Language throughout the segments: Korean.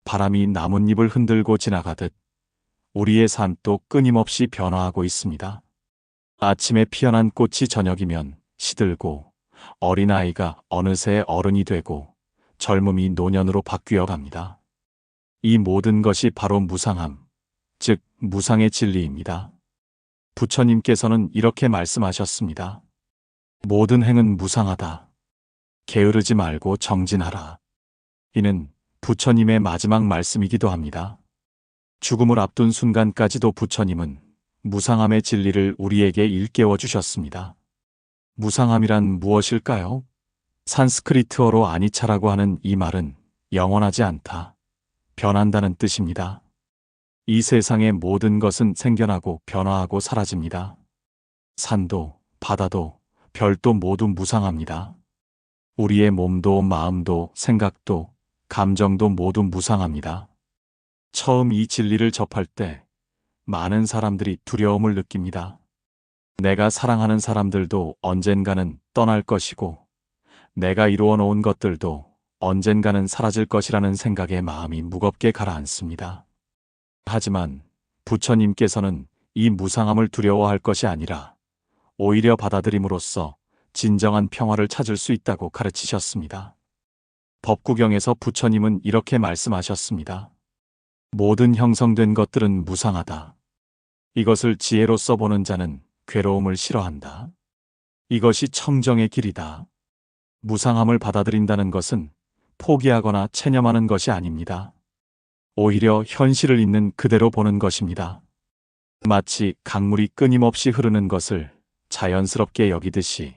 바람이 나뭇잎을 흔들고 지나가듯 우리의 삶도 끊임없이 변화하고 있습니다. 아침에 피어난 꽃이 저녁이면 시들고, 어린아이가 어느새 어른이 되고 젊음이 노년으로 바뀌어 갑니다. 이 모든 것이 바로 무상함, 즉 무상의 진리입니다. 부처님께서는 이렇게 말씀하셨습니다. 모든 행은 무상하다. 게으르지 말고 정진하라. 이는 부처님의 마지막 말씀이기도 합니다. 죽음을 앞둔 순간까지도 부처님은 무상함의 진리를 우리에게 일깨워 주셨습니다. 무상함이란 무엇일까요? 산스크리트어로 아니차라고 하는 이 말은 영원하지 않다, 변한다는 뜻입니다. 이 세상의 모든 것은 생겨나고 변화하고 사라집니다. 산도, 바다도, 별도 모두 무상합니다. 우리의 몸도 마음도 생각도 감정도 모두 무상합니다. 처음 이 진리를 접할 때 많은 사람들이 두려움을 느낍니다. 내가 사랑하는 사람들도 언젠가는 떠날 것이고 내가 이루어 놓은 것들도 언젠가는 사라질 것이라는 생각에 마음이 무겁게 가라앉습니다. 하지만 부처님께서는 이 무상함을 두려워할 것이 아니라 오히려 받아들임으로써 진정한 평화를 찾을 수 있다고 가르치셨습니다. 법구경에서 부처님은 이렇게 말씀하셨습니다. 모든 형성된 것들은 무상하다. 이것을 지혜로써 보는 자는 괴로움을 싫어한다. 이것이 청정의 길이다. 무상함을 받아들인다는 것은 포기하거나 체념하는 것이 아닙니다. 오히려 현실을 있는 그대로 보는 것입니다. 마치 강물이 끊임없이 흐르는 것을 자연스럽게 여기듯이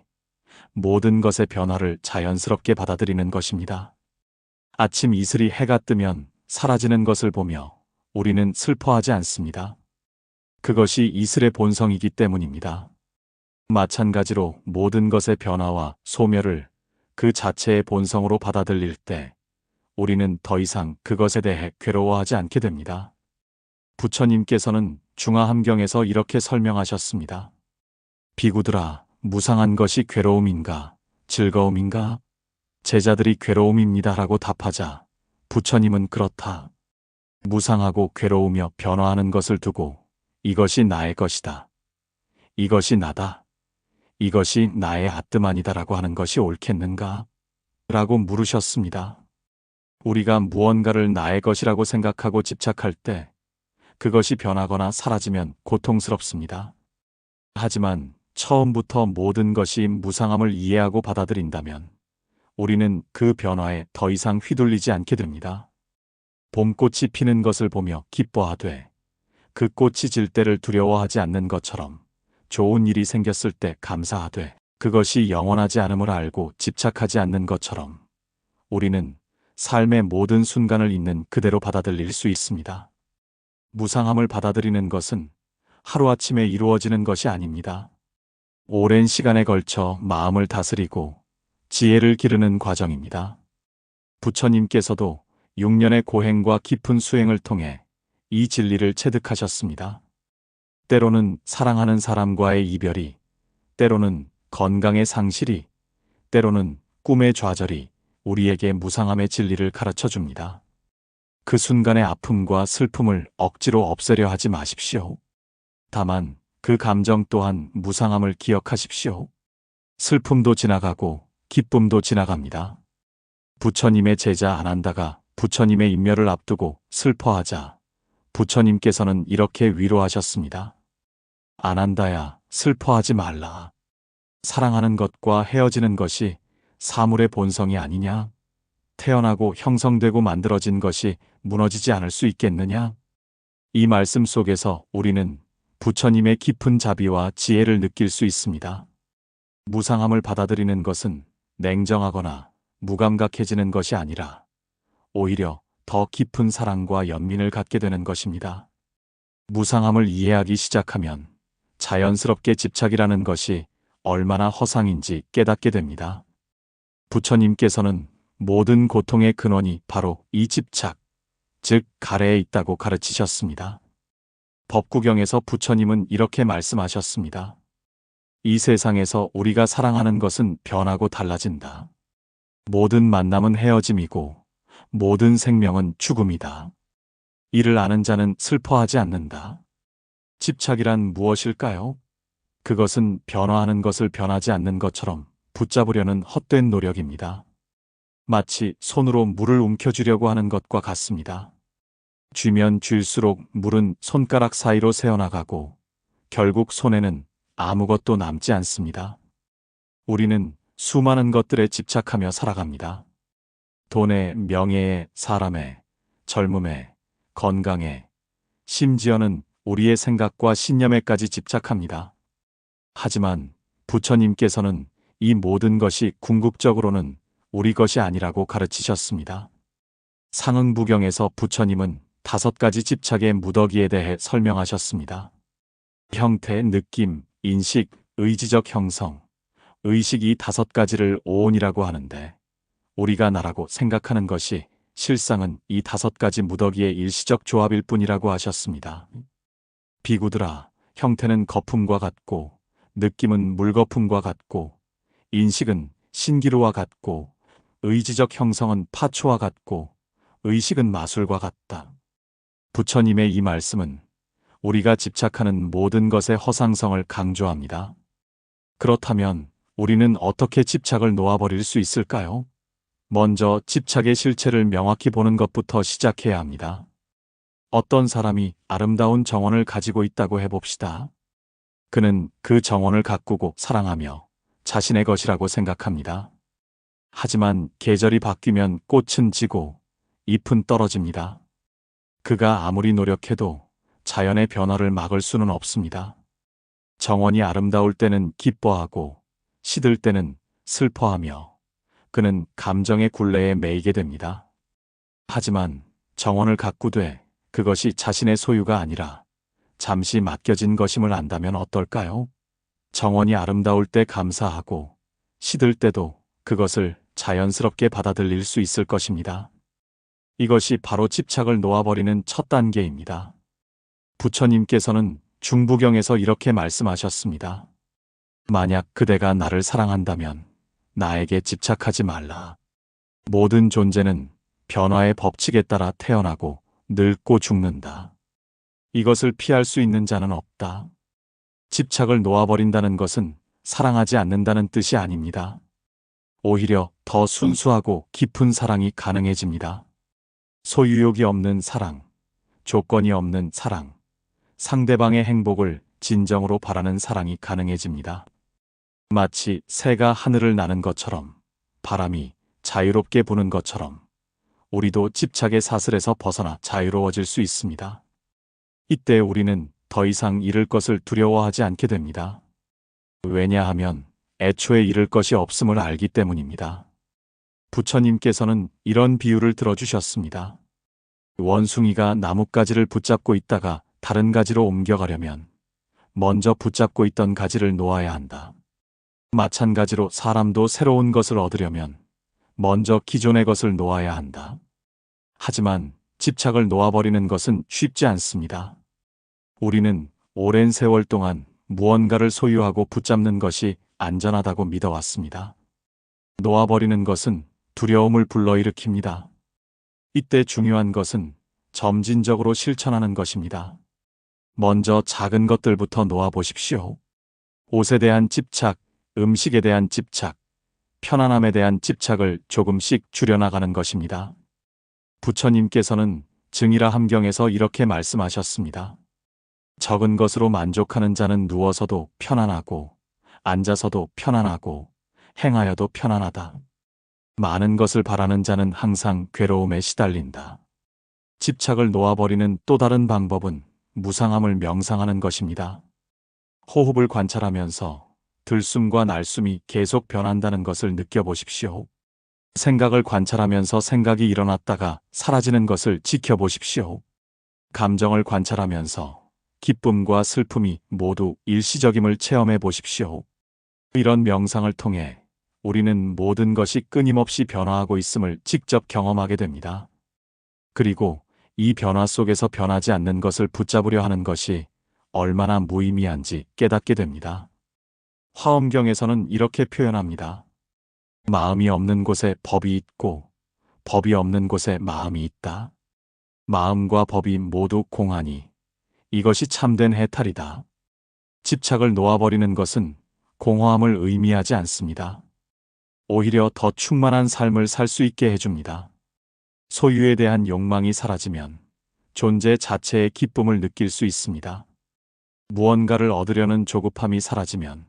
모든 것의 변화를 자연스럽게 받아들이는 것입니다. 아침 이슬이 해가 뜨면 사라지는 것을 보며 우리는 슬퍼하지 않습니다. 그것이 이슬의 본성이기 때문입니다. 마찬가지로 모든 것의 변화와 소멸을 그 자체의 본성으로 받아들일 때 우리는 더 이상 그것에 대해 괴로워하지 않게 됩니다. 부처님께서는 중화함경에서 이렇게 설명하셨습니다. 비구들아, 무상한 것이 괴로움인가, 즐거움인가? 제자들이 괴로움입니다 라고 답하자 부처님은 그렇다. 무상하고 괴로우며 변화하는 것을 두고 이것이 나의 것이다. 이것이 나다. 이것이 나의 아뜨만이다 라고 하는 것이 옳겠는가? 라고 물으셨습니다. 우리가 무언가를 나의 것이라고 생각하고 집착할 때 그것이 변하거나 사라지면 고통스럽습니다. 하지만 처음부터 모든 것이 무상함을 이해하고 받아들인다면 우리는 그 변화에 더 이상 휘둘리지 않게 됩니다. 봄꽃이 피는 것을 보며 기뻐하되 그 꽃이 질 때를 두려워하지 않는 것처럼 좋은 일이 생겼을 때 감사하되 그것이 영원하지 않음을 알고 집착하지 않는 것처럼 우리는 삶의 모든 순간을 있는 그대로 받아들일 수 있습니다. 무상함을 받아들이는 것은 하루아침에 이루어지는 것이 아닙니다. 오랜 시간에 걸쳐 마음을 다스리고 지혜를 기르는 과정입니다. 부처님께서도 6년의 고행과 깊은 수행을 통해 이 진리를 체득하셨습니다. 때로는 사랑하는 사람과의 이별이, 때로는 건강의 상실이, 때로는 꿈의 좌절이 우리에게 무상함의 진리를 가르쳐 줍니다. 그 순간의 아픔과 슬픔을 억지로 없애려 하지 마십시오. 다만 그 감정 또한 무상함을 기억하십시오. 슬픔도 지나가고 기쁨도 지나갑니다. 부처님의 제자 아난다가 부처님의 인멸을 앞두고 슬퍼하자 부처님께서는 이렇게 위로하셨습니다. 아난다야, 슬퍼하지 말라. 사랑하는 것과 헤어지는 것이 사물의 본성이 아니냐? 태어나고 형성되고 만들어진 것이 무너지지 않을 수 있겠느냐? 이 말씀 속에서 우리는 부처님의 깊은 자비와 지혜를 느낄 수 있습니다. 무상함을 받아들이는 것은 냉정하거나 무감각해지는 것이 아니라 오히려 더 깊은 사랑과 연민을 갖게 되는 것입니다. 무상함을 이해하기 시작하면 자연스럽게 집착이라는 것이 얼마나 허상인지 깨닫게 됩니다. 부처님께서는 모든 고통의 근원이 바로 이 집착, 즉 가래에 있다고 가르치셨습니다. 법구경에서 부처님은 이렇게 말씀하셨습니다. 이 세상에서 우리가 사랑하는 것은 변하고 달라진다. 모든 만남은 헤어짐이고 모든 생명은 죽음이다. 이를 아는 자는 슬퍼하지 않는다. 집착이란 무엇일까요? 그것은 변화하는 것을 변하지 않는 것처럼 붙잡으려는 헛된 노력입니다. 마치 손으로 물을 움켜쥐려고 하는 것과 같습니다. 쥐면 쥘수록 물은 손가락 사이로 새어나가고 결국 손에는 아무것도 남지 않습니다. 우리는 수많은 것들에 집착하며 살아갑니다. 돈에, 명예에, 사람에, 젊음에, 건강에, 심지어는 우리의 생각과 신념에까지 집착합니다. 하지만 부처님께서는 이 모든 것이 궁극적으로는 우리 것이 아니라고 가르치셨습니다. 상응부경에서 부처님은 5가지 집착의 무더기에 대해 설명하셨습니다. 형태, 느낌, 인식, 의지적 형성, 의식 이 5가지를 오온이라고 하는데 우리가 나라고 생각하는 것이 실상은 이 5가지 무더기의 일시적 조합일 뿐이라고 하셨습니다. 비구들아, 형태는 거품과 같고 느낌은 물거품과 같고 인식은 신기루와 같고 의지적 형성은 파초와 같고 의식은 마술과 같다. 부처님의 이 말씀은 우리가 집착하는 모든 것의 허상성을 강조합니다. 그렇다면 우리는 어떻게 집착을 놓아버릴 수 있을까요? 먼저 집착의 실체를 명확히 보는 것부터 시작해야 합니다. 어떤 사람이 아름다운 정원을 가지고 있다고 해봅시다. 그는 그 정원을 가꾸고 사랑하며 자신의 것이라고 생각합니다. 하지만 계절이 바뀌면 꽃은 지고 잎은 떨어집니다. 그가 아무리 노력해도 자연의 변화를 막을 수는 없습니다. 정원이 아름다울 때는 기뻐하고 시들 때는 슬퍼하며 그는 감정의 굴레에 매이게 됩니다. 하지만 정원을 가꾸되 그것이 자신의 소유가 아니라 잠시 맡겨진 것임을 안다면 어떨까요? 정원이 아름다울 때 감사하고 시들 때도 그것을 자연스럽게 받아들일 수 있을 것입니다. 이것이 바로 집착을 놓아버리는 첫 단계입니다. 부처님께서는 중부경에서 이렇게 말씀하셨습니다. 만약 그대가 나를 사랑한다면 나에게 집착하지 말라. 모든 존재는 변화의 법칙에 따라 태어나고 늙고 죽는다. 이것을 피할 수 있는 자는 없다. 집착을 놓아버린다는 것은 사랑하지 않는다는 뜻이 아닙니다. 오히려 더 순수하고 깊은 사랑이 가능해집니다. 소유욕이 없는 사랑, 조건이 없는 사랑, 상대방의 행복을 진정으로 바라는 사랑이 가능해집니다. 마치 새가 하늘을 나는 것처럼, 바람이 자유롭게 부는 것처럼 우리도 집착의 사슬에서 벗어나 자유로워질 수 있습니다. 이때 우리는 더 이상 잃을 것을 두려워하지 않게 됩니다. 왜냐하면 애초에 잃을 것이 없음을 알기 때문입니다. 부처님께서는 이런 비유를 들어주셨습니다. 원숭이가 나뭇가지를 붙잡고 있다가 다른 가지로 옮겨가려면 먼저 붙잡고 있던 가지를 놓아야 한다. 마찬가지로 사람도 새로운 것을 얻으려면 먼저 기존의 것을 놓아야 한다. 하지만 집착을 놓아버리는 것은 쉽지 않습니다. 우리는 오랜 세월 동안 무언가를 소유하고 붙잡는 것이 안전하다고 믿어왔습니다. 놓아버리는 것은 두려움을 불러일으킵니다. 이때 중요한 것은 점진적으로 실천하는 것입니다. 먼저 작은 것들부터 놓아보십시오. 옷에 대한 집착, 음식에 대한 집착, 편안함에 대한 집착을 조금씩 줄여나가는 것입니다. 부처님께서는 증이라 함경에서 이렇게 말씀하셨습니다. 적은 것으로 만족하는 자는 누워서도 편안하고 앉아서도 편안하고 행하여도 편안하다. 많은 것을 바라는 자는 항상 괴로움에 시달린다. 집착을 놓아버리는 또 다른 방법은 무상함을 명상하는 것입니다. 호흡을 관찰하면서 들숨과 날숨이 계속 변한다는 것을 느껴보십시오. 생각을 관찰하면서 생각이 일어났다가 사라지는 것을 지켜보십시오. 감정을 관찰하면서 기쁨과 슬픔이 모두 일시적임을 체험해 보십시오. 이런 명상을 통해 우리는 모든 것이 끊임없이 변화하고 있음을 직접 경험하게 됩니다. 그리고 이 변화 속에서 변하지 않는 것을 붙잡으려 하는 것이 얼마나 무의미한지 깨닫게 됩니다. 화엄경에서는 이렇게 표현합니다. 마음이 없는 곳에 법이 있고 법이 없는 곳에 마음이 있다. 마음과 법이 모두 공하니 이것이 참된 해탈이다. 집착을 놓아버리는 것은 공허함을 의미하지 않습니다. 오히려 더 충만한 삶을 살 수 있게 해줍니다. 소유에 대한 욕망이 사라지면 존재 자체의 기쁨을 느낄 수 있습니다. 무언가를 얻으려는 조급함이 사라지면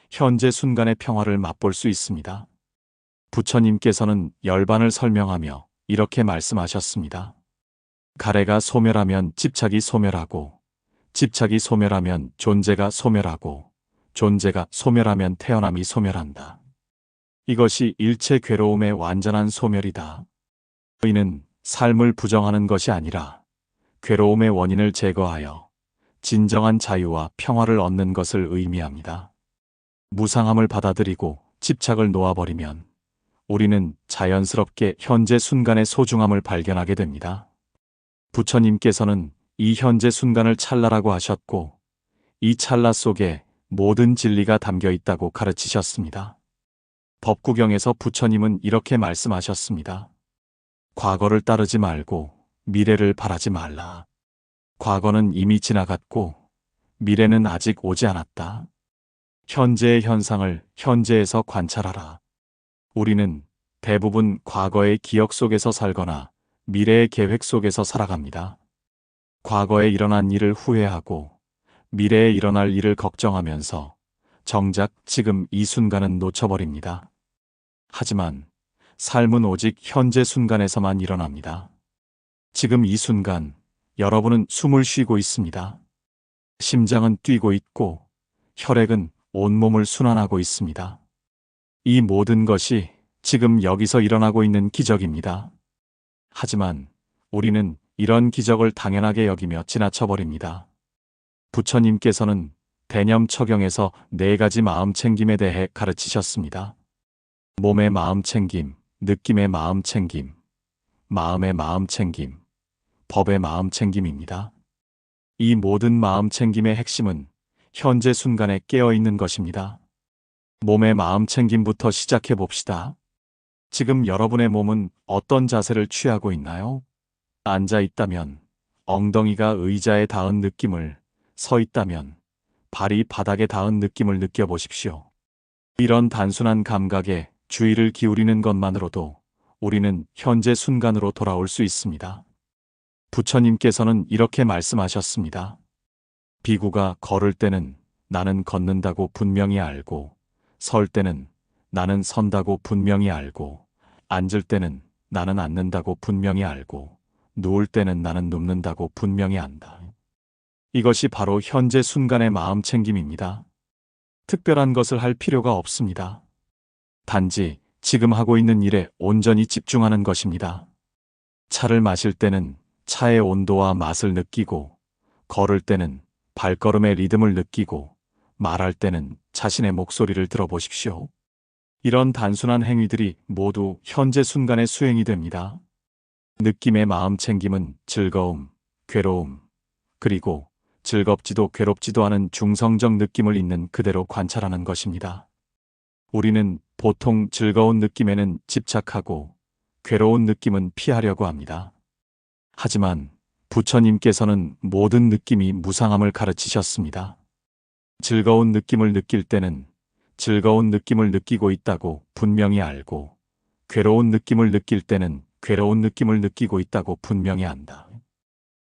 현재 순간의 평화를 맛볼 수 있습니다. 부처님께서는 열반을 설명하며 이렇게 말씀하셨습니다. 가래가 소멸하면 집착이 소멸하고, 집착이 소멸하면 존재가 소멸하고, 존재가 소멸하면 태어남이 소멸한다. 이것이 일체 괴로움의 완전한 소멸이다. 이는 삶을 부정하는 것이 아니라 괴로움의 원인을 제거하여 진정한 자유와 평화를 얻는 것을 의미합니다. 무상함을 받아들이고 집착을 놓아버리면 우리는 자연스럽게 현재 순간의 소중함을 발견하게 됩니다. 부처님께서는 이 현재 순간을 찰나라고 하셨고, 이 찰나 속에 모든 진리가 담겨 있다고 가르치셨습니다. 법구경에서 부처님은 이렇게 말씀하셨습니다. 과거를 따르지 말고 미래를 바라지 말라. 과거는 이미 지나갔고 미래는 아직 오지 않았다. 현재의 현상을 현재에서 관찰하라. 우리는 대부분 과거의 기억 속에서 살거나 미래의 계획 속에서 살아갑니다. 과거에 일어난 일을 후회하고 미래에 일어날 일을 걱정하면서 정작 지금 이 순간은 놓쳐버립니다. 하지만 삶은 오직 현재 순간에서만 일어납니다. 지금 이 순간 여러분은 숨을 쉬고 있습니다. 심장은 뛰고 있고 혈액은 온몸을 순환하고 있습니다. 이 모든 것이 지금 여기서 일어나고 있는 기적입니다. 하지만 우리는 이런 기적을 당연하게 여기며 지나쳐버립니다. 부처님께서는 대념처경에서 4가지 마음챙김에 대해 가르치셨습니다. 몸의 마음챙김, 느낌의 마음챙김, 마음의 마음챙김, 법의 마음챙김입니다. 이 모든 마음챙김의 핵심은 현재 순간에 깨어있는 것입니다. 몸의 마음챙김부터 시작해 봅시다. 지금 여러분의 몸은 어떤 자세를 취하고 있나요? 앉아 있다면 엉덩이가 의자에 닿은 느낌을, 서 있다면 발이 바닥에 닿은 느낌을 느껴보십시오. 이런 단순한 감각에 주의를 기울이는 것만으로도 우리는 현재 순간으로 돌아올 수 있습니다. 부처님께서는 이렇게 말씀하셨습니다. 비구가 걸을 때는 나는 걷는다고 분명히 알고, 설 때는 나는 선다고 분명히 알고, 앉을 때는 나는 앉는다고 분명히 알고, 누울 때는 나는 눕는다고 분명히 안다. 이것이 바로 현재 순간의 마음챙김입니다. 특별한 것을 할 필요가 없습니다. 단지 지금 하고 있는 일에 온전히 집중하는 것입니다. 차를 마실 때는 차의 온도와 맛을 느끼고, 걸을 때는 발걸음의 리듬을 느끼고, 말할 때는 자신의 목소리를 들어보십시오. 이런 단순한 행위들이 모두 현재 순간의 수행이 됩니다. 느낌의 마음챙김은 즐거움, 괴로움, 그리고 즐겁지도 괴롭지도 않은 중성적 느낌을 있는 그대로 관찰하는 것입니다. 우리는 보통 즐거운 느낌에는 집착하고 괴로운 느낌은 피하려고 합니다. 하지만 부처님께서는 모든 느낌이 무상함을 가르치셨습니다. 즐거운 느낌을 느낄 때는 즐거운 느낌을 느끼고 있다고 분명히 알고, 괴로운 느낌을 느낄 때는 괴로운 느낌을 느끼고 있다고 분명히 안다.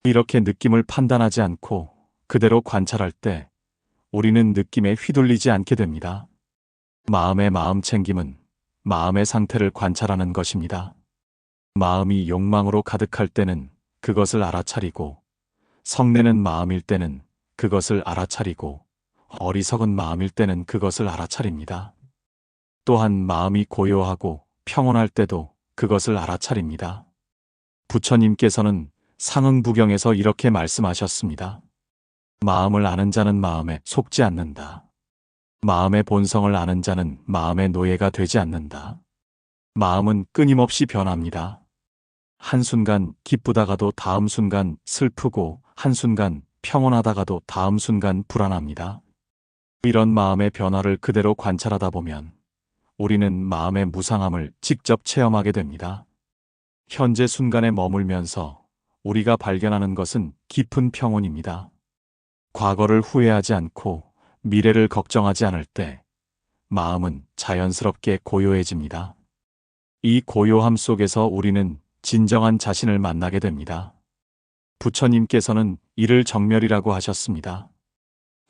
이렇게 느낌을 판단하지 않고 그대로 관찰할 때 우리는 느낌에 휘둘리지 않게 됩니다. 마음의 마음챙김은 마음의 상태를 관찰하는 것입니다. 마음이 욕망으로 가득할 때는 그것을 알아차리고, 성내는 마음일 때는 그것을 알아차리고, 어리석은 마음일 때는 그것을 알아차립니다. 또한 마음이 고요하고 평온할 때도 그것을 알아차립니다. 부처님께서는 상응부경에서 이렇게 말씀하셨습니다. 마음을 아는 자는 마음에 속지 않는다. 마음의 본성을 아는 자는 마음의 노예가 되지 않는다. 마음은 끊임없이 변합니다. 한순간 기쁘다가도 다음 순간 슬프고, 한순간 평온하다가도 다음 순간 불안합니다. 이런 마음의 변화를 그대로 관찰하다 보면 우리는 마음의 무상함을 직접 체험하게 됩니다. 현재 순간에 머물면서 우리가 발견하는 것은 깊은 평온입니다. 과거를 후회하지 않고 미래를 걱정하지 않을 때 마음은 자연스럽게 고요해집니다. 이 고요함 속에서 우리는 진정한 자신을 만나게 됩니다. 부처님께서는 이를 정멸이라고 하셨습니다.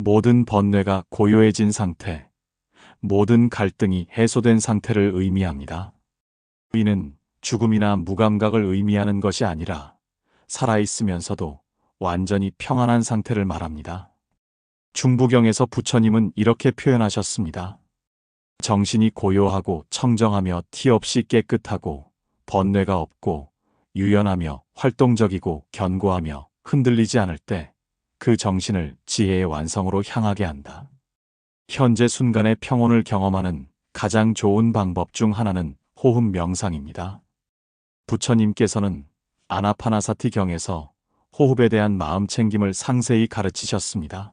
모든 번뇌가 고요해진 상태, 모든 갈등이 해소된 상태를 의미합니다. 이는 죽음이나 무감각을 의미하는 것이 아니라 살아있으면서도 완전히 평안한 상태를 말합니다. 중부경에서 부처님은 이렇게 표현하셨습니다. 정신이 고요하고 청정하며 티 없이 깨끗하고 번뇌가 없고 유연하며 활동적이고 견고하며 흔들리지 않을 때 그 정신을 지혜의 완성으로 향하게 한다. 현재 순간의 평온을 경험하는 가장 좋은 방법 중 하나는 호흡 명상입니다. 부처님께서는 아나파나사티경에서 호흡에 대한 마음 챙김을 상세히 가르치셨습니다.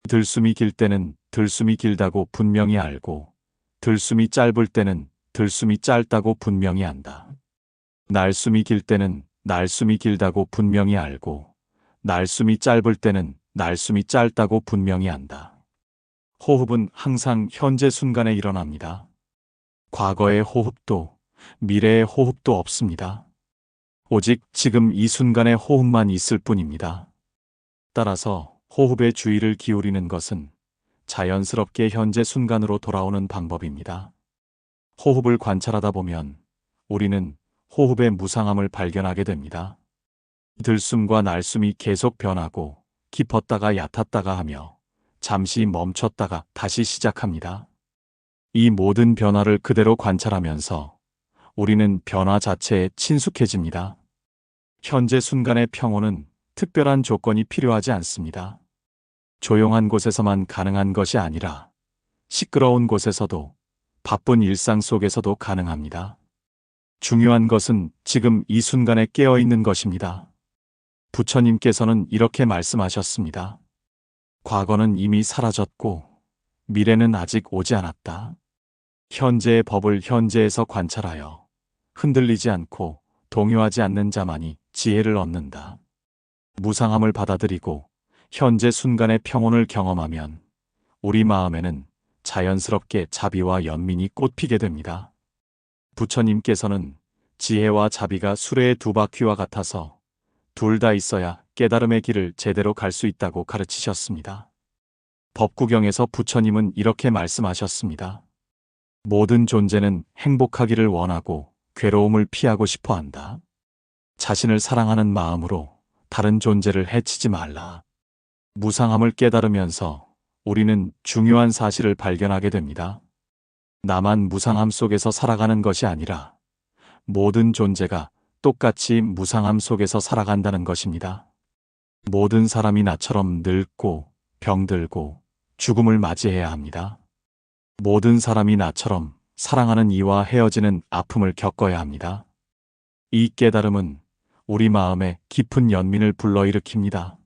들숨이 길 때는 들숨이 길다고 분명히 알고 들숨이 짧을 때는 들숨이 짧다고 분명히 안다. 날숨이 길 때는 날숨이 길다고 분명히 알고 날숨이 짧을 때는 날숨이 짧다고 분명히 안다. 호흡은 항상 현재 순간에 일어납니다. 과거의 호흡도 미래의 호흡도 없습니다. 오직 지금 이 순간의 호흡만 있을 뿐입니다. 따라서 호흡에 주의를 기울이는 것은 자연스럽게 현재 순간으로 돌아오는 방법입니다. 호흡을 관찰하다 보면 우리는 호흡의 무상함을 발견하게 됩니다. 들숨과 날숨이 계속 변하고 깊었다가 얕았다가 하며 잠시 멈췄다가 다시 시작합니다. 이 모든 변화를 그대로 관찰하면서 우리는 변화 자체에 친숙해집니다. 현재 순간의 평온은 특별한 조건이 필요하지 않습니다. 조용한 곳에서만 가능한 것이 아니라 시끄러운 곳에서도 바쁜 일상 속에서도 가능합니다. 중요한 것은 지금 이 순간에 깨어 있는 것입니다. 부처님께서는 이렇게 말씀하셨습니다. 과거는 이미 사라졌고 미래는 아직 오지 않았다. 현재의 법을 현재에서 관찰하여 흔들리지 않고 동요하지 않는 자만이 지혜를 얻는다. 무상함을 받아들이고 현재 순간의 평온을 경험하면 우리 마음에는 자연스럽게 자비와 연민이 꽃피게 됩니다. 부처님께서는 지혜와 자비가 수레의 두 바퀴와 같아서 둘 다 있어야 깨달음의 길을 제대로 갈 수 있다고 가르치셨습니다. 법구경에서 부처님은 이렇게 말씀하셨습니다. 모든 존재는 행복하기를 원하고 괴로움을 피하고 싶어 한다. 자신을 사랑하는 마음으로 다른 존재를 해치지 말라. 무상함을 깨달으면서 우리는 중요한 사실을 발견하게 됩니다. 나만 무상함 속에서 살아가는 것이 아니라 모든 존재가 똑같이 무상함 속에서 살아간다는 것입니다. 모든 사람이 나처럼 늙고 병들고 죽음을 맞이해야 합니다. 모든 사람이 나처럼 사랑하는 이와 헤어지는 아픔을 겪어야 합니다. 이 깨달음은 우리 마음에 깊은 연민을 불러일으킵니다.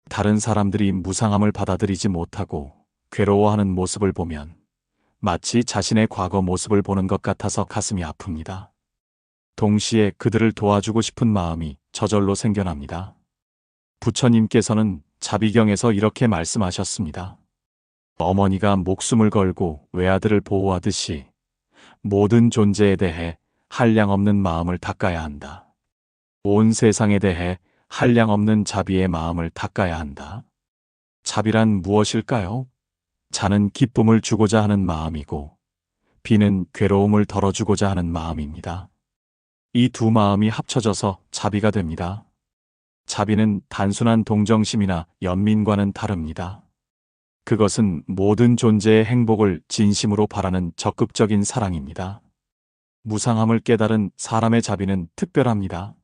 다른 사람들이 무상함을 받아들이지 못하고 괴로워하는 모습을 보면 마치 자신의 과거 모습을 보는 것 같아서 가슴이 아픕니다. 동시에 그들을 도와주고 싶은 마음이 저절로 생겨납니다. 부처님께서는 자비경에서 이렇게 말씀하셨습니다. 어머니가 목숨을 걸고 외아들을 보호하듯이 모든 존재에 대해 한량없는 마음을 닦아야 한다. 온 세상에 대해 한량없는 자비의 마음을 닦아야 한다. 자비란 무엇일까요? 자는 기쁨을 주고자 하는 마음이고 비는 괴로움을 덜어주고자 하는 마음입니다. 이 두 마음이 합쳐져서 자비가 됩니다. 자비는 단순한 동정심이나 연민과는 다릅니다. 그것은 모든 존재의 행복을 진심으로 바라는 적극적인 사랑입니다. 무상함을 깨달은 사람의 자비는 특별합니다.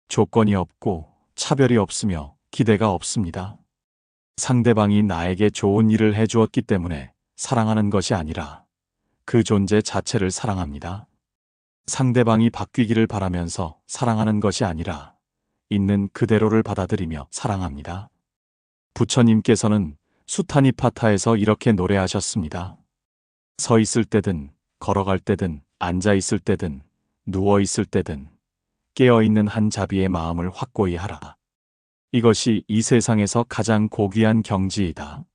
조건이 없고 차별이 없으며 기대가 없습니다. 상대방이 나에게 좋은 일을 해주었기 때문에 사랑하는 것이 아니라 그 존재 자체를 사랑합니다. 상대방이 바뀌기를 바라면서 사랑하는 것이 아니라 있는 그대로를 받아들이며 사랑합니다. 부처님께서는 수타니파타에서 이렇게 노래하셨습니다. 서 있을 때든 걸어갈 때든 앉아 있을 때든 누워 있을 때든 깨어있는 한 자비의 마음을 확고히 하라. 이것이 이 세상에서 가장 고귀한 경지이다.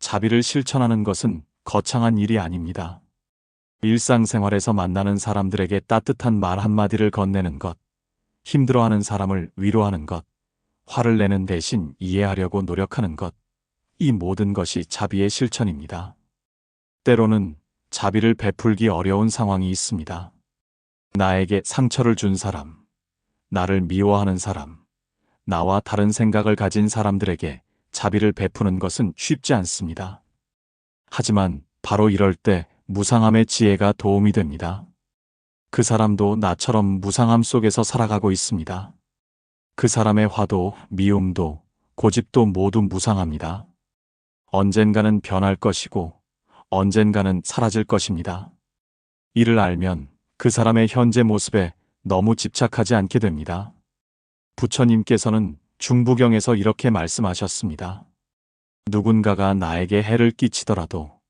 자비를 실천하는 것은 거창한 일이 아닙니다. 일상생활에서 만나는 사람들에게 따뜻한 말 한마디를 건네는 것, 힘들어하는 사람을 위로하는 것, 화를 내는 대신 이해하려고 노력하는 것, 이 모든 것이 자비의 실천입니다. 때로는 자비를 베풀기 어려운 상황이 있습니다. 나에게 상처를 준 사람, 나를 미워하는 사람, 나와 다른 생각을 가진 사람들에게 자비를 베푸는 것은 쉽지 않습니다. 하지만 바로 이럴 때 무상함의 지혜가 도움이 됩니다. 그 사람도 나처럼 무상함 속에서 살아가고 있습니다. 그 사람의 화도, 미움도, 고집도 모두 무상합니다. 언젠가는 변할 것이고, 언젠가는 사라질 것입니다. 이를 알면 그 사람의 현재 모습에 너무 집착하지 않게 됩니다. 부처님께서는 중부경에서 이렇게 말씀하셨습니다. 누군가가 나에게 해를 끼치더라도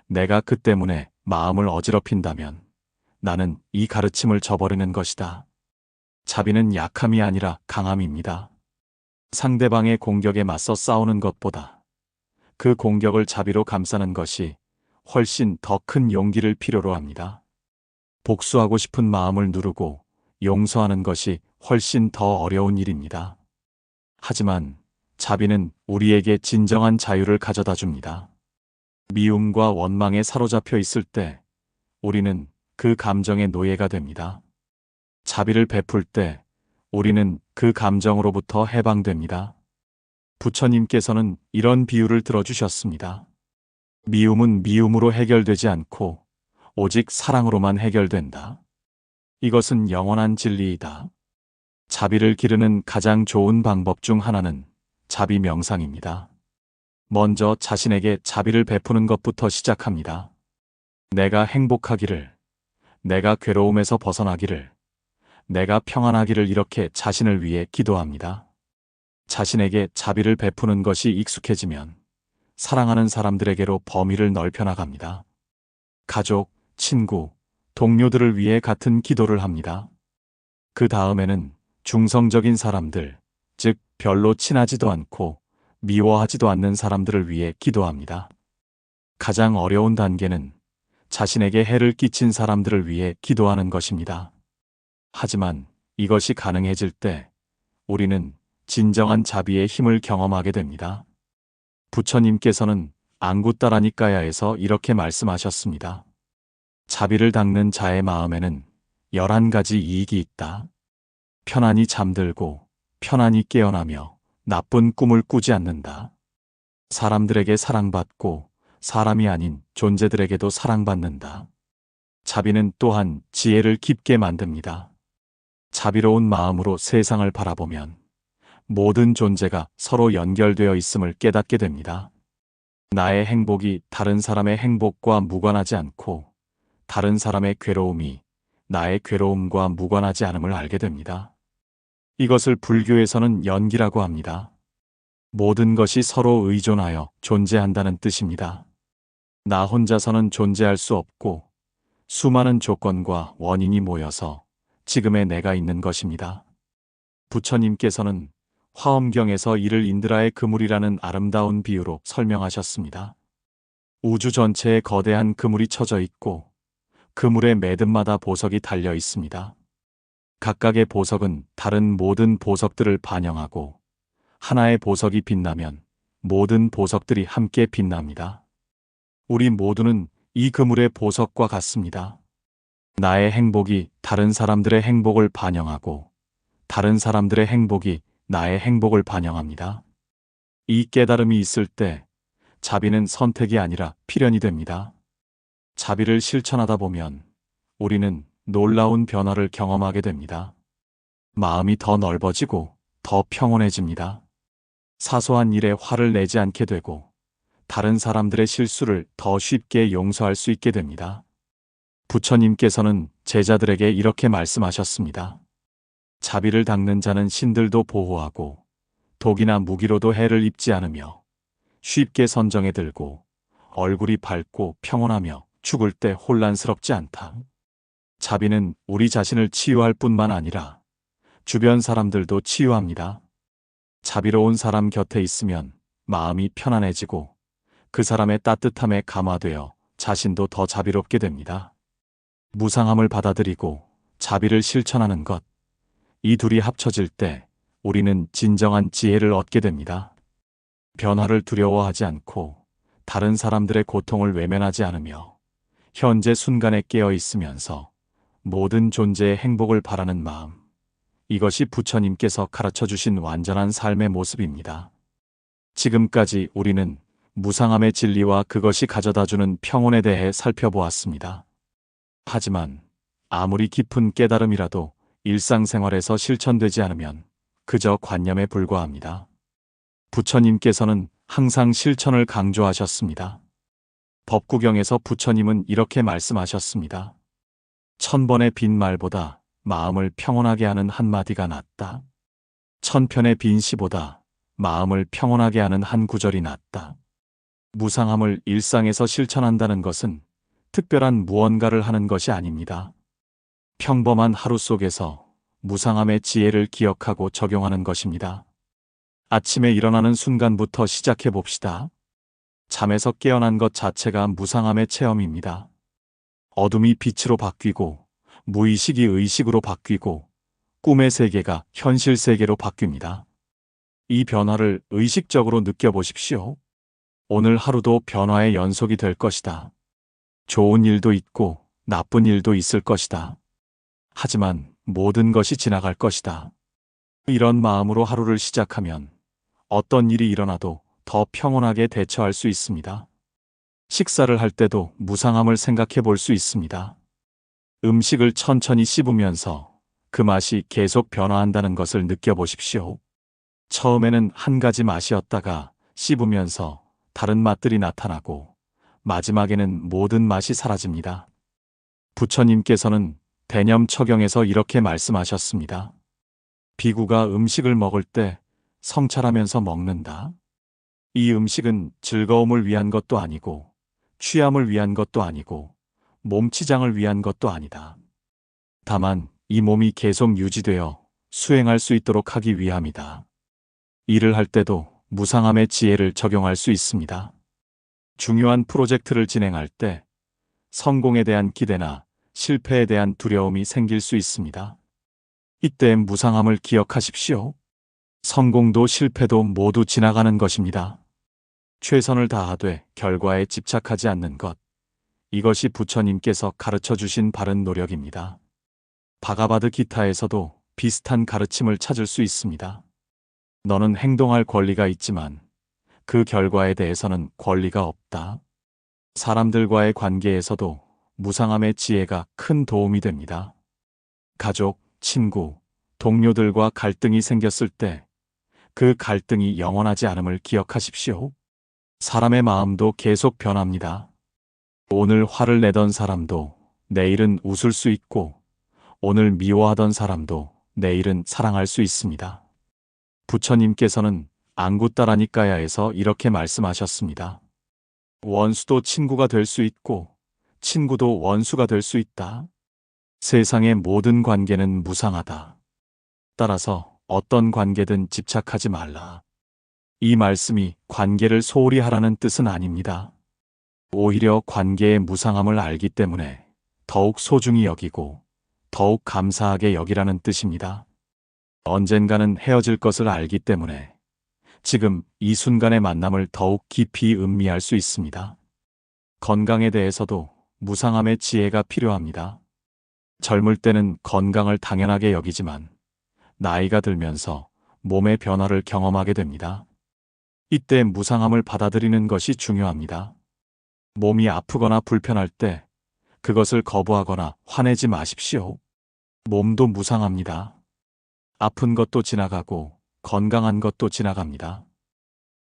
내가 그 때문에 마음을 어지럽힌다면 나는 이 가르침을 저버리는 것이다. 자비는 약함이 아니라 강함입니다. 상대방의 공격에 맞서 싸우는 것보다 그 공격을 자비로 감싸는 것이 훨씬 더 큰 용기를 필요로 합니다. 복수하고 싶은 마음을 누르고 용서하는 것이 훨씬 더 어려운 일입니다. 하지만 자비는 우리에게 진정한 자유를 가져다 줍니다. 미움과 원망에 사로잡혀 있을 때 우리는 그 감정의 노예가 됩니다. 자비를 베풀 때 우리는 그 감정으로부터 해방됩니다. 부처님께서는 이런 비유를 들어주셨습니다. 미움은 미움으로 해결되지 않고 오직 사랑으로만 해결된다. 이것은 영원한 진리이다. 자비를 기르는 가장 좋은 방법 중 하나는 자비 명상입니다. 먼저 자신에게 자비를 베푸는 것부터 시작합니다. 내가 행복하기를, 내가 괴로움에서 벗어나기를, 내가 평안하기를 이렇게 자신을 위해 기도합니다. 자신에게 자비를 베푸는 것이 익숙해지면 사랑하는 사람들에게로 범위를 넓혀 나갑니다. 가족, 친구, 동료들을 위해 같은 기도를 합니다. 그 다음에는 중성적인 사람들, 즉 별로 친하지도 않고 미워하지도 않는 사람들을 위해 기도합니다. 가장 어려운 단계는 자신에게 해를 끼친 사람들을 위해 기도하는 것입니다. 하지만 이것이 가능해질 때 우리는 진정한 자비의 힘을 경험하게 됩니다. 부처님께서는 앙구따라니까야에서 이렇게 말씀하셨습니다. 자비를 닦는 자의 마음에는 11가지 이익이 있다. 편안히 잠들고 편안히 깨어나며 나쁜 꿈을 꾸지 않는다. 사람들에게 사랑받고 사람이 아닌 존재들에게도 사랑받는다. 자비는 또한 지혜를 깊게 만듭니다. 자비로운 마음으로 세상을 바라보면 모든 존재가 서로 연결되어 있음을 깨닫게 됩니다. 나의 행복이 다른 사람의 행복과 무관하지 않고 다른 사람의 괴로움이 나의 괴로움과 무관하지 않음을 알게 됩니다. 이것을 불교에서는 연기라고 합니다. 모든 것이 서로 의존하여 존재한다는 뜻입니다. 나 혼자서는 존재할 수 없고 수많은 조건과 원인이 모여서 지금의 내가 있는 것입니다. 부처님께서는 화엄경에서 이를 인드라의 그물이라는 아름다운 비유로 설명하셨습니다. 우주 전체에 거대한 그물이 쳐져 있고 그물의 매듭마다 보석이 달려 있습니다. 각각의 보석은 다른 모든 보석들을 반영하고 하나의 보석이 빛나면 모든 보석들이 함께 빛납니다. 우리 모두는 이 그물의 보석과 같습니다. 나의 행복이 다른 사람들의 행복을 반영하고 다른 사람들의 행복이 나의 행복을 반영합니다. 이 깨달음이 있을 때 자비는 선택이 아니라 필연이 됩니다. 자비를 실천하다 보면 우리는 놀라운 변화를 경험하게 됩니다. 마음이 더 넓어지고 더 평온해집니다. 사소한 일에 화를 내지 않게 되고 다른 사람들의 실수를 더 쉽게 용서할 수 있게 됩니다. 부처님께서는 제자들에게 이렇게 말씀하셨습니다. 자비를 닦는 자는 신들도 보호하고 독이나 무기로도 해를 입지 않으며 쉽게 선정에 들고 얼굴이 밝고 평온하며 죽을 때 혼란스럽지 않다. 자비는 우리 자신을 치유할 뿐만 아니라 주변 사람들도 치유합니다. 자비로운 사람 곁에 있으면 마음이 편안해지고 그 사람의 따뜻함에 감화되어 자신도 더 자비롭게 됩니다. 무상함을 받아들이고 자비를 실천하는 것, 이 둘이 합쳐질 때 우리는 진정한 지혜를 얻게 됩니다. 변화를 두려워하지 않고 다른 사람들의 고통을 외면하지 않으며 현재 순간에 깨어 있으면서 모든 존재의 행복을 바라는 마음, 이것이 부처님께서 가르쳐 주신 완전한 삶의 모습입니다. 지금까지 우리는 무상함의 진리와 그것이 가져다주는 평온에 대해 살펴보았습니다. 하지만 아무리 깊은 깨달음이라도 일상생활에서 실천되지 않으면 그저 관념에 불과합니다. 부처님께서는 항상 실천을 강조하셨습니다. 법구경에서 부처님은 이렇게 말씀하셨습니다. 1000번의 빈 말보다 마음을 평온하게 하는 한마디가 낫다. 1000편의 빈 시보다 마음을 평온하게 하는 한 구절이 낫다. 무상함을 일상에서 실천한다는 것은 특별한 무언가를 하는 것이 아닙니다. 평범한 하루 속에서 무상함의 지혜를 기억하고 적용하는 것입니다. 아침에 일어나는 순간부터 시작해 봅시다. 잠에서 깨어난 것 자체가 무상함의 체험입니다. 어둠이 빛으로 바뀌고 무의식이 의식으로 바뀌고 꿈의 세계가 현실 세계로 바뀝니다. 이 변화를 의식적으로 느껴보십시오. 오늘 하루도 변화의 연속이 될 것이다. 좋은 일도 있고 나쁜 일도 있을 것이다. 하지만 모든 것이 지나갈 것이다. 이런 마음으로 하루를 시작하면 어떤 일이 일어나도 더 평온하게 대처할 수 있습니다. 식사를 할 때도 무상함을 생각해 볼 수 있습니다. 음식을 천천히 씹으면서 그 맛이 계속 변화한다는 것을 느껴보십시오. 처음에는 한 가지 맛이었다가 씹으면서 다른 맛들이 나타나고 마지막에는 모든 맛이 사라집니다. 부처님께서는 대념처경에서 이렇게 말씀하셨습니다. 비구가 음식을 먹을 때 성찰하면서 먹는다. 이 음식은 즐거움을 위한 것도 아니고 취함을 위한 것도 아니고 몸치장을 위한 것도 아니다. 다만 이 몸이 계속 유지되어 수행할 수 있도록 하기 위함이다. 일을 할 때도 무상함의 지혜를 적용할 수 있습니다. 중요한 프로젝트를 진행할 때 성공에 대한 기대나 실패에 대한 두려움이 생길 수 있습니다. 이때 무상함을 기억하십시오. 성공도 실패도 모두 지나가는 것입니다. 최선을 다하되 결과에 집착하지 않는 것, 이것이 부처님께서 가르쳐 주신 바른 노력입니다. 바가바드 기타에서도 비슷한 가르침을 찾을 수 있습니다. 너는 행동할 권리가 있지만 그 결과에 대해서는 권리가 없다. 사람들과의 관계에서도 무상함의 지혜가 큰 도움이 됩니다. 가족, 친구, 동료들과 갈등이 생겼을 때 그 갈등이 영원하지 않음을 기억하십시오. 사람의 마음도 계속 변합니다. 오늘 화를 내던 사람도 내일은 웃을 수 있고 오늘 미워하던 사람도 내일은 사랑할 수 있습니다. 부처님께서는 앙구따라니까야에서 이렇게 말씀하셨습니다. 원수도 친구가 될 수 있고 친구도 원수가 될 수 있다. 세상의 모든 관계는 무상하다. 따라서 어떤 관계든 집착하지 말라. 이 말씀이 관계를 소홀히 하라는 뜻은 아닙니다. 오히려 관계의 무상함을 알기 때문에 더욱 소중히 여기고 더욱 감사하게 여기라는 뜻입니다. 언젠가는 헤어질 것을 알기 때문에 지금 이 순간의 만남을 더욱 깊이 음미할 수 있습니다. 건강에 대해서도 무상함의 지혜가 필요합니다. 젊을 때는 건강을 당연하게 여기지만 나이가 들면서 몸의 변화를 경험하게 됩니다. 이때 무상함을 받아들이는 것이 중요합니다. 몸이 아프거나 불편할 때 그것을 거부하거나 화내지 마십시오. 몸도 무상합니다. 아픈 것도 지나가고 건강한 것도 지나갑니다.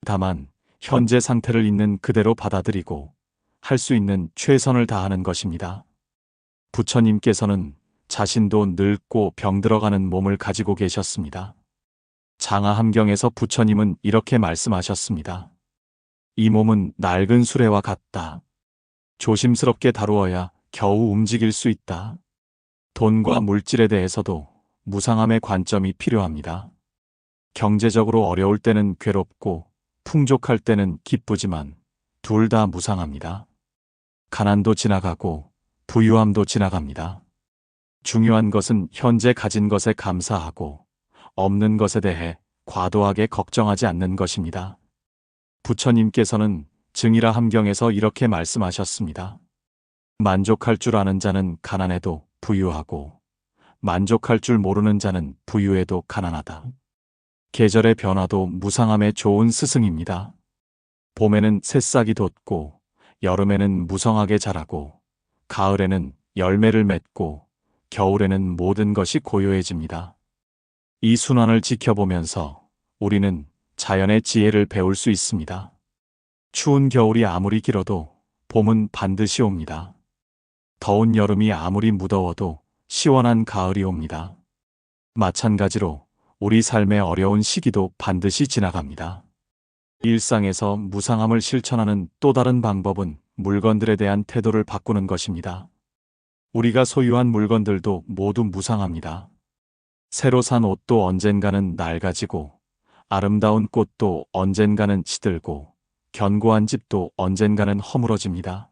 다만 현재 상태를 있는 그대로 받아들이고 할 수 있는 최선을 다하는 것입니다. 부처님께서는 자신도 늙고 병들어가는 몸을 가지고 계셨습니다. 장하함경에서 부처님은 이렇게 말씀하셨습니다. 이 몸은 낡은 수레와 같다. 조심스럽게 다루어야 겨우 움직일 수 있다. 돈과 물질에 대해서도 무상함의 관점이 필요합니다. 경제적으로 어려울 때는 괴롭고 풍족할 때는 기쁘지만 둘 다 무상합니다. 가난도 지나가고 부유함도 지나갑니다. 중요한 것은 현재 가진 것에 감사하고 없는 것에 대해 과도하게 걱정하지 않는 것입니다. 부처님께서는 증이라 함경에서 이렇게 말씀하셨습니다. 만족할 줄 아는 자는 가난해도 부유하고 만족할 줄 모르는 자는 부유해도 가난하다. 계절의 변화도 무상함의 좋은 스승입니다. 봄에는 새싹이 돋고 여름에는 무성하게 자라고 가을에는 열매를 맺고 겨울에는 모든 것이 고요해집니다. 이 순환을 지켜보면서 우리는 자연의 지혜를 배울 수 있습니다. 추운 겨울이 아무리 길어도 봄은 반드시 옵니다. 더운 여름이 아무리 무더워도 시원한 가을이 옵니다. 마찬가지로 우리 삶의 어려운 시기도 반드시 지나갑니다. 일상에서 무상함을 실천하는 또 다른 방법은 물건들에 대한 태도를 바꾸는 것입니다. 우리가 소유한 물건들도 모두 무상합니다. 새로 산 옷도 언젠가는 낡아지고 아름다운 꽃도 언젠가는 시들고 견고한 집도 언젠가는 허물어집니다.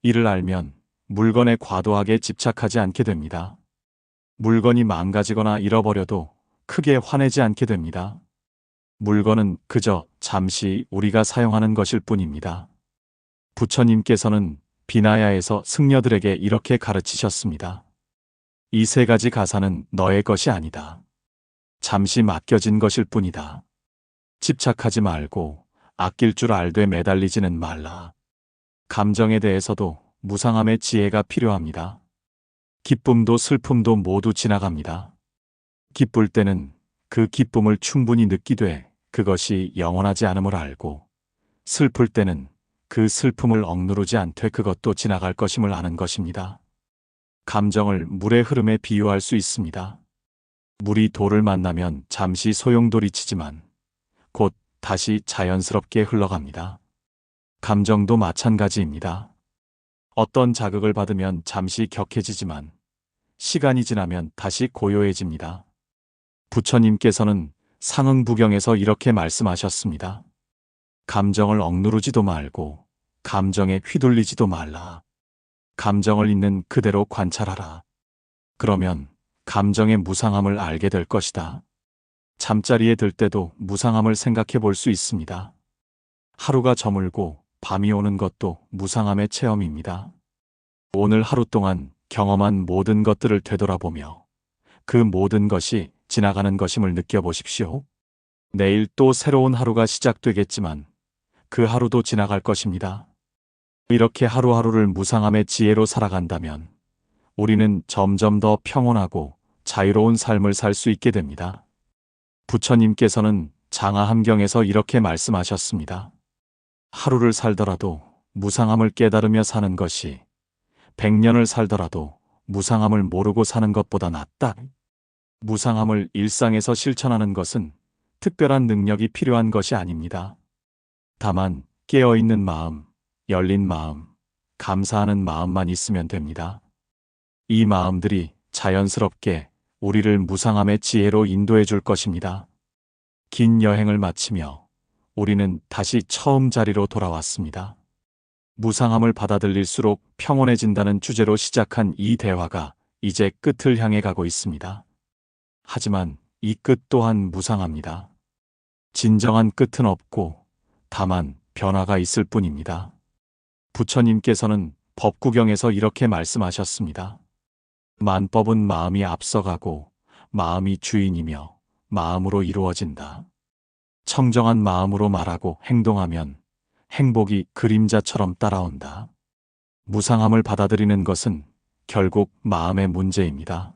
이를 알면 물건에 과도하게 집착하지 않게 됩니다. 물건이 망가지거나 잃어버려도 크게 화내지 않게 됩니다. 물건은 그저 잠시 우리가 사용하는 것일 뿐입니다. 부처님께서는 비나야에서 승려들에게 이렇게 가르치셨습니다. 이 세 가지 가사는 너의 것이 아니다. 잠시 맡겨진 것일 뿐이다. 집착하지 말고 아낄 줄 알되 매달리지는 말라. 감정에 대해서도 무상함의 지혜가 필요합니다. 기쁨도 슬픔도 모두 지나갑니다. 기쁠 때는 그 기쁨을 충분히 느끼되 그것이 영원하지 않음을 알고, 슬플 때는 그 슬픔을 억누르지 않되 그것도 지나갈 것임을 아는 것입니다. 감정을 물의 흐름에 비유할 수 있습니다. 물이 돌을 만나면 잠시 소용돌이치지만 곧 다시 자연스럽게 흘러갑니다. 감정도 마찬가지입니다. 어떤 자극을 받으면 잠시 격해지지만 시간이 지나면 다시 고요해집니다. 부처님께서는 상응부경에서 이렇게 말씀하셨습니다. 감정을 억누르지도 말고 감정에 휘둘리지도 말라. 감정을 있는 그대로 관찰하라. 그러면 감정의 무상함을 알게 될 것이다. 잠자리에 들 때도 무상함을 생각해 볼 수 있습니다. 하루가 저물고 밤이 오는 것도 무상함의 체험입니다. 오늘 하루 동안 경험한 모든 것들을 되돌아보며 그 모든 것이 지나가는 것임을 느껴보십시오. 내일 또 새로운 하루가 시작되겠지만 그 하루도 지나갈 것입니다. 이렇게 하루하루를 무상함의 지혜로 살아간다면 우리는 점점 더 평온하고 자유로운 삶을 살 수 있게 됩니다. 부처님께서는 장하함경에서 이렇게 말씀하셨습니다. 하루를 살더라도 무상함을 깨달으며 사는 것이 100년을 살더라도 무상함을 모르고 사는 것보다 낫다. 무상함을 일상에서 실천하는 것은 특별한 능력이 필요한 것이 아닙니다. 다만 깨어있는 마음, 열린 마음, 감사하는 마음만 있으면 됩니다. 이 마음들이 자연스럽게 우리를 무상함의 지혜로 인도해 줄 것입니다. 긴 여행을 마치며 우리는 다시 처음 자리로 돌아왔습니다. 무상함을 받아들일수록 평온해진다는 주제로 시작한 이 대화가 이제 끝을 향해 가고 있습니다. 하지만 이 끝 또한 무상합니다. 진정한 끝은 없고 다만 변화가 있을 뿐입니다. 부처님께서는 법구경에서 이렇게 말씀하셨습니다. 만법은 마음이 앞서가고 마음이 주인이며 마음으로 이루어진다. 청정한 마음으로 말하고 행동하면 행복이 그림자처럼 따라온다. 무상함을 받아들이는 것은 결국 마음의 문제입니다.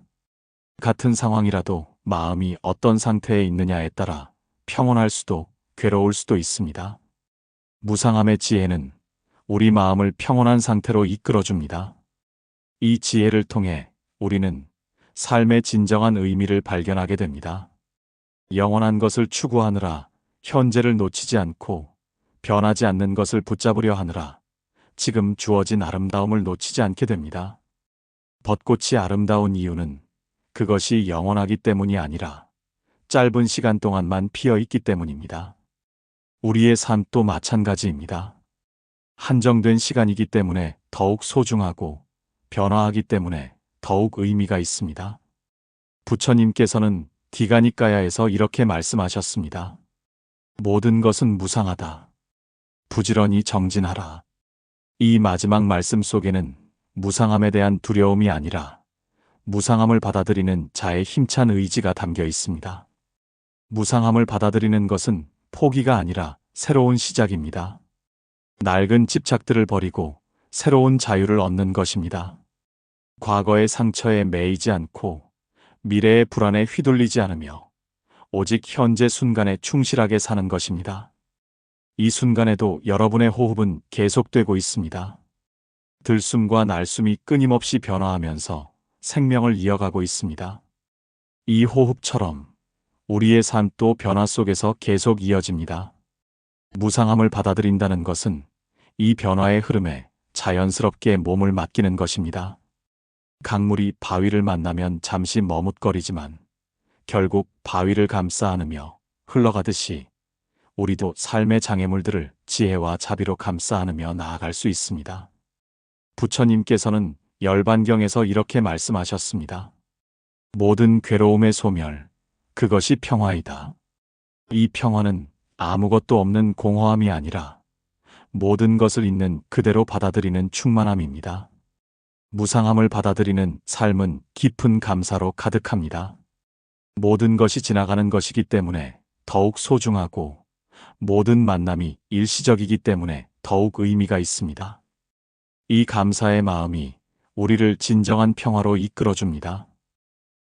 같은 상황이라도 마음이 어떤 상태에 있느냐에 따라 평온할 수도 괴로울 수도 있습니다. 무상함의 지혜는 우리 마음을 평온한 상태로 이끌어줍니다. 이 지혜를 통해 우리는 삶의 진정한 의미를 발견하게 됩니다. 영원한 것을 추구하느라 현재를 놓치지 않고 변하지 않는 것을 붙잡으려 하느라 지금 주어진 아름다움을 놓치지 않게 됩니다. 벚꽃이 아름다운 이유는 그것이 영원하기 때문이 아니라 짧은 시간 동안만 피어 있기 때문입니다. 우리의 삶도 마찬가지입니다. 한정된 시간이기 때문에 더욱 소중하고 변화하기 때문에 더욱 의미가 있습니다. 부처님께서는 디가니까야에서 이렇게 말씀하셨습니다. 모든 것은 무상하다. 부지런히 정진하라. 이 마지막 말씀 속에는 무상함에 대한 두려움이 아니라 무상함을 받아들이는 자의 힘찬 의지가 담겨 있습니다. 무상함을 받아들이는 것은 포기가 아니라 새로운 시작입니다. 낡은 집착들을 버리고 새로운 자유를 얻는 것입니다. 과거의 상처에 매이지 않고 미래의 불안에 휘둘리지 않으며 오직 현재 순간에 충실하게 사는 것입니다. 이 순간에도 여러분의 호흡은 계속되고 있습니다. 들숨과 날숨이 끊임없이 변화하면서 생명을 이어가고 있습니다. 이 호흡처럼 우리의 삶도 변화 속에서 계속 이어집니다. 무상함을 받아들인다는 것은 이 변화의 흐름에 자연스럽게 몸을 맡기는 것입니다. 강물이 바위를 만나면 잠시 머뭇거리지만 결국 바위를 감싸 안으며 흘러가듯이 우리도 삶의 장애물들을 지혜와 자비로 감싸 안으며 나아갈 수 있습니다. 부처님께서는 열반경에서 이렇게 말씀하셨습니다. 모든 괴로움의 소멸, 그것이 평화이다. 이 평화는 아무것도 없는 공허함이 아니라 모든 것을 있는 그대로 받아들이는 충만함입니다. 무상함을 받아들이는 삶은 깊은 감사로 가득합니다. 모든 것이 지나가는 것이기 때문에 더욱 소중하고 모든 만남이 일시적이기 때문에 더욱 의미가 있습니다. 이 감사의 마음이 우리를 진정한 평화로 이끌어줍니다.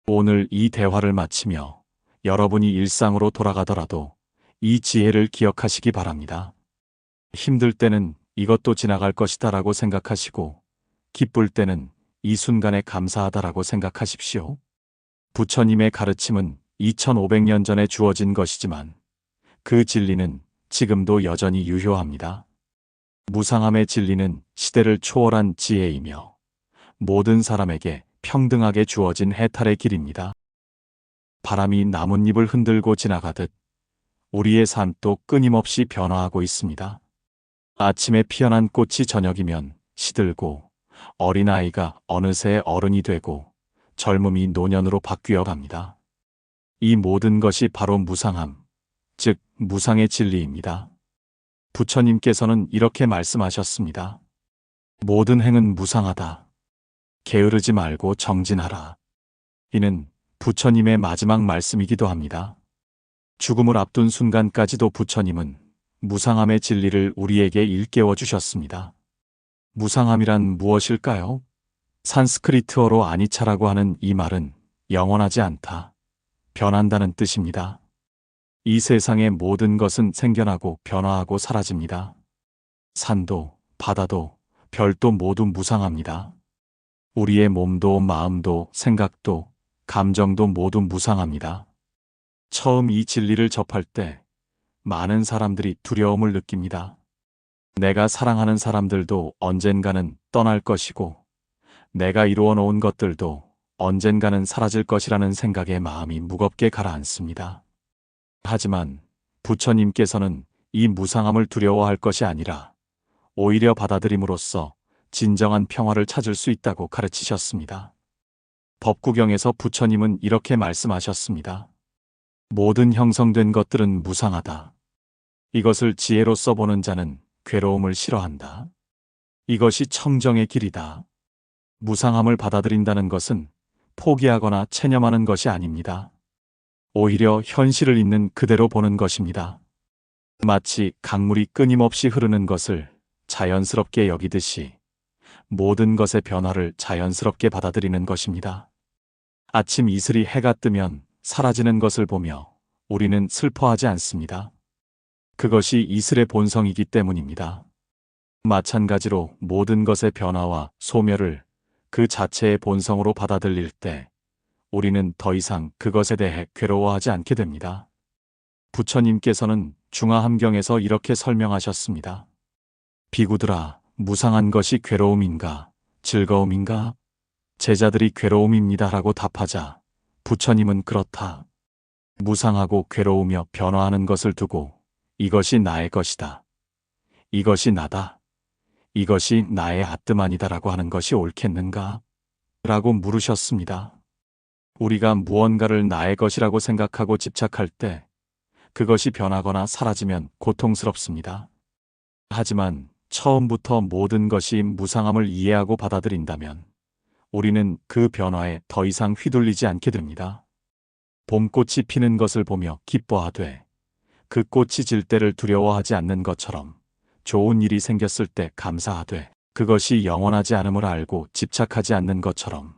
오늘 이 대화를 마치며 여러분이 일상으로 돌아가더라도 이 지혜를 기억하시기 바랍니다. 힘들 때는 이것도 지나갈 것이다라고 생각하시고 기쁠 때는 이 순간에 감사하다라고 생각하십시오. 부처님의 가르침은 2500년 전에 주어진 것이지만 그 진리는 지금도 여전히 유효합니다. 무상함의 진리는 시대를 초월한 지혜이며 모든 사람에게 평등하게 주어진 해탈의 길입니다. 바람이 나뭇잎을 흔들고 지나가듯 우리의 삶도 끊임없이 변화하고 있습니다. 아침에 피어난 꽃이 저녁이면 시들고 어린아이가 어느새 어른이 되고 젊음이 노년으로 바뀌어 갑니다. 이 모든 것이 바로 무상함, 즉 무상의 진리입니다. 부처님께서는 이렇게 말씀하셨습니다. 모든 행은 무상하다. 게으르지 말고 정진하라. 이는 부처님의 마지막 말씀이기도 합니다. 죽음을 앞둔 순간까지도 부처님은 무상함의 진리를 우리에게 일깨워 주셨습니다. 무상함이란 무엇일까요? 산스크리트어로 아니차라고 하는 이 말은 영원하지 않다, 변한다는 뜻입니다. 이 세상의 모든 것은 생겨나고 변화하고 사라집니다. 산도, 바다도, 별도 모두 무상합니다. 우리의 몸도 마음도 생각도 감정도 모두 무상합니다. 처음 이 진리를 접할 때 많은 사람들이 두려움을 느낍니다. 내가 사랑하는 사람들도 언젠가는 떠날 것이고 내가 이루어 놓은 것들도 언젠가는 사라질 것이라는 생각에 마음이 무겁게 가라앉습니다. 하지만 부처님께서는 이 무상함을 두려워할 것이 아니라 오히려 받아들임으로써 진정한 평화를 찾을 수 있다고 가르치셨습니다. 법구경에서 부처님은 이렇게 말씀하셨습니다. 모든 형성된 것들은 무상하다. 이것을 지혜로 써보는 자는 괴로움을 싫어한다. 이것이 청정의 길이다. 무상함을 받아들인다는 것은 포기하거나 체념하는 것이 아닙니다. 오히려 현실을 있는 그대로 보는 것입니다. 마치 강물이 끊임없이 흐르는 것을 자연스럽게 여기듯이 모든 것의 변화를 자연스럽게 받아들이는 것입니다. 아침 이슬이 해가 뜨면 사라지는 것을 보며 우리는 슬퍼하지 않습니다. 그것이 이슬의 본성이기 때문입니다. 마찬가지로 모든 것의 변화와 소멸을 그 자체의 본성으로 받아들일 때 우리는 더 이상 그것에 대해 괴로워하지 않게 됩니다. 부처님께서는 중화함경에서 이렇게 설명하셨습니다. 비구들아, 무상한 것이 괴로움인가, 즐거움인가? 제자들이 괴로움입니다라고 답하자 부처님은 그렇다. 무상하고 괴로우며 변화하는 것을 두고 이것이 나의 것이다. 이것이 나다. 이것이 나의 아뜨만이다라고 하는 것이 옳겠는가? 라고 물으셨습니다. 우리가 무언가를 나의 것이라고 생각하고 집착할 때 그것이 변하거나 사라지면 고통스럽습니다. 하지만 처음부터 모든 것이 무상함을 이해하고 받아들인다면 우리는 그 변화에 더 이상 휘둘리지 않게 됩니다. 봄꽃이 피는 것을 보며 기뻐하되 그 꽃이 질 때를 두려워하지 않는 것처럼 좋은 일이 생겼을 때 감사하되 그것이 영원하지 않음을 알고 집착하지 않는 것처럼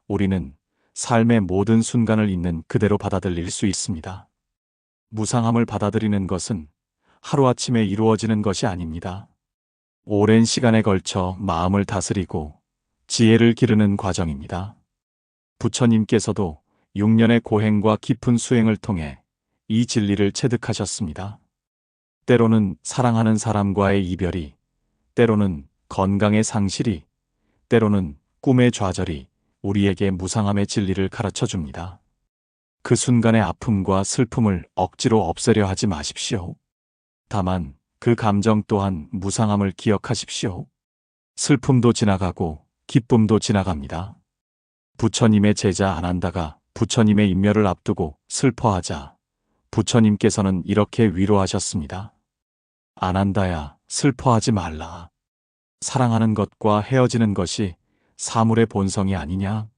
우리는 삶의 모든 순간을 있는 그대로 받아들일 수 있습니다. 무상함을 받아들이는 것은 하루아침에 이루어지는 것이 아닙니다. 오랜 시간에 걸쳐 마음을 다스리고 지혜를 기르는 과정입니다. 부처님께서도 6년의 고행과 깊은 수행을 통해 이 진리를 체득하셨습니다. 때로는 사랑하는 사람과의 이별이, 때로는 건강의 상실이, 때로는 꿈의 좌절이 우리에게 무상함의 진리를 가르쳐 줍니다. 그 순간의 아픔과 슬픔을 억지로 없애려 하지 마십시오. 다만 그 감정 또한 무상함을 기억하십시오. 슬픔도 지나가고 기쁨도 지나갑니다. 부처님의 제자 아난다가 부처님의 인멸을 앞두고 슬퍼하자 부처님께서는 이렇게 위로하셨습니다. 아난다야, 슬퍼하지 말라. 사랑하는 것과 헤어지는 것이 사물의 본성이 아니냐?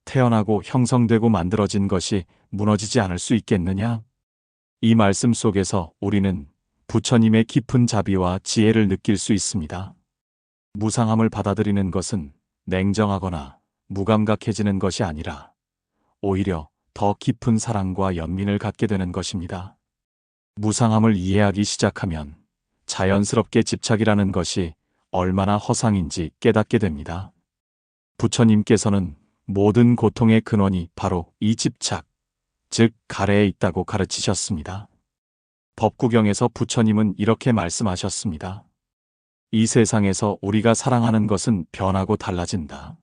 태어나고 형성되고 만들어진 것이 무너지지 않을 수 있겠느냐? 이 말씀 속에서 우리는 부처님의 깊은 자비와 지혜를 느낄 수 있습니다. 무상함을 받아들이는 것은 냉정하거나 무감각해지는 것이 아니라 오히려 더 깊은 사랑과 연민을 갖게 되는 것입니다. 무상함을 이해하기 시작하면 자연스럽게 집착이라는 것이 얼마나 허상인지 깨닫게 됩니다. 부처님께서는 모든 고통의 근원이 바로 이 집착, 즉 가래에 있다고 가르치셨습니다. 법구경에서 부처님은 이렇게 말씀하셨습니다. 이 세상에서 우리가 사랑하는 것은 변하고 달라진다.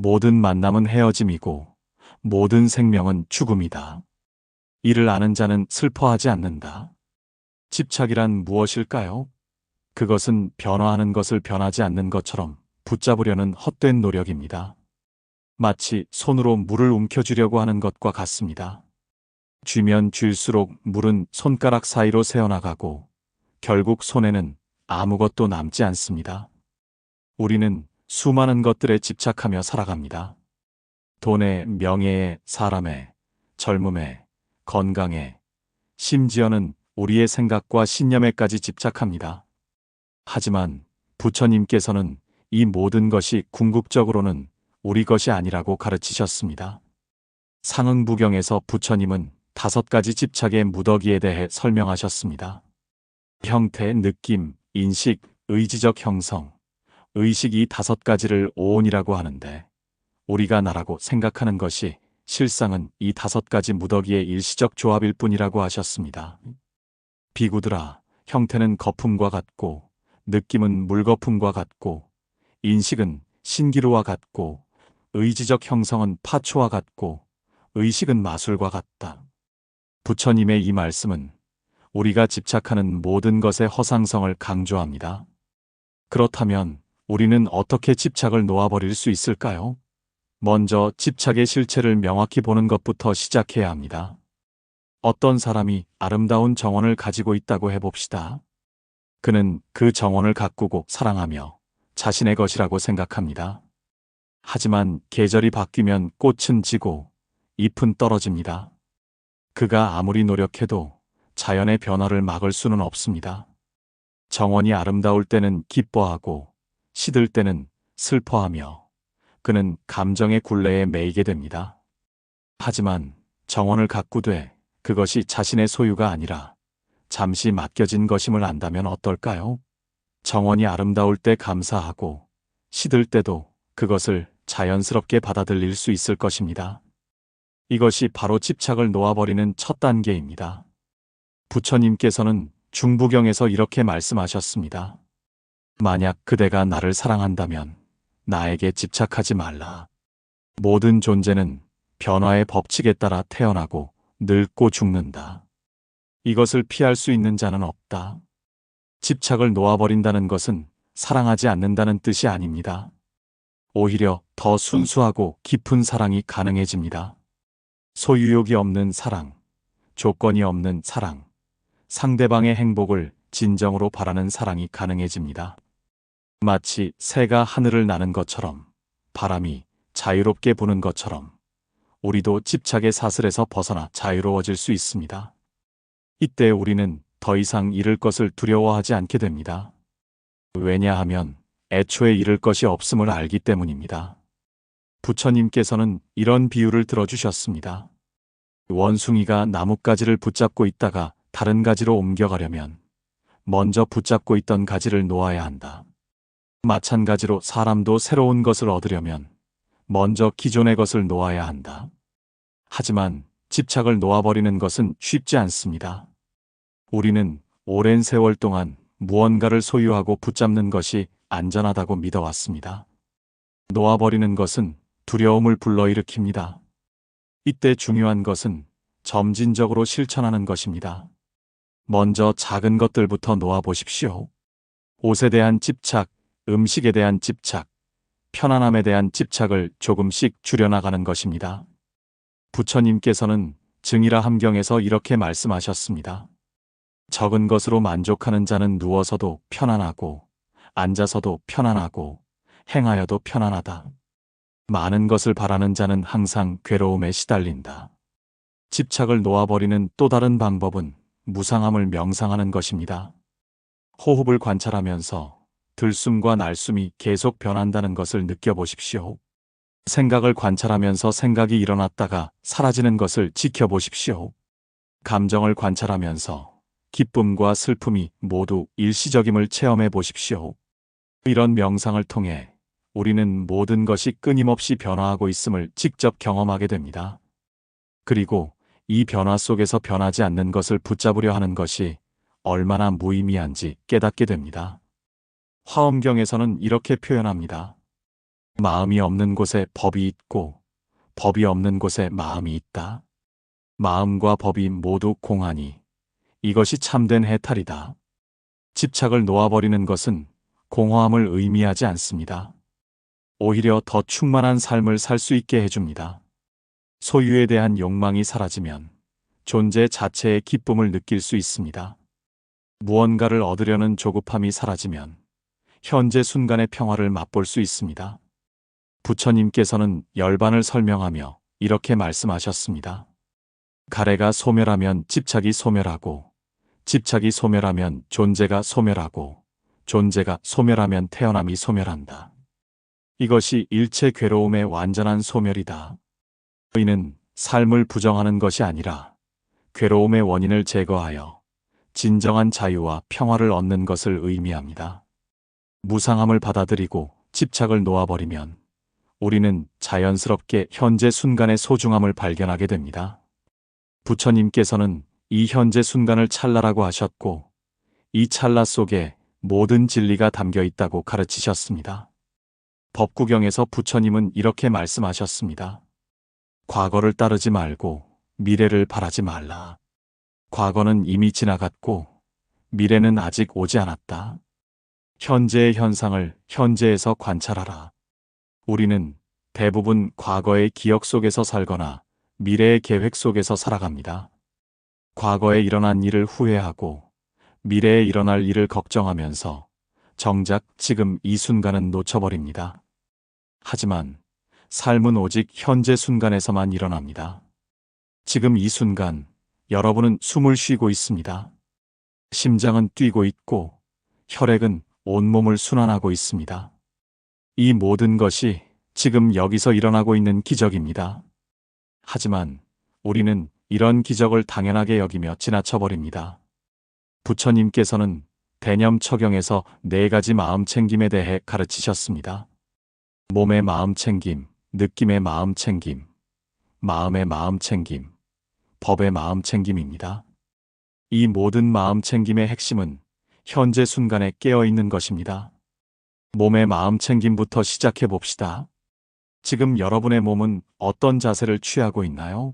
모든 만남은 헤어짐이고 모든 생명은 죽음이다. 이를 아는 자는 슬퍼하지 않는다. 집착이란 무엇일까요? 그것은 변화하는 것을 변하지 않는 것처럼 붙잡으려는 헛된 노력입니다. 마치 손으로 물을 움켜쥐려고 하는 것과 같습니다. 쥐면 쥘수록 물은 손가락 사이로 새어나가고 결국 손에는 아무것도 남지 않습니다. 우리는 수많은 것들에 집착하며 살아갑니다. 돈에, 명예에, 사람에, 젊음에, 건강에, 심지어는 우리의 생각과 신념에까지 집착합니다. 하지만 부처님께서는 이 모든 것이 궁극적으로는 우리 것이 아니라고 가르치셨습니다. 상응부경에서 부처님은 5가지 집착의 무더기에 대해 설명하셨습니다. 형태, 느낌, 인식, 의지적 형성, 의식 이 5가지를 오온이라고 하는데 우리가 나라고 생각하는 것이 실상은 이 5가지 무더기의 일시적 조합일 뿐이라고 하셨습니다. 비구들아, 형태는 거품과 같고 느낌은 물거품과 같고 인식은 신기루와 같고 의지적 형성은 파초와 같고 의식은 마술과 같다. 부처님의 이 말씀은 우리가 집착하는 모든 것의 허상성을 강조합니다. 그렇다면 우리는 어떻게 집착을 놓아버릴 수 있을까요? 먼저 집착의 실체를 명확히 보는 것부터 시작해야 합니다. 어떤 사람이 아름다운 정원을 가지고 있다고 해봅시다. 그는 그 정원을 가꾸고 사랑하며 자신의 것이라고 생각합니다. 하지만 계절이 바뀌면 꽃은 지고 잎은 떨어집니다. 그가 아무리 노력해도 자연의 변화를 막을 수는 없습니다. 정원이 아름다울 때는 기뻐하고 시들 때는 슬퍼하며 그는 감정의 굴레에 매이게 됩니다. 하지만 정원을 가꾸되 그것이 자신의 소유가 아니라 잠시 맡겨진 것임을 안다면 어떨까요? 정원이 아름다울 때 감사하고 시들 때도 그것을 자연스럽게 받아들일 수 있을 것입니다. 이것이 바로 집착을 놓아버리는 첫 단계입니다. 부처님께서는 중부경에서 이렇게 말씀하셨습니다. 만약 그대가 나를 사랑한다면 나에게 집착하지 말라. 모든 존재는 변화의 법칙에 따라 태어나고 늙고 죽는다. 이것을 피할 수 있는 자는 없다. 집착을 놓아버린다는 것은 사랑하지 않는다는 뜻이 아닙니다. 오히려 더 순수하고 깊은 사랑이 가능해집니다. 소유욕이 없는 사랑, 조건이 없는 사랑, 상대방의 행복을 진정으로 바라는 사랑이 가능해집니다. 마치 새가 하늘을 나는 것처럼, 바람이 자유롭게 부는 것처럼 우리도 집착의 사슬에서 벗어나 자유로워질 수 있습니다. 이때 우리는 더 이상 잃을 것을 두려워하지 않게 됩니다. 왜냐하면 애초에 잃을 것이 없음을 알기 때문입니다. 부처님께서는 이런 비유를 들어주셨습니다. 원숭이가 나뭇가지를 붙잡고 있다가 다른 가지로 옮겨가려면 먼저 붙잡고 있던 가지를 놓아야 한다. 마찬가지로 사람도 새로운 것을 얻으려면 먼저 기존의 것을 놓아야 한다. 하지만 집착을 놓아버리는 것은 쉽지 않습니다. 우리는 오랜 세월 동안 무언가를 소유하고 붙잡는 것이 안전하다고 믿어왔습니다. 놓아버리는 것은 두려움을 불러일으킵니다. 이때 중요한 것은 점진적으로 실천하는 것입니다. 먼저 작은 것들부터 놓아보십시오. 옷에 대한 집착, 음식에 대한 집착, 편안함에 대한 집착을 조금씩 줄여나가는 것입니다. 부처님께서는 증이라 함경에서 이렇게 말씀하셨습니다. 적은 것으로 만족하는 자는 누워서도 편안하고, 앉아서도 편안하고, 행하여도 편안하다. 많은 것을 바라는 자는 항상 괴로움에 시달린다. 집착을 놓아버리는 또 다른 방법은 무상함을 명상하는 것입니다. 호흡을 관찰하면서 들숨과 날숨이 계속 변한다는 것을 느껴보십시오. 생각을 관찰하면서 생각이 일어났다가 사라지는 것을 지켜보십시오. 감정을 관찰하면서 기쁨과 슬픔이 모두 일시적임을 체험해 보십시오. 이런 명상을 통해 우리는 모든 것이 끊임없이 변화하고 있음을 직접 경험하게 됩니다. 그리고 이 변화 속에서 변하지 않는 것을 붙잡으려 하는 것이 얼마나 무의미한지 깨닫게 됩니다. 화엄경에서는 이렇게 표현합니다. 마음이 없는 곳에 법이 있고 법이 없는 곳에 마음이 있다. 마음과 법이 모두 공하니 이것이 참된 해탈이다. 집착을 놓아버리는 것은 공허함을 의미하지 않습니다. 오히려 더 충만한 삶을 살 수 있게 해줍니다. 소유에 대한 욕망이 사라지면 존재 자체의 기쁨을 느낄 수 있습니다. 무언가를 얻으려는 조급함이 사라지면 현재 순간의 평화를 맛볼 수 있습니다. 부처님께서는 열반을 설명하며 이렇게 말씀하셨습니다. 가래가 소멸하면 집착이 소멸하고, 집착이 소멸하면 존재가 소멸하고, 존재가 소멸하면 태어남이 소멸한다. 이것이 일체 괴로움의 완전한 소멸이다. 이는 삶을 부정하는 것이 아니라 괴로움의 원인을 제거하여 진정한 자유와 평화를 얻는 것을 의미합니다. 무상함을 받아들이고 집착을 놓아버리면 우리는 자연스럽게 현재 순간의 소중함을 발견하게 됩니다. 부처님께서는 이 현재 순간을 찰나라고 하셨고, 이 찰나 속에 모든 진리가 담겨 있다고 가르치셨습니다. 법구경에서 부처님은 이렇게 말씀하셨습니다. 과거를 따르지 말고 미래를 바라지 말라. 과거는 이미 지나갔고 미래는 아직 오지 않았다. 현재의 현상을 현재에서 관찰하라. 우리는 대부분 과거의 기억 속에서 살거나 미래의 계획 속에서 살아갑니다. 과거에 일어난 일을 후회하고 미래에 일어날 일을 걱정하면서 정작 지금 이 순간은 놓쳐버립니다. 하지만 삶은 오직 현재 순간에서만 일어납니다. 지금 이 순간 여러분은 숨을 쉬고 있습니다. 심장은 뛰고 있고 혈액은 온몸을 순환하고 있습니다. 이 모든 것이 지금 여기서 일어나고 있는 기적입니다. 하지만 우리는 이런 기적을 당연하게 여기며 지나쳐버립니다. 부처님께서는 대념처경에서 4가지 마음챙김에 대해 가르치셨습니다. 몸의 마음챙김, 느낌의 마음챙김, 마음의 마음챙김, 법의 마음챙김입니다. 이 모든 마음챙김의 핵심은 현재 순간에 깨어있는 것입니다. 몸의 마음챙김부터 시작해 봅시다. 지금 여러분의 몸은 어떤 자세를 취하고 있나요?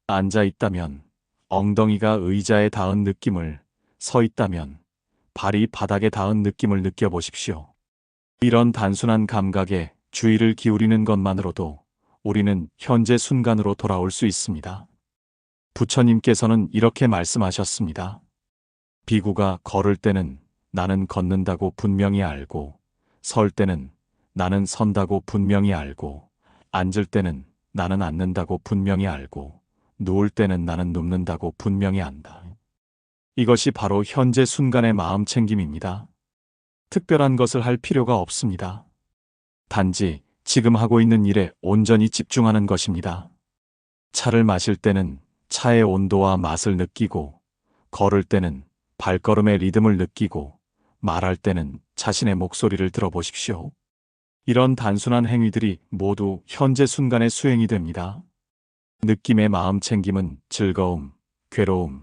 앉아 있다면 엉덩이가 의자에 닿은 느낌을, 서 있다면 발이 바닥에 닿은 느낌을 느껴보십시오. 이런 단순한 감각에 주의를 기울이는 것만으로도 우리는 현재 순간으로 돌아올 수 있습니다. 부처님께서는 이렇게 말씀하셨습니다. 비구가 걸을 때는 나는 걷는다고 분명히 알고, 설 때는 나는 선다고 분명히 알고, 앉을 때는 나는 앉는다고 분명히 알고, 누울 때는 나는 눕는다고 분명히 안다. 이것이 바로 현재 순간의 마음 챙김입니다. 특별한 것을 할 필요가 없습니다. 단지 지금 하고 있는 일에 온전히 집중하는 것입니다. 차를 마실 때는 차의 온도와 맛을 느끼고, 걸을 때는 발걸음의 리듬을 느끼고, 말할 때는 자신의 목소리를 들어보십시오. 이런 단순한 행위들이 모두 현재 순간의 수행이 됩니다. 느낌의 마음 챙김은 즐거움, 괴로움,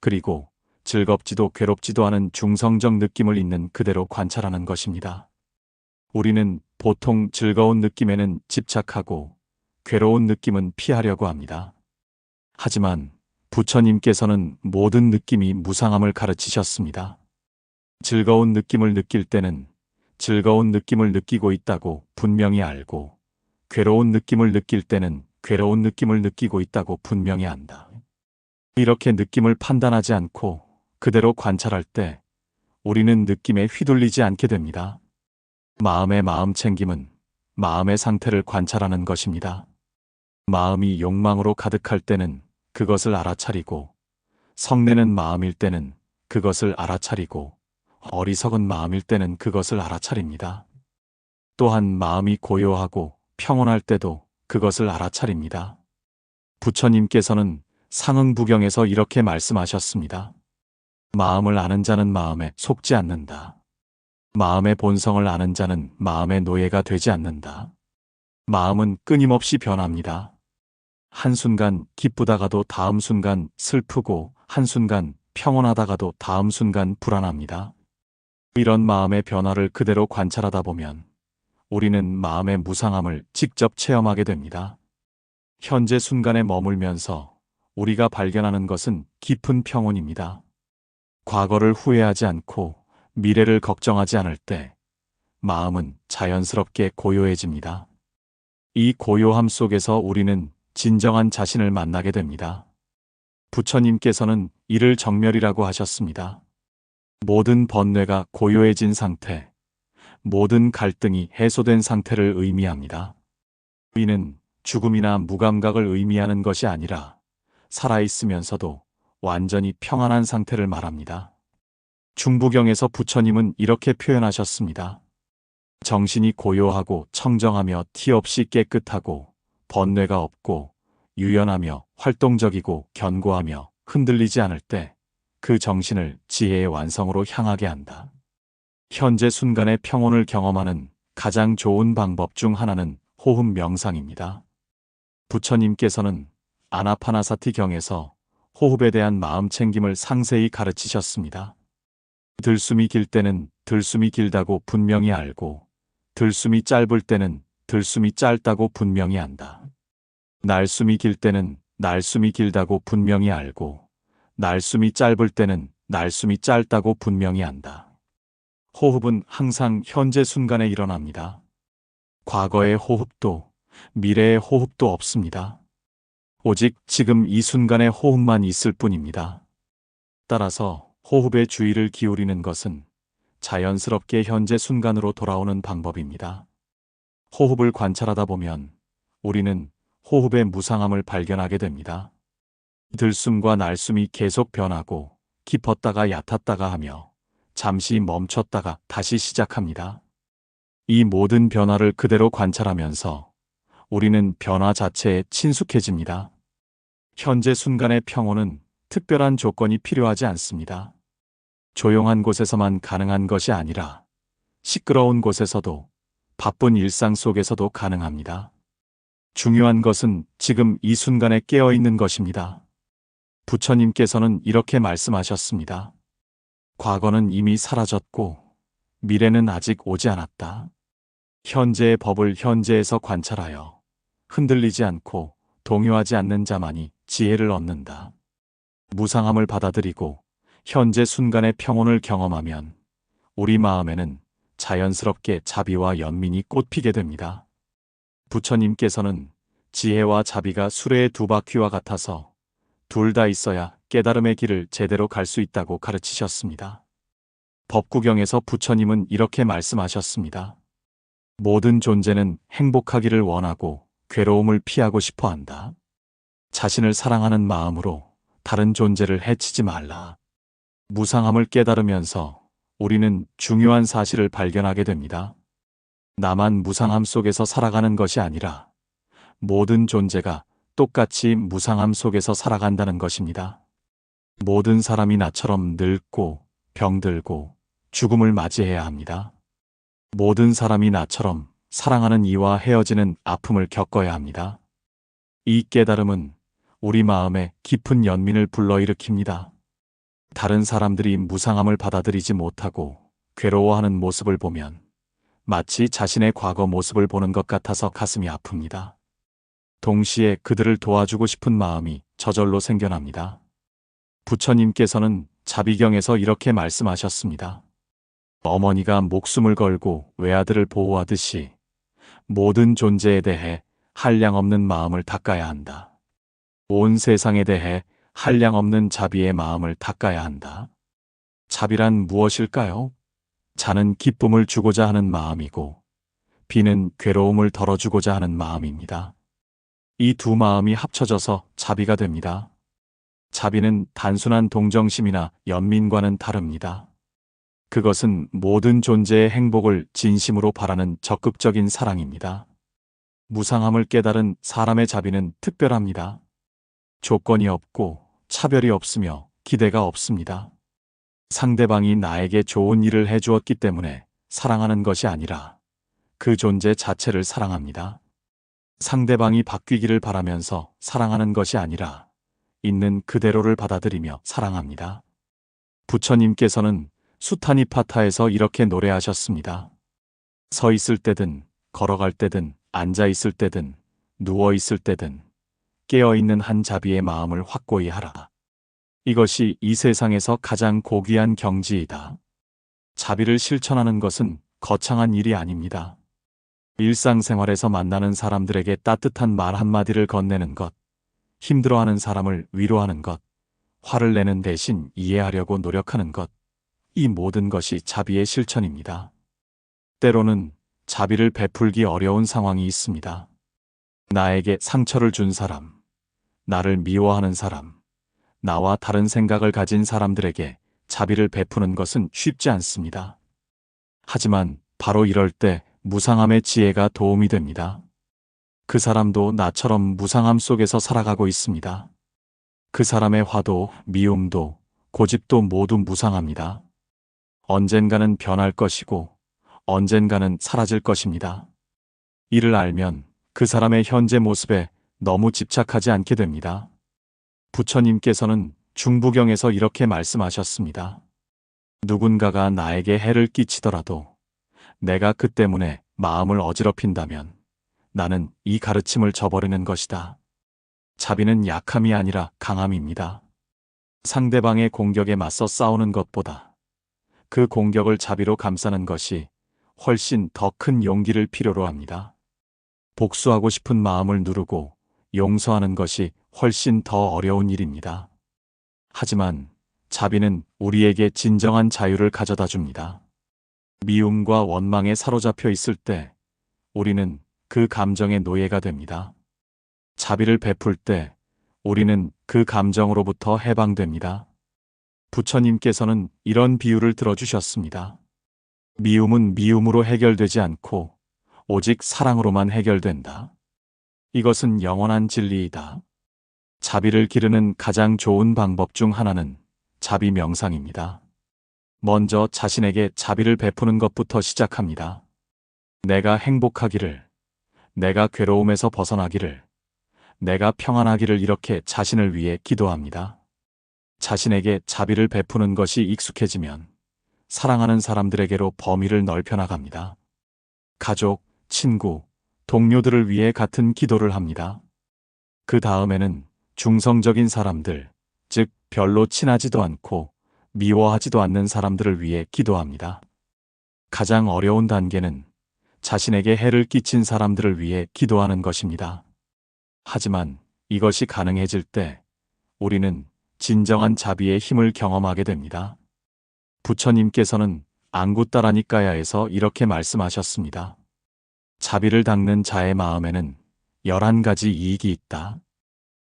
그리고 즐겁지도 괴롭지도 않은 중성적 느낌을 있는 그대로 관찰하는 것입니다. 우리는 보통 즐거운 느낌에는 집착하고 괴로운 느낌은 피하려고 합니다. 하지만 부처님께서는 모든 느낌이 무상함을 가르치셨습니다. 즐거운 느낌을 느낄 때는 즐거운 느낌을 느끼고 있다고 분명히 알고, 괴로운 느낌을 느낄 때는 괴로운 느낌을 느끼고 있다고 분명히 안다. 이렇게 느낌을 판단하지 않고 그대로 관찰할 때 우리는 느낌에 휘둘리지 않게 됩니다. 마음의 마음 챙김은 마음의 상태를 관찰하는 것입니다. 마음이 욕망으로 가득할 때는 그것을 알아차리고, 성내는 마음일 때는 그것을 알아차리고, 어리석은 마음일 때는 그것을 알아차립니다. 또한 마음이 고요하고 평온할 때도 그것을 알아차립니다. 부처님께서는 상응부경에서 이렇게 말씀하셨습니다. 마음을 아는 자는 마음에 속지 않는다. 마음의 본성을 아는 자는 마음의 노예가 되지 않는다. 마음은 끊임없이 변합니다. 한순간 기쁘다가도 다음 순간 슬프고, 한순간 평온하다가도 다음 순간 불안합니다. 이런 마음의 변화를 그대로 관찰하다 보면 우리는 마음의 무상함을 직접 체험하게 됩니다. 현재 순간에 머물면서 우리가 발견하는 것은 깊은 평온입니다. 과거를 후회하지 않고 미래를 걱정하지 않을 때 마음은 자연스럽게 고요해집니다. 이 고요함 속에서 우리는 진정한 자신을 만나게 됩니다. 부처님께서는 이를 정멸이라고 하셨습니다. 모든 번뇌가 고요해진 상태, 모든 갈등이 해소된 상태를 의미합니다. 이는 죽음이나 무감각을 의미하는 것이 아니라 살아있으면서도 완전히 평안한 상태를 말합니다. 중부경에서 부처님은 이렇게 표현하셨습니다. 정신이 고요하고 청정하며 티 없이 깨끗하고 번뇌가 없고 유연하며 활동적이고 견고하며 흔들리지 않을 때 그 정신을 지혜의 완성으로 향하게 한다. 현재 순간의 평온을 경험하는 가장 좋은 방법 중 하나는 호흡 명상입니다. 부처님께서는 아나파나사티경에서 호흡에 대한 마음 챙김을 상세히 가르치셨습니다. 들숨이 길 때는 들숨이 길다고 분명히 알고, 들숨이 짧을 때는 들숨이 짧다고 분명히 안다. 날숨이 길 때는 날숨이 길다고 분명히 알고, 날숨이 짧을 때는 날숨이 짧다고 분명히 안다. 호흡은 항상 현재 순간에 일어납니다. 과거의 호흡도 미래의 호흡도 없습니다. 오직 지금 이 순간의 호흡만 있을 뿐입니다. 따라서 호흡에 주의를 기울이는 것은 자연스럽게 현재 순간으로 돌아오는 방법입니다. 호흡을 관찰하다 보면 우리는 호흡의 무상함을 발견하게 됩니다. 들숨과 날숨이 계속 변하고 깊었다가 얕았다가 하며 잠시 멈췄다가 다시 시작합니다. 이 모든 변화를 그대로 관찰하면서 우리는 변화 자체에 친숙해집니다. 현재 순간의 평온은 특별한 조건이 필요하지 않습니다. 조용한 곳에서만 가능한 것이 아니라 시끄러운 곳에서도, 바쁜 일상 속에서도 가능합니다. 중요한 것은 지금 이 순간에 깨어 있는 것입니다. 부처님께서는 이렇게 말씀하셨습니다. 과거는 이미 사라졌고 미래는 아직 오지 않았다. 현재의 법을 현재에서 관찰하여 흔들리지 않고 동요하지 않는 자만이 지혜를 얻는다. 무상함을 받아들이고 현재 순간의 평온을 경험하면 우리 마음에는 자연스럽게 자비와 연민이 꽃피게 됩니다. 부처님께서는 지혜와 자비가 수레의 두 바퀴와 같아서 둘 다 있어야 깨달음의 길을 제대로 갈 수 있다고 가르치셨습니다. 법구경에서 부처님은 이렇게 말씀하셨습니다. 모든 존재는 행복하기를 원하고 괴로움을 피하고 싶어 한다. 자신을 사랑하는 마음으로 다른 존재를 해치지 말라. 무상함을 깨달으면서 우리는 중요한 사실을 발견하게 됩니다. 나만 무상함 속에서 살아가는 것이 아니라 모든 존재가 똑같이 무상함 속에서 살아간다는 것입니다. 모든 사람이 나처럼 늙고 병들고 죽음을 맞이해야 합니다. 모든 사람이 나처럼 사랑하는 이와 헤어지는 아픔을 겪어야 합니다. 이 깨달음은 우리 마음에 깊은 연민을 불러일으킵니다. 다른 사람들이 무상함을 받아들이지 못하고 괴로워하는 모습을 보면 마치 자신의 과거 모습을 보는 것 같아서 가슴이 아픕니다. 동시에 그들을 도와주고 싶은 마음이 저절로 생겨납니다. 부처님께서는 자비경에서 이렇게 말씀하셨습니다. 어머니가 목숨을 걸고 외아들을 보호하듯이 모든 존재에 대해 한량없는 마음을 닦아야 한다. 온 세상에 대해 한량없는 자비의 마음을 닦아야 한다. 자비란 무엇일까요? 자는 기쁨을 주고자 하는 마음이고 비는 괴로움을 덜어주고자 하는 마음입니다. 이 두 마음이 합쳐져서 자비가 됩니다. 자비는 단순한 동정심이나 연민과는 다릅니다. 그것은 모든 존재의 행복을 진심으로 바라는 적극적인 사랑입니다. 무상함을 깨달은 사람의 자비는 특별합니다. 조건이 없고 차별이 없으며 기대가 없습니다. 상대방이 나에게 좋은 일을 해주었기 때문에 사랑하는 것이 아니라 그 존재 자체를 사랑합니다. 상대방이 바뀌기를 바라면서 사랑하는 것이 아니라 있는 그대로를 받아들이며 사랑합니다. 부처님께서는 수타니파타에서 이렇게 노래하셨습니다. 서 있을 때든 걸어갈 때든 앉아 있을 때든 누워 있을 때든 깨어있는 한 자비의 마음을 확고히 하라. 이것이 이 세상에서 가장 고귀한 경지이다. 자비를 실천하는 것은 거창한 일이 아닙니다. 일상생활에서 만나는 사람들에게 따뜻한 말 한마디를 건네는 것, 힘들어하는 사람을 위로하는 것, 화를 내는 대신 이해하려고 노력하는 것, 이 모든 것이 자비의 실천입니다. 때로는 자비를 베풀기 어려운 상황이 있습니다. 나에게 상처를 준 사람, 나를 미워하는 사람, 나와 다른 생각을 가진 사람들에게 자비를 베푸는 것은 쉽지 않습니다. 하지만 바로 이럴 때 무상함의 지혜가 도움이 됩니다. 그 사람도 나처럼 무상함 속에서 살아가고 있습니다. 그 사람의 화도, 미움도, 고집도 모두 무상합니다. 언젠가는 변할 것이고 언젠가는 사라질 것입니다. 이를 알면 그 사람의 현재 모습에 너무 집착하지 않게 됩니다. 부처님께서는 중부경에서 이렇게 말씀하셨습니다. 누군가가 나에게 해를 끼치더라도 내가 그 때문에 마음을 어지럽힌다면 나는 이 가르침을 저버리는 것이다. 자비는 약함이 아니라 강함입니다. 상대방의 공격에 맞서 싸우는 것보다 그 공격을 자비로 감싸는 것이 훨씬 더 큰 용기를 필요로 합니다. 복수하고 싶은 마음을 누르고 용서하는 것이 훨씬 더 어려운 일입니다. 하지만 자비는 우리에게 진정한 자유를 가져다 줍니다. 미움과 원망에 사로잡혀 있을 때 우리는 그 감정의 노예가 됩니다. 자비를 베풀 때 우리는 그 감정으로부터 해방됩니다. 부처님께서는 이런 비유를 들어주셨습니다. 미움은 미움으로 해결되지 않고 오직 사랑으로만 해결된다. 이것은 영원한 진리이다. 자비를 기르는 가장 좋은 방법 중 하나는 자비 명상입니다. 먼저 자신에게 자비를 베푸는 것부터 시작합니다. 내가 행복하기를, 내가 괴로움에서 벗어나기를, 내가 평안하기를 이렇게 자신을 위해 기도합니다. 자신에게 자비를 베푸는 것이 익숙해지면 사랑하는 사람들에게로 범위를 넓혀 나갑니다. 가족, 친구, 동료들을 위해 같은 기도를 합니다. 그 다음에는 중성적인 사람들, 즉 별로 친하지도 않고 미워하지도 않는 사람들을 위해 기도합니다. 가장 어려운 단계는 자신에게 해를 끼친 사람들을 위해 기도하는 것입니다. 하지만 이것이 가능해질 때 우리는 진정한 자비의 힘을 경험하게 됩니다. 부처님께서는 안구따라니까야에서 이렇게 말씀하셨습니다. 자비를 닦는 자의 마음에는 11가지 이익이 있다.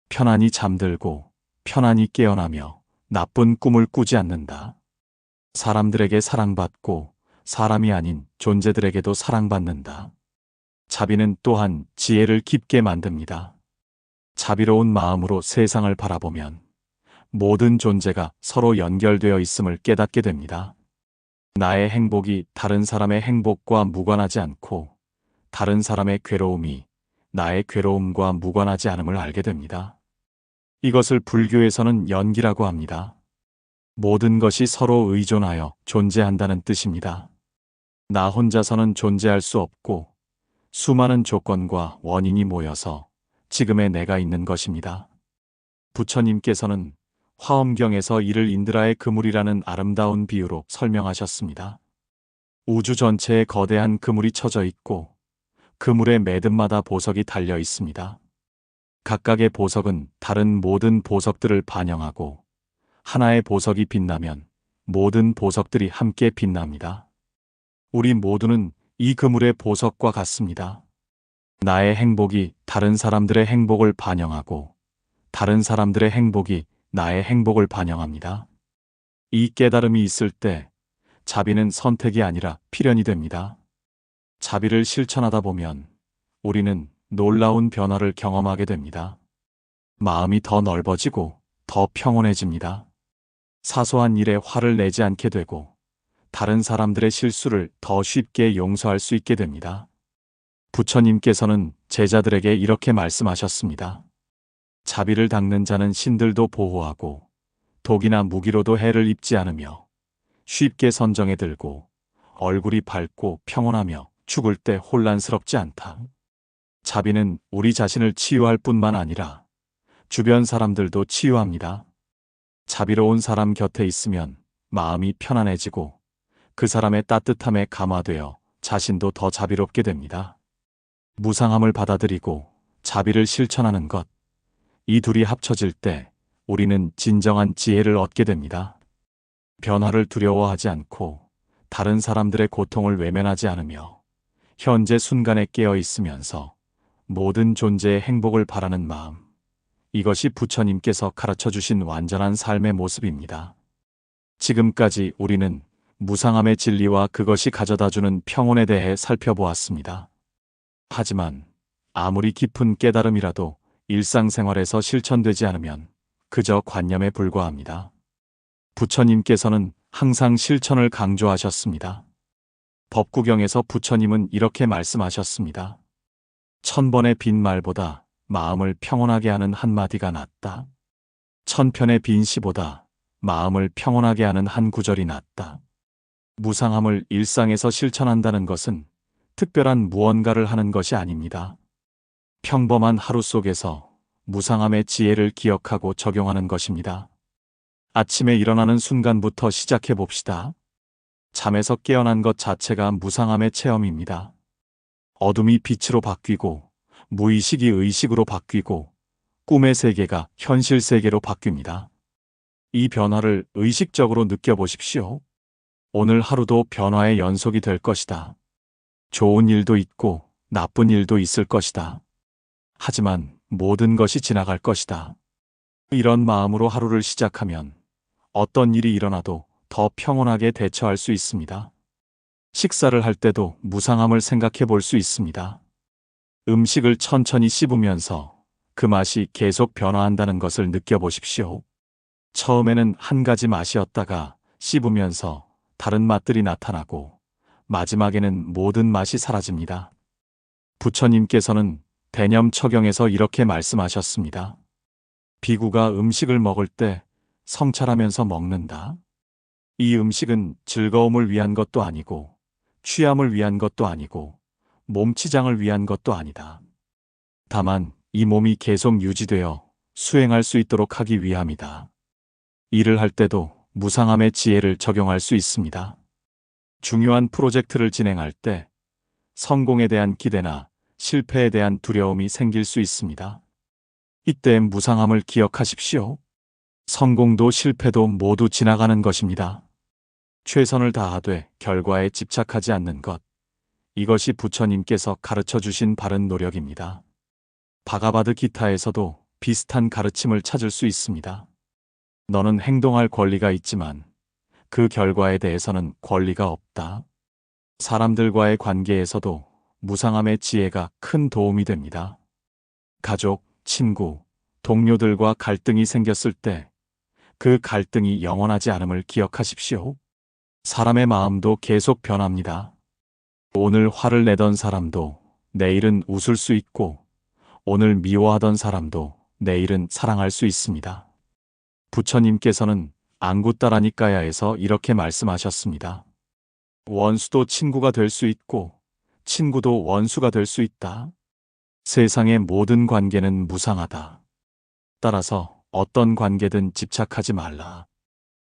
편안히 잠들고 편안히 깨어나며 나쁜 꿈을 꾸지 않는다. 사람들에게 사랑받고 사람이 아닌 존재들에게도 사랑받는다. 자비는 또한 지혜를 깊게 만듭니다. 자비로운 마음으로 세상을 바라보면 모든 존재가 서로 연결되어 있음을 깨닫게 됩니다. 나의 행복이 다른 사람의 행복과 무관하지 않고 다른 사람의 괴로움이 나의 괴로움과 무관하지 않음을 알게 됩니다. 이것을 불교에서는 연기라고 합니다. 모든 것이 서로 의존하여 존재한다는 뜻입니다. 나 혼자서는 존재할 수 없고 수많은 조건과 원인이 모여서 지금의 내가 있는 것입니다. 부처님께서는 화엄경에서 이를 인드라의 그물이라는 아름다운 비유로 설명하셨습니다. 우주 전체에 거대한 그물이 쳐져 있고 그물의 매듭마다 보석이 달려 있습니다. 각각의 보석은 다른 모든 보석들을 반영하고 하나의 보석이 빛나면 모든 보석들이 함께 빛납니다. 우리 모두는 이 그물의 보석과 같습니다. 나의 행복이 다른 사람들의 행복을 반영하고 다른 사람들의 행복이 나의 행복을 반영합니다. 이 깨달음이 있을 때 자비는 선택이 아니라 필연이 됩니다. 자비를 실천하다 보면 우리는 놀라운 변화를 경험하게 됩니다. 마음이 더 넓어지고 더 평온해집니다. 사소한 일에 화를 내지 않게 되고 다른 사람들의 실수를 더 쉽게 용서할 수 있게 됩니다. 부처님께서는 제자들에게 이렇게 말씀하셨습니다. 자비를 닦는 자는 신들도 보호하고 독이나 무기로도 해를 입지 않으며 쉽게 선정에 들고 얼굴이 밝고 평온하며 죽을 때 혼란스럽지 않다. 자비는 우리 자신을 치유할 뿐만 아니라 주변 사람들도 치유합니다. 자비로운 사람 곁에 있으면 마음이 편안해지고 그 사람의 따뜻함에 감화되어 자신도 더 자비롭게 됩니다. 무상함을 받아들이고 자비를 실천하는 것, 이 둘이 합쳐질 때 우리는 진정한 지혜를 얻게 됩니다. 변화를 두려워하지 않고 다른 사람들의 고통을 외면하지 않으며 현재 순간에 깨어 있으면서 모든 존재의 행복을 바라는 마음, 이것이 부처님께서 가르쳐 주신 완전한 삶의 모습입니다. 지금까지 우리는 무상함의 진리와 그것이 가져다주는 평온에 대해 살펴보았습니다. 하지만 아무리 깊은 깨달음이라도 일상생활에서 실천되지 않으면 그저 관념에 불과합니다. 부처님께서는 항상 실천을 강조하셨습니다. 법구경에서 부처님은 이렇게 말씀하셨습니다. 1000번의 빈말보다 마음을 평온하게 하는 한마디가 낫다. 1000편의 빈 시보다 마음을 평온하게 하는 한 구절이 낫다. 무상함을 일상에서 실천한다는 것은 특별한 무언가를 하는 것이 아닙니다. 평범한 하루 속에서 무상함의 지혜를 기억하고 적용하는 것입니다. 아침에 일어나는 순간부터 시작해 봅시다. 잠에서 깨어난 것 자체가 무상함의 체험입니다. 어둠이 빛으로 바뀌고 무의식이 의식으로 바뀌고 꿈의 세계가 현실 세계로 바뀝니다. 이 변화를 의식적으로 느껴보십시오. 오늘 하루도 변화의 연속이 될 것이다. 좋은 일도 있고 나쁜 일도 있을 것이다. 하지만 모든 것이 지나갈 것이다. 이런 마음으로 하루를 시작하면 어떤 일이 일어나도 더 평온하게 대처할 수 있습니다. 식사를 할 때도 무상함을 생각해 볼 수 있습니다. 음식을 천천히 씹으면서 그 맛이 계속 변화한다는 것을 느껴보십시오. 처음에는 한 가지 맛이었다가 씹으면서 다른 맛들이 나타나고 마지막에는 모든 맛이 사라집니다. 부처님께서는 대념처경에서 이렇게 말씀하셨습니다. 비구가 음식을 먹을 때 성찰하면서 먹는다. 이 음식은 즐거움을 위한 것도 아니고 취함을 위한 것도 아니고 몸 치장을 위한 것도 아니다. 다만 이 몸이 계속 유지되어 수행할 수 있도록 하기 위함이다. 일을 할 때도 무상함의 지혜를 적용할 수 있습니다. 중요한 프로젝트를 진행할 때 성공에 대한 기대나 실패에 대한 두려움이 생길 수 있습니다. 이때 무상함을 기억하십시오. 성공도 실패도 모두 지나가는 것입니다. 최선을 다하되 결과에 집착하지 않는 것. 이것이 부처님께서 가르쳐 주신 바른 노력입니다. 바가바드 기타에서도 비슷한 가르침을 찾을 수 있습니다. 너는 행동할 권리가 있지만 그 결과에 대해서는 권리가 없다. 사람들과의 관계에서도 무상함의 지혜가 큰 도움이 됩니다. 가족, 친구, 동료들과 갈등이 생겼을 때 그 갈등이 영원하지 않음을 기억하십시오. 사람의 마음도 계속 변합니다. 오늘 화를 내던 사람도 내일은 웃을 수 있고 오늘 미워하던 사람도 내일은 사랑할 수 있습니다. 부처님께서는 안구따라니까야에서 이렇게 말씀하셨습니다. 원수도 친구가 될 수 있고 친구도 원수가 될 수 있다. 세상의 모든 관계는 무상하다. 따라서 어떤 관계든 집착하지 말라.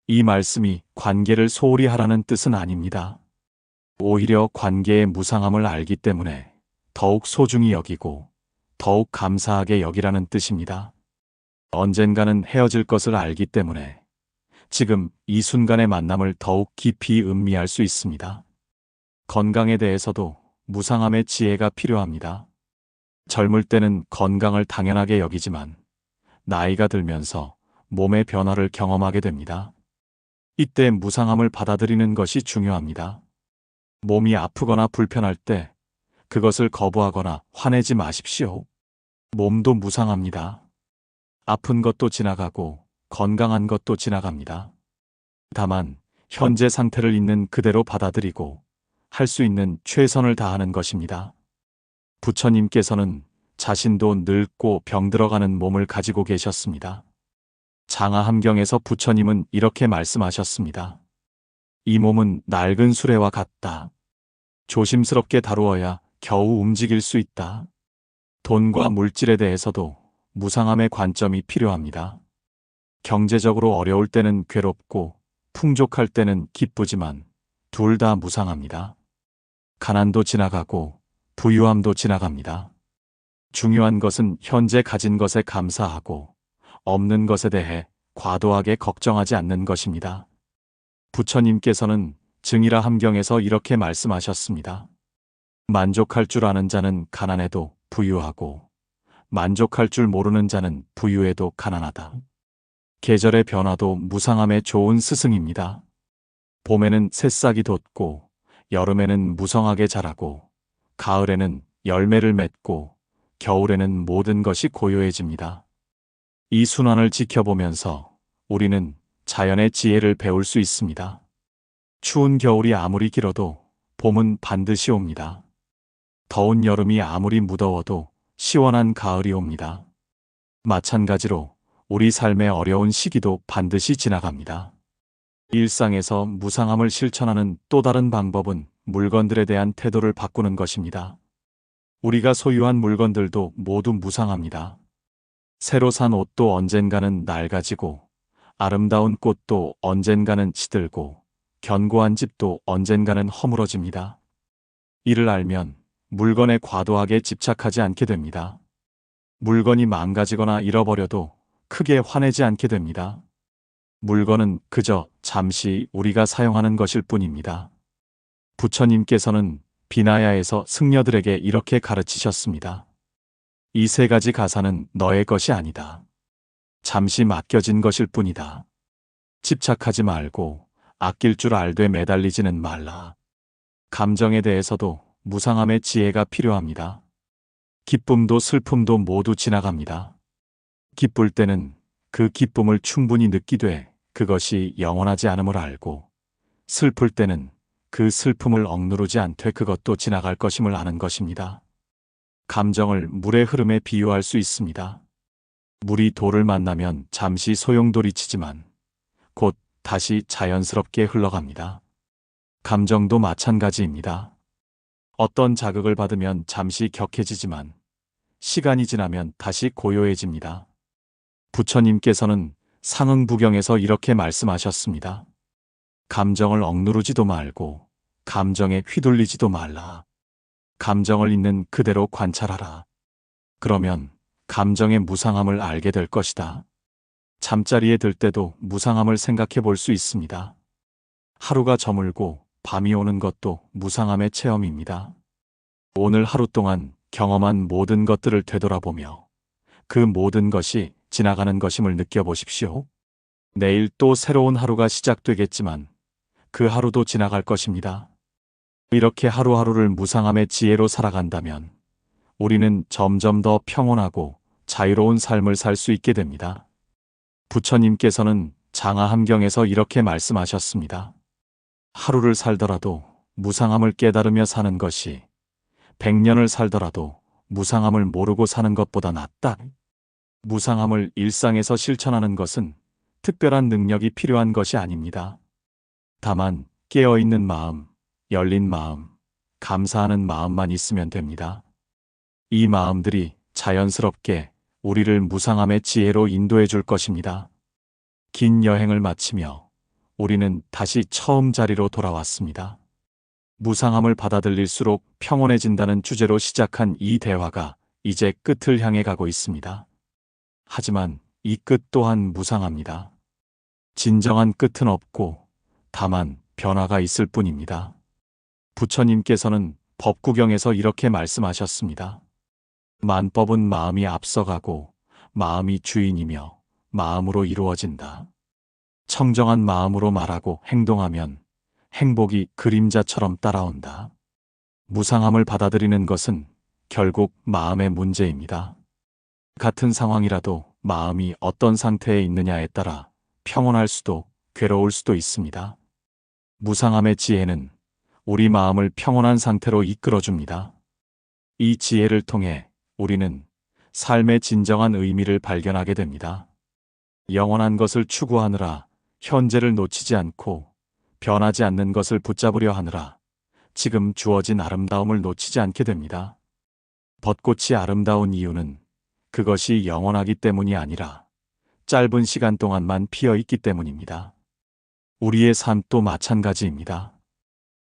이 말씀이 관계를 소홀히 하라는 뜻은 아닙니다. 오히려 관계의 무상함을 알기 때문에 더욱 소중히 여기고 더욱 감사하게 여기라는 뜻입니다. 언젠가는 헤어질 것을 알기 때문에 지금 이 순간의 만남을 더욱 깊이 음미할 수 있습니다. 건강에 대해서도 무상함의 지혜가 필요합니다. 젊을 때는 건강을 당연하게 여기지만 나이가 들면서 몸의 변화를 경험하게 됩니다. 이때 무상함을 받아들이는 것이 중요합니다. 몸이 아프거나 불편할 때 그것을 거부하거나 화내지 마십시오. 몸도 무상합니다. 아픈 것도 지나가고 건강한 것도 지나갑니다. 다만 현재 상태를 있는 그대로 받아들이고 할 수 있는 최선을 다하는 것입니다. 부처님께서는 자신도 늙고 병들어가는 몸을 가지고 계셨습니다. 장하함경에서 부처님은 이렇게 말씀하셨습니다. 이 몸은 낡은 수레와 같다. 조심스럽게 다루어야 겨우 움직일 수 있다. 돈과 물질에 대해서도 무상함의 관점이 필요합니다. 경제적으로 어려울 때는 괴롭고 풍족할 때는 기쁘지만 둘 다 무상합니다. 가난도 지나가고 부유함도 지나갑니다. 중요한 것은 현재 가진 것에 감사하고 없는 것에 대해 과도하게 걱정하지 않는 것입니다. 부처님께서는 증이라 함경에서 이렇게 말씀하셨습니다. 만족할 줄 아는 자는 가난해도 부유하고 만족할 줄 모르는 자는 부유해도 가난하다. 계절의 변화도 무상함의 좋은 스승입니다. 봄에는 새싹이 돋고 여름에는 무성하게 자라고 가을에는 열매를 맺고 겨울에는 모든 것이 고요해집니다. 이 순환을 지켜보면서 우리는 자연의 지혜를 배울 수 있습니다. 추운 겨울이 아무리 길어도 봄은 반드시 옵니다. 더운 여름이 아무리 무더워도 시원한 가을이 옵니다. 마찬가지로 우리 삶의 어려운 시기도 반드시 지나갑니다. 일상에서 무상함을 실천하는 또 다른 방법은 물건들에 대한 태도를 바꾸는 것입니다. 우리가 소유한 물건들도 모두 무상합니다. 새로 산 옷도 언젠가는 낡아지고 아름다운 꽃도 언젠가는 시들고 견고한 집도 언젠가는 허물어집니다. 이를 알면 물건에 과도하게 집착하지 않게 됩니다. 물건이 망가지거나 잃어버려도 크게 화내지 않게 됩니다. 물건은 그저 잠시 우리가 사용하는 것일 뿐입니다. 부처님께서는 비나야에서 승려들에게 이렇게 가르치셨습니다. 이 세 가지 가사는 너의 것이 아니다. 잠시 맡겨진 것일 뿐이다. 집착하지 말고 아낄 줄 알되 매달리지는 말라. 감정에 대해서도 무상함의 지혜가 필요합니다. 기쁨도 슬픔도 모두 지나갑니다. 기쁠 때는 그 기쁨을 충분히 느끼되 그것이 영원하지 않음을 알고 슬플 때는 그 슬픔을 억누르지 않되 그것도 지나갈 것임을 아는 것입니다. 감정을 물의 흐름에 비유할 수 있습니다. 물이 돌을 만나면 잠시 소용돌이치지만 곧 다시 자연스럽게 흘러갑니다. 감정도 마찬가지입니다. 어떤 자극을 받으면 잠시 격해지지만 시간이 지나면 다시 고요해집니다. 부처님께서는 상응부경에서 이렇게 말씀하셨습니다. 감정을 억누르지도 말고 감정에 휘둘리지도 말라. 감정을 있는 그대로 관찰하라. 그러면 감정의 무상함을 알게 될 것이다. 잠자리에 들 때도 무상함을 생각해 볼 수 있습니다. 하루가 저물고 밤이 오는 것도 무상함의 체험입니다. 오늘 하루 동안 경험한 모든 것들을 되돌아보며 그 모든 것이 지나가는 것임을 느껴보십시오. 내일 또 새로운 하루가 시작되겠지만 그 하루도 지나갈 것입니다. 이렇게 하루하루를 무상함의 지혜로 살아간다면 우리는 점점 더 평온하고 자유로운 삶을 살 수 있게 됩니다. 부처님께서는 장하함경에서 이렇게 말씀하셨습니다. 하루를 살더라도 무상함을 깨달으며 사는 것이 100년을 살더라도 무상함을 모르고 사는 것보다 낫다. 무상함을 일상에서 실천하는 것은 특별한 능력이 필요한 것이 아닙니다. 다만 깨어있는 마음, 열린 마음, 감사하는 마음만 있으면 됩니다. 이 마음들이 자연스럽게 우리를 무상함의 지혜로 인도해 줄 것입니다. 긴 여행을 마치며 우리는 다시 처음 자리로 돌아왔습니다. 무상함을 받아들일수록 평온해진다는 주제로 시작한 이 대화가 이제 끝을 향해 가고 있습니다. 하지만 이 끝 또한 무상합니다. 진정한 끝은 없고 다만 변화가 있을 뿐입니다. 부처님께서는 법구경에서 이렇게 말씀하셨습니다. 만법은 마음이 앞서가고 마음이 주인이며 마음으로 이루어진다. 청정한 마음으로 말하고 행동하면 행복이 그림자처럼 따라온다. 무상함을 받아들이는 것은 결국 마음의 문제입니다. 같은 상황이라도 마음이 어떤 상태에 있느냐에 따라 평온할 수도 괴로울 수도 있습니다. 무상함의 지혜는 우리 마음을 평온한 상태로 이끌어줍니다. 이 지혜를 통해 우리는 삶의 진정한 의미를 발견하게 됩니다. 영원한 것을 추구하느라 현재를 놓치지 않고 변하지 않는 것을 붙잡으려 하느라 지금 주어진 아름다움을 놓치지 않게 됩니다. 벚꽃이 아름다운 이유는 그것이 영원하기 때문이 아니라 짧은 시간 동안만 피어 있기 때문입니다. 우리의 삶도 마찬가지입니다.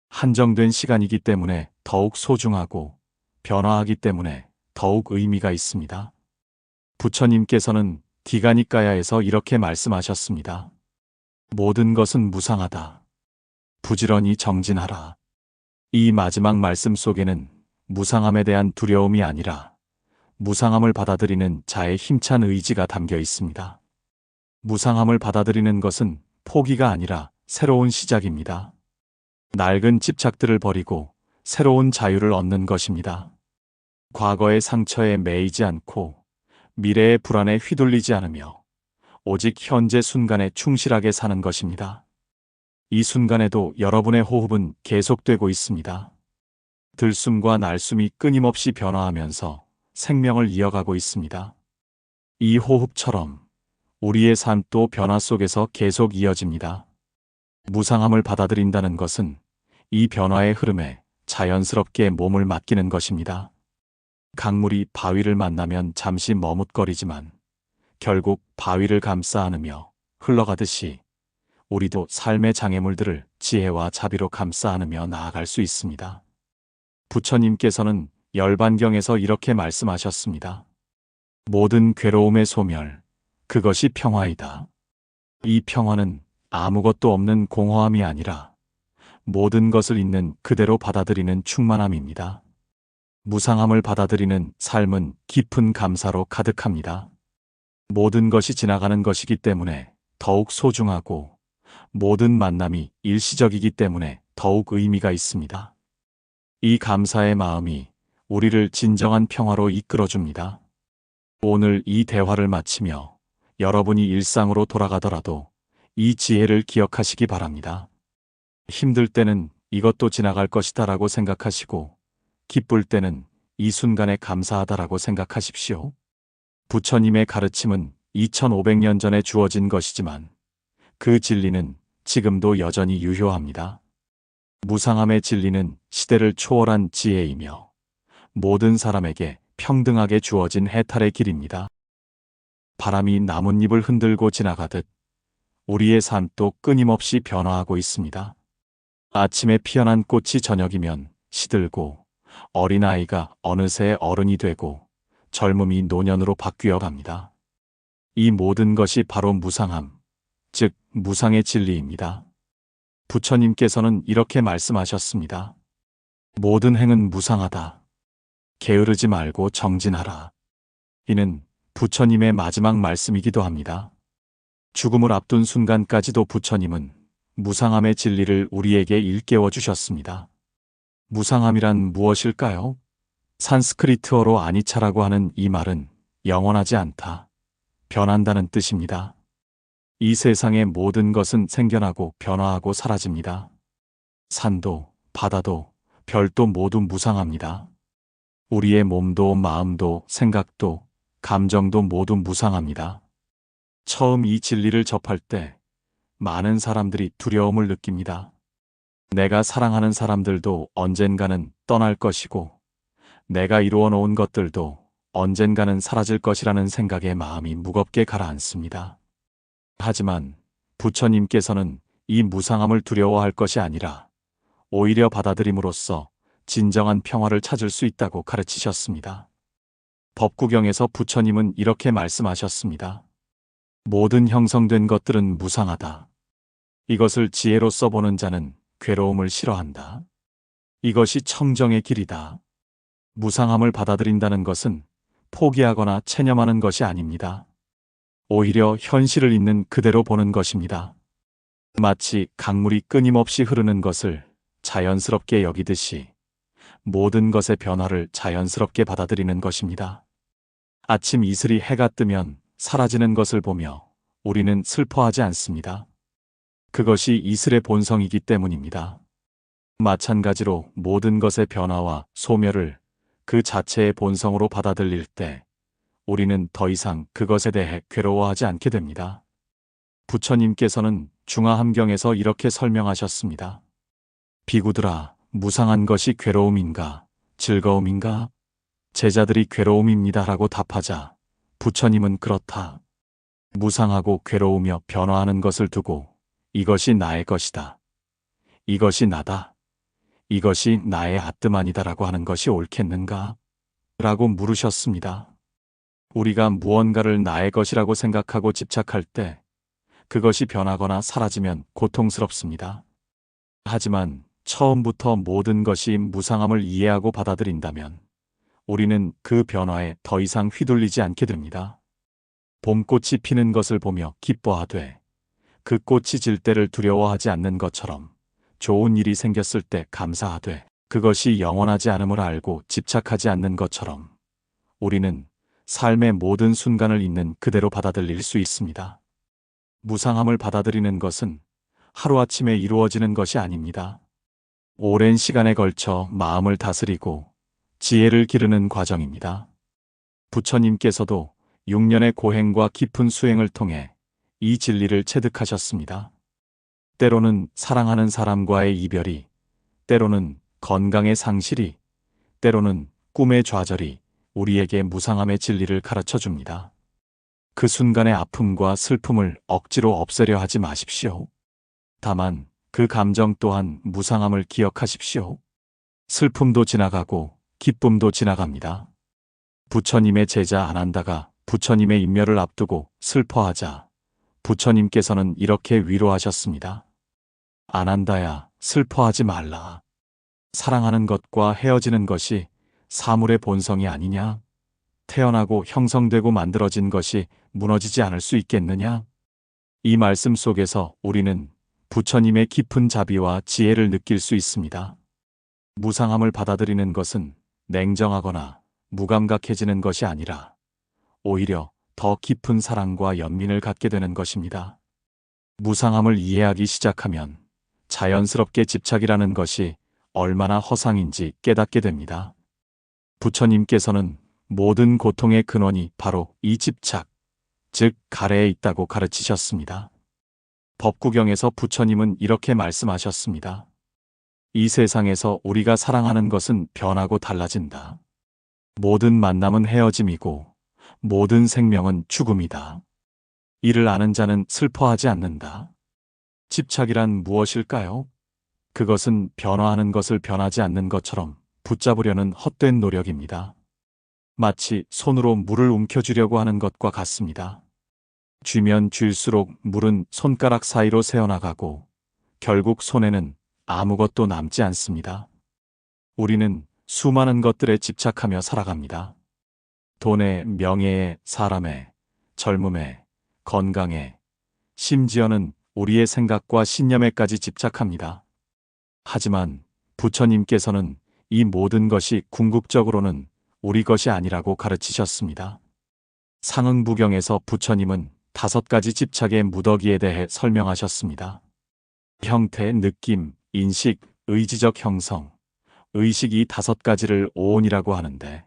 한정된 시간이기 때문에 더욱 소중하고 변화하기 때문에 더욱 의미가 있습니다. 부처님께서는 디가니까야에서 이렇게 말씀하셨습니다. 모든 것은 무상하다. 부지런히 정진하라. 이 마지막 말씀 속에는 무상함에 대한 두려움이 아니라 무상함을 받아들이는 자의 힘찬 의지가 담겨 있습니다. 무상함을 받아들이는 것은 포기가 아니라 새로운 시작입니다. 낡은 집착들을 버리고 새로운 자유를 얻는 것입니다. 과거의 상처에 매이지 않고 미래의 불안에 휘둘리지 않으며 오직 현재 순간에 충실하게 사는 것입니다. 이 순간에도 여러분의 호흡은 계속되고 있습니다. 들숨과 날숨이 끊임없이 변화하면서 생명을 이어가고 있습니다. 이 호흡처럼 우리의 삶도 변화 속에서 계속 이어집니다. 무상함을 받아들인다는 것은 이 변화의 흐름에 자연스럽게 몸을 맡기는 것입니다. 강물이 바위를 만나면 잠시 머뭇거리지만 결국 바위를 감싸 안으며 흘러가듯이 우리도 삶의 장애물들을 지혜와 자비로 감싸 안으며 나아갈 수 있습니다. 부처님께서는 열반경에서 이렇게 말씀하셨습니다. 모든 괴로움의 소멸, 그것이 평화이다. 이 평화는 아무것도 없는 공허함이 아니라 모든 것을 있는 그대로 받아들이는 충만함입니다. 무상함을 받아들이는 삶은 깊은 감사로 가득합니다. 모든 것이 지나가는 것이기 때문에 더욱 소중하고 모든 만남이 일시적이기 때문에 더욱 의미가 있습니다. 이 감사의 마음이 우리를 진정한 평화로 이끌어줍니다. 오늘 이 대화를 마치며 여러분이 일상으로 돌아가더라도 이 지혜를 기억하시기 바랍니다. 힘들 때는 이것도 지나갈 것이다라고 생각하시고 기쁠 때는 이 순간에 감사하다라고 생각하십시오. 부처님의 가르침은 2500년 전에 주어진 것이지만 그 진리는 지금도 여전히 유효합니다. 무상함의 진리는 시대를 초월한 지혜이며 모든 사람에게 평등하게 주어진 해탈의 길입니다. 바람이 나뭇잎을 흔들고 지나가듯 우리의 삶도 끊임없이 변화하고 있습니다. 아침에 피어난 꽃이 저녁이면 시들고 어린아이가 어느새 어른이 되고 젊음이 노년으로 바뀌어 갑니다. 이 모든 것이 바로 무상함, 즉 무상의 진리입니다. 부처님께서는 이렇게 말씀하셨습니다. 모든 행은 무상하다. 게으르지 말고 정진하라. 이는 부처님의 마지막 말씀이기도 합니다. 죽음을 앞둔 순간까지도 부처님은 무상함의 진리를 우리에게 일깨워 주셨습니다. 무상함이란 무엇일까요? 산스크리트어로 아니차라고 하는 이 말은 영원하지 않다, 변한다는 뜻입니다. 이 세상의 모든 것은 생겨나고 변화하고 사라집니다. 산도, 바다도, 별도 모두 무상합니다. 우리의 몸도 마음도 생각도 감정도 모두 무상합니다. 처음 이 진리를 접할 때 많은 사람들이 두려움을 느낍니다. 내가 사랑하는 사람들도 언젠가는 떠날 것이고 내가 이루어 놓은 것들도 언젠가는 사라질 것이라는 생각에 마음이 무겁게 가라앉습니다. 하지만 부처님께서는 이 무상함을 두려워할 것이 아니라 오히려 받아들임으로써 진정한 평화를 찾을 수 있다고 가르치셨습니다. 법구경에서 부처님은 이렇게 말씀하셨습니다. 모든 형성된 것들은 무상하다. 이것을 지혜로 써보는 자는 괴로움을 싫어한다. 이것이 청정의 길이다. 무상함을 받아들인다는 것은 포기하거나 체념하는 것이 아닙니다. 오히려 현실을 있는 그대로 보는 것입니다. 마치 강물이 끊임없이 흐르는 것을 자연스럽게 여기듯이 모든 것의 변화를 자연스럽게 받아들이는 것입니다. 아침 이슬이 해가 뜨면 사라지는 것을 보며 우리는 슬퍼하지 않습니다. 그것이 이슬의 본성이기 때문입니다. 마찬가지로 모든 것의 변화와 소멸을 그 자체의 본성으로 받아들일 때 우리는 더 이상 그것에 대해 괴로워하지 않게 됩니다. 부처님께서는 중화함경에서 이렇게 설명하셨습니다. 비구들아, 무상한 것이 괴로움인가, 즐거움인가? 제자들이 괴로움입니다 라고 답하자 부처님은 그렇다. 무상하고 괴로우며 변화하는 것을 두고 이것이 나의 것이다. 이것이 나다. 이것이 나의 아뜨만이다 라고 하는 것이 옳겠는가? 라고 물으셨습니다. 우리가 무언가를 나의 것이라고 생각하고 집착할 때 그것이 변하거나 사라지면 고통스럽습니다. 하지만 처음부터 모든 것이 무상함을 이해하고 받아들인다면 우리는 그 변화에 더 이상 휘둘리지 않게 됩니다. 봄꽃이 피는 것을 보며 기뻐하되 그 꽃이 질 때를 두려워하지 않는 것처럼 좋은 일이 생겼을 때 감사하되 그것이 영원하지 않음을 알고 집착하지 않는 것처럼 우리는 삶의 모든 순간을 있는 그대로 받아들일 수 있습니다. 무상함을 받아들이는 것은 하루아침에 이루어지는 것이 아닙니다. 오랜 시간에 걸쳐 마음을 다스리고 지혜를 기르는 과정입니다. 부처님께서도 6년의 고행과 깊은 수행을 통해 이 진리를 체득하셨습니다. 때로는 사랑하는 사람과의 이별이, 때로는 건강의 상실이, 때로는 꿈의 좌절이 우리에게 무상함의 진리를 가르쳐 줍니다. 그 순간의 아픔과 슬픔을 억지로 없애려 하지 마십시오. 다만 그 감정 또한 무상함을 기억하십시오. 슬픔도 지나가고 기쁨도 지나갑니다. 부처님의 제자 아난다가 부처님의 인멸을 앞두고 슬퍼하자 부처님께서는 이렇게 위로하셨습니다. 아난다야, 슬퍼하지 말라. 사랑하는 것과 헤어지는 것이 사물의 본성이 아니냐? 태어나고 형성되고 만들어진 것이 무너지지 않을 수 있겠느냐? 이 말씀 속에서 우리는 부처님의 깊은 자비와 지혜를 느낄 수 있습니다. 무상함을 받아들이는 것은 냉정하거나 무감각해지는 것이 아니라 오히려 더 깊은 사랑과 연민을 갖게 되는 것입니다. 무상함을 이해하기 시작하면 자연스럽게 집착이라는 것이 얼마나 허상인지 깨닫게 됩니다. 부처님께서는 모든 고통의 근원이 바로 이 집착, 즉 가래에 있다고 가르치셨습니다. 법구경에서 부처님은 이렇게 말씀하셨습니다. 이 세상에서 우리가 사랑하는 것은 변하고 달라진다. 모든 만남은 헤어짐이고 모든 생명은 죽음이다. 이를 아는 자는 슬퍼하지 않는다. 집착이란 무엇일까요? 그것은 변화하는 것을 변하지 않는 것처럼 붙잡으려는 헛된 노력입니다. 마치 손으로 물을 움켜쥐려고 하는 것과 같습니다. 쥐면 쥘수록 물은 손가락 사이로 새어나가고 결국 손에는 아무것도 남지 않습니다. 우리는 수많은 것들에 집착하며 살아갑니다. 돈에, 명예에, 사람에, 젊음에, 건강에, 심지어는 우리의 생각과 신념에까지 집착합니다. 하지만 부처님께서는 이 모든 것이 궁극적으로는 우리 것이 아니라고 가르치셨습니다. 상응부경에서 부처님은 5가지 집착의 무더기에 대해 설명하셨습니다. 형태, 느낌, 인식, 의지적 형성, 의식 이 5가지를 오온이라고 하는데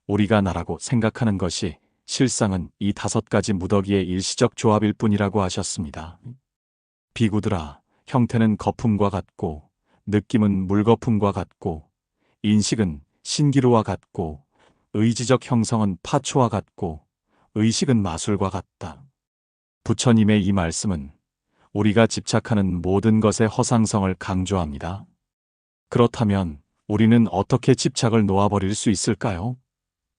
우리가 나라고 생각하는 것이 실상은 이 5가지 무더기의 일시적 조합일 뿐이라고 하셨습니다. 비구들아, 형태는 거품과 같고 느낌은 물거품과 같고 인식은 신기루와 같고 의지적 형성은 파초와 같고 의식은 마술과 같다. 부처님의 이 말씀은 우리가 집착하는 모든 것의 허상성을 강조합니다. 그렇다면 우리는 어떻게 집착을 놓아버릴 수 있을까요?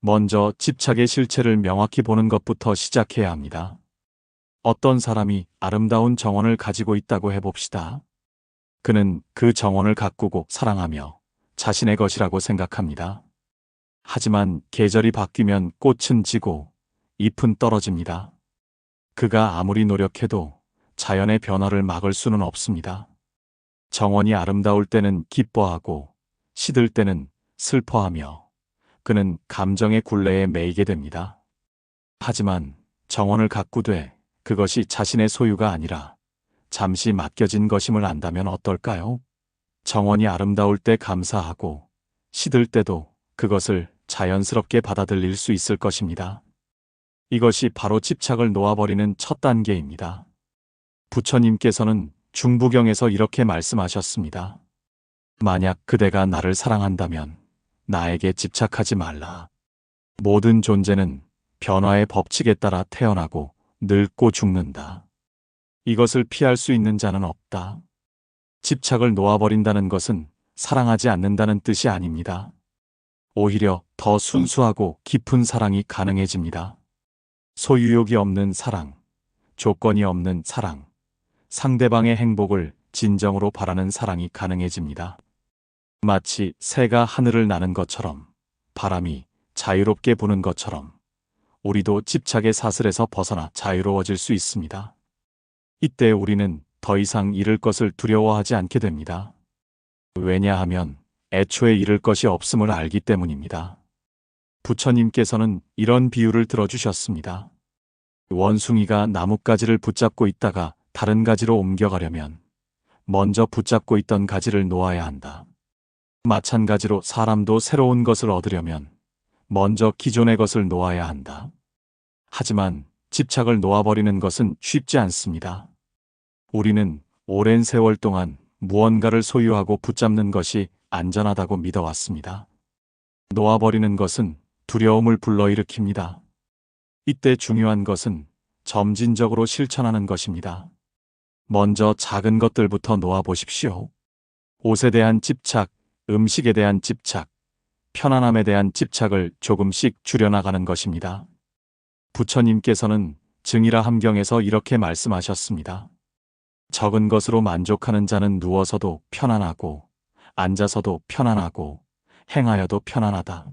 먼저 집착의 실체를 명확히 보는 것부터 시작해야 합니다. 어떤 사람이 아름다운 정원을 가지고 있다고 해봅시다. 그는 그 정원을 가꾸고 사랑하며 자신의 것이라고 생각합니다. 하지만 계절이 바뀌면 꽃은 지고 잎은 떨어집니다. 그가 아무리 노력해도 자연의 변화를 막을 수는 없습니다. 정원이 아름다울 때는 기뻐하고 시들 때는 슬퍼하며 그는 감정의 굴레에 매이게 됩니다. 하지만 정원을 가꾸되 그것이 자신의 소유가 아니라 잠시 맡겨진 것임을 안다면 어떨까요? 정원이 아름다울 때 감사하고 시들 때도 그것을 자연스럽게 받아들일 수 있을 것입니다. 이것이 바로 집착을 놓아버리는 첫 단계입니다. 부처님께서는 중부경에서 이렇게 말씀하셨습니다. 만약 그대가 나를 사랑한다면 나에게 집착하지 말라. 모든 존재는 변화의 법칙에 따라 태어나고 늙고 죽는다. 이것을 피할 수 있는 자는 없다. 집착을 놓아버린다는 것은 사랑하지 않는다는 뜻이 아닙니다. 오히려 더 순수하고 깊은 사랑이 가능해집니다. 소유욕이 없는 사랑, 조건이 없는 사랑, 상대방의 행복을 진정으로 바라는 사랑이 가능해집니다. 마치 새가 하늘을 나는 것처럼, 바람이 자유롭게 부는 것처럼 우리도 집착의 사슬에서 벗어나 자유로워질 수 있습니다. 이때 우리는 더 이상 잃을 것을 두려워하지 않게 됩니다. 왜냐하면 애초에 잃을 것이 없음을 알기 때문입니다. 부처님께서는 이런 비유를 들어주셨습니다. 원숭이가 나뭇가지를 붙잡고 있다가 다른 가지로 옮겨가려면 먼저 붙잡고 있던 가지를 놓아야 한다. 마찬가지로 사람도 새로운 것을 얻으려면 먼저 기존의 것을 놓아야 한다. 하지만 집착을 놓아버리는 것은 쉽지 않습니다. 우리는 오랜 세월 동안 무언가를 소유하고 붙잡는 것이 안전하다고 믿어왔습니다. 놓아버리는 것은 두려움을 불러일으킵니다. 이때 중요한 것은 점진적으로 실천하는 것입니다. 먼저 작은 것들부터 놓아보십시오. 옷에 대한 집착, 음식에 대한 집착, 편안함에 대한 집착을 조금씩 줄여나가는 것입니다. 부처님께서는 증이라 함경에서 이렇게 말씀하셨습니다. 적은 것으로 만족하는 자는 누워서도 편안하고 앉아서도 편안하고 행하여도 편안하다.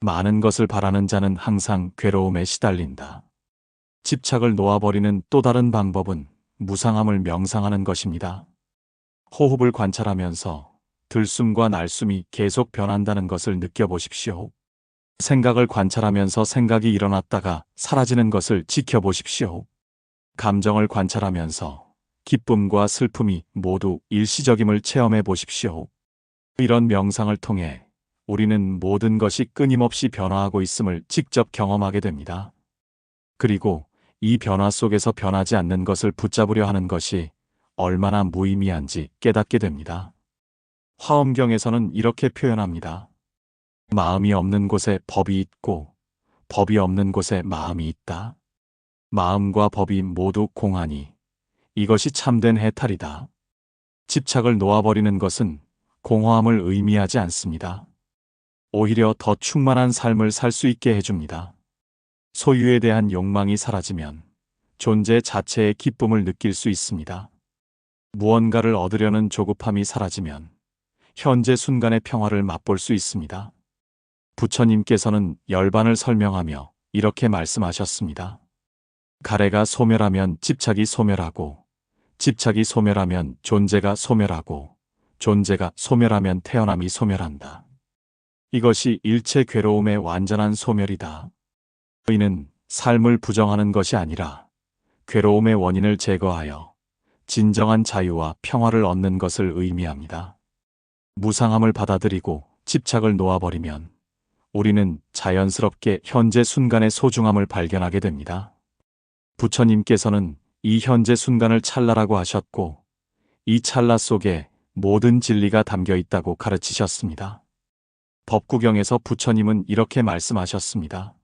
많은 것을 바라는 자는 항상 괴로움에 시달린다. 집착을 놓아버리는 또 다른 방법은 무상함을 명상하는 것입니다. 호흡을 관찰하면서 들숨과 날숨이 계속 변한다는 것을 느껴보십시오. 생각을 관찰하면서 생각이 일어났다가 사라지는 것을 지켜보십시오. 감정을 관찰하면서 기쁨과 슬픔이 모두 일시적임을 체험해 보십시오. 이런 명상을 통해 우리는 모든 것이 끊임없이 변화하고 있음을 직접 경험하게 됩니다. 그리고 이 변화 속에서 변하지 않는 것을 붙잡으려 하는 것이 얼마나 무의미한지 깨닫게 됩니다. 화엄경에서는 이렇게 표현합니다. 마음이 없는 곳에 법이 있고 법이 없는 곳에 마음이 있다. 마음과 법이 모두 공하니 이것이 참된 해탈이다. 집착을 놓아버리는 것은 공허함을 의미하지 않습니다. 오히려 더 충만한 삶을 살 수 있게 해줍니다. 소유에 대한 욕망이 사라지면 존재 자체의 기쁨을 느낄 수 있습니다. 무언가를 얻으려는 조급함이 사라지면 현재 순간의 평화를 맛볼 수 있습니다. 부처님께서는 열반을 설명하며 이렇게 말씀하셨습니다. 가래가 소멸하면 집착이 소멸하고, 집착이 소멸하면 존재가 소멸하고, 존재가 소멸하면 태어남이 소멸한다. 이것이 일체 괴로움의 완전한 소멸이다. 이는 삶을 부정하는 것이 아니라 괴로움의 원인을 제거하여 진정한 자유와 평화를 얻는 것을 의미합니다. 무상함을 받아들이고 집착을 놓아버리면 우리는 자연스럽게 현재 순간의 소중함을 발견하게 됩니다. 부처님께서는 이 현재 순간을 찰나라고 하셨고, 이 찰나 속에 모든 진리가 담겨 있다고 가르치셨습니다. 법구경에서 부처님은 이렇게 말씀하셨습니다.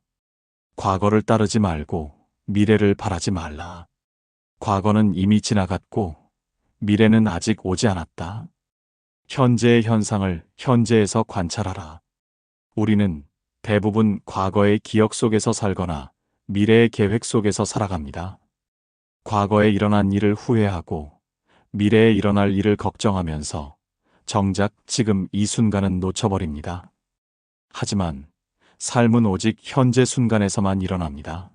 과거를 따르지 말고 미래를 바라지 말라. 과거는 이미 지나갔고 미래는 아직 오지 않았다. 현재의 현상을 현재에서 관찰하라. 우리는 대부분 과거의 기억 속에서 살거나 미래의 계획 속에서 살아갑니다. 과거에 일어난 일을 후회하고 미래에 일어날 일을 걱정하면서 정작 지금 이 순간은 놓쳐버립니다. 하지만 삶은 오직 현재 순간에서만 일어납니다.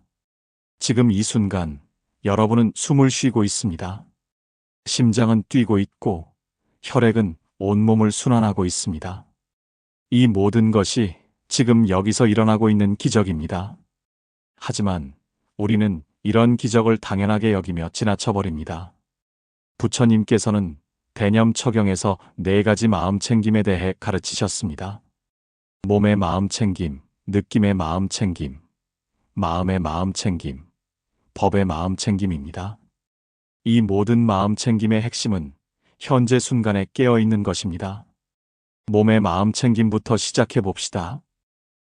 지금 이 순간 여러분은 숨을 쉬고 있습니다. 심장은 뛰고 있고 혈액은 온몸을 순환하고 있습니다. 이 모든 것이 지금 여기서 일어나고 있는 기적입니다. 하지만 우리는 이런 기적을 당연하게 여기며 지나쳐버립니다. 부처님께서는 대념처경에서 4가지 마음챙김에 대해 가르치셨습니다. 몸의 마음챙김, 느낌의 마음챙김, 마음의 마음챙김, 법의 마음챙김입니다. 이 모든 마음챙김의 핵심은 현재 순간에 깨어있는 것입니다. 몸의 마음챙김부터 시작해 봅시다.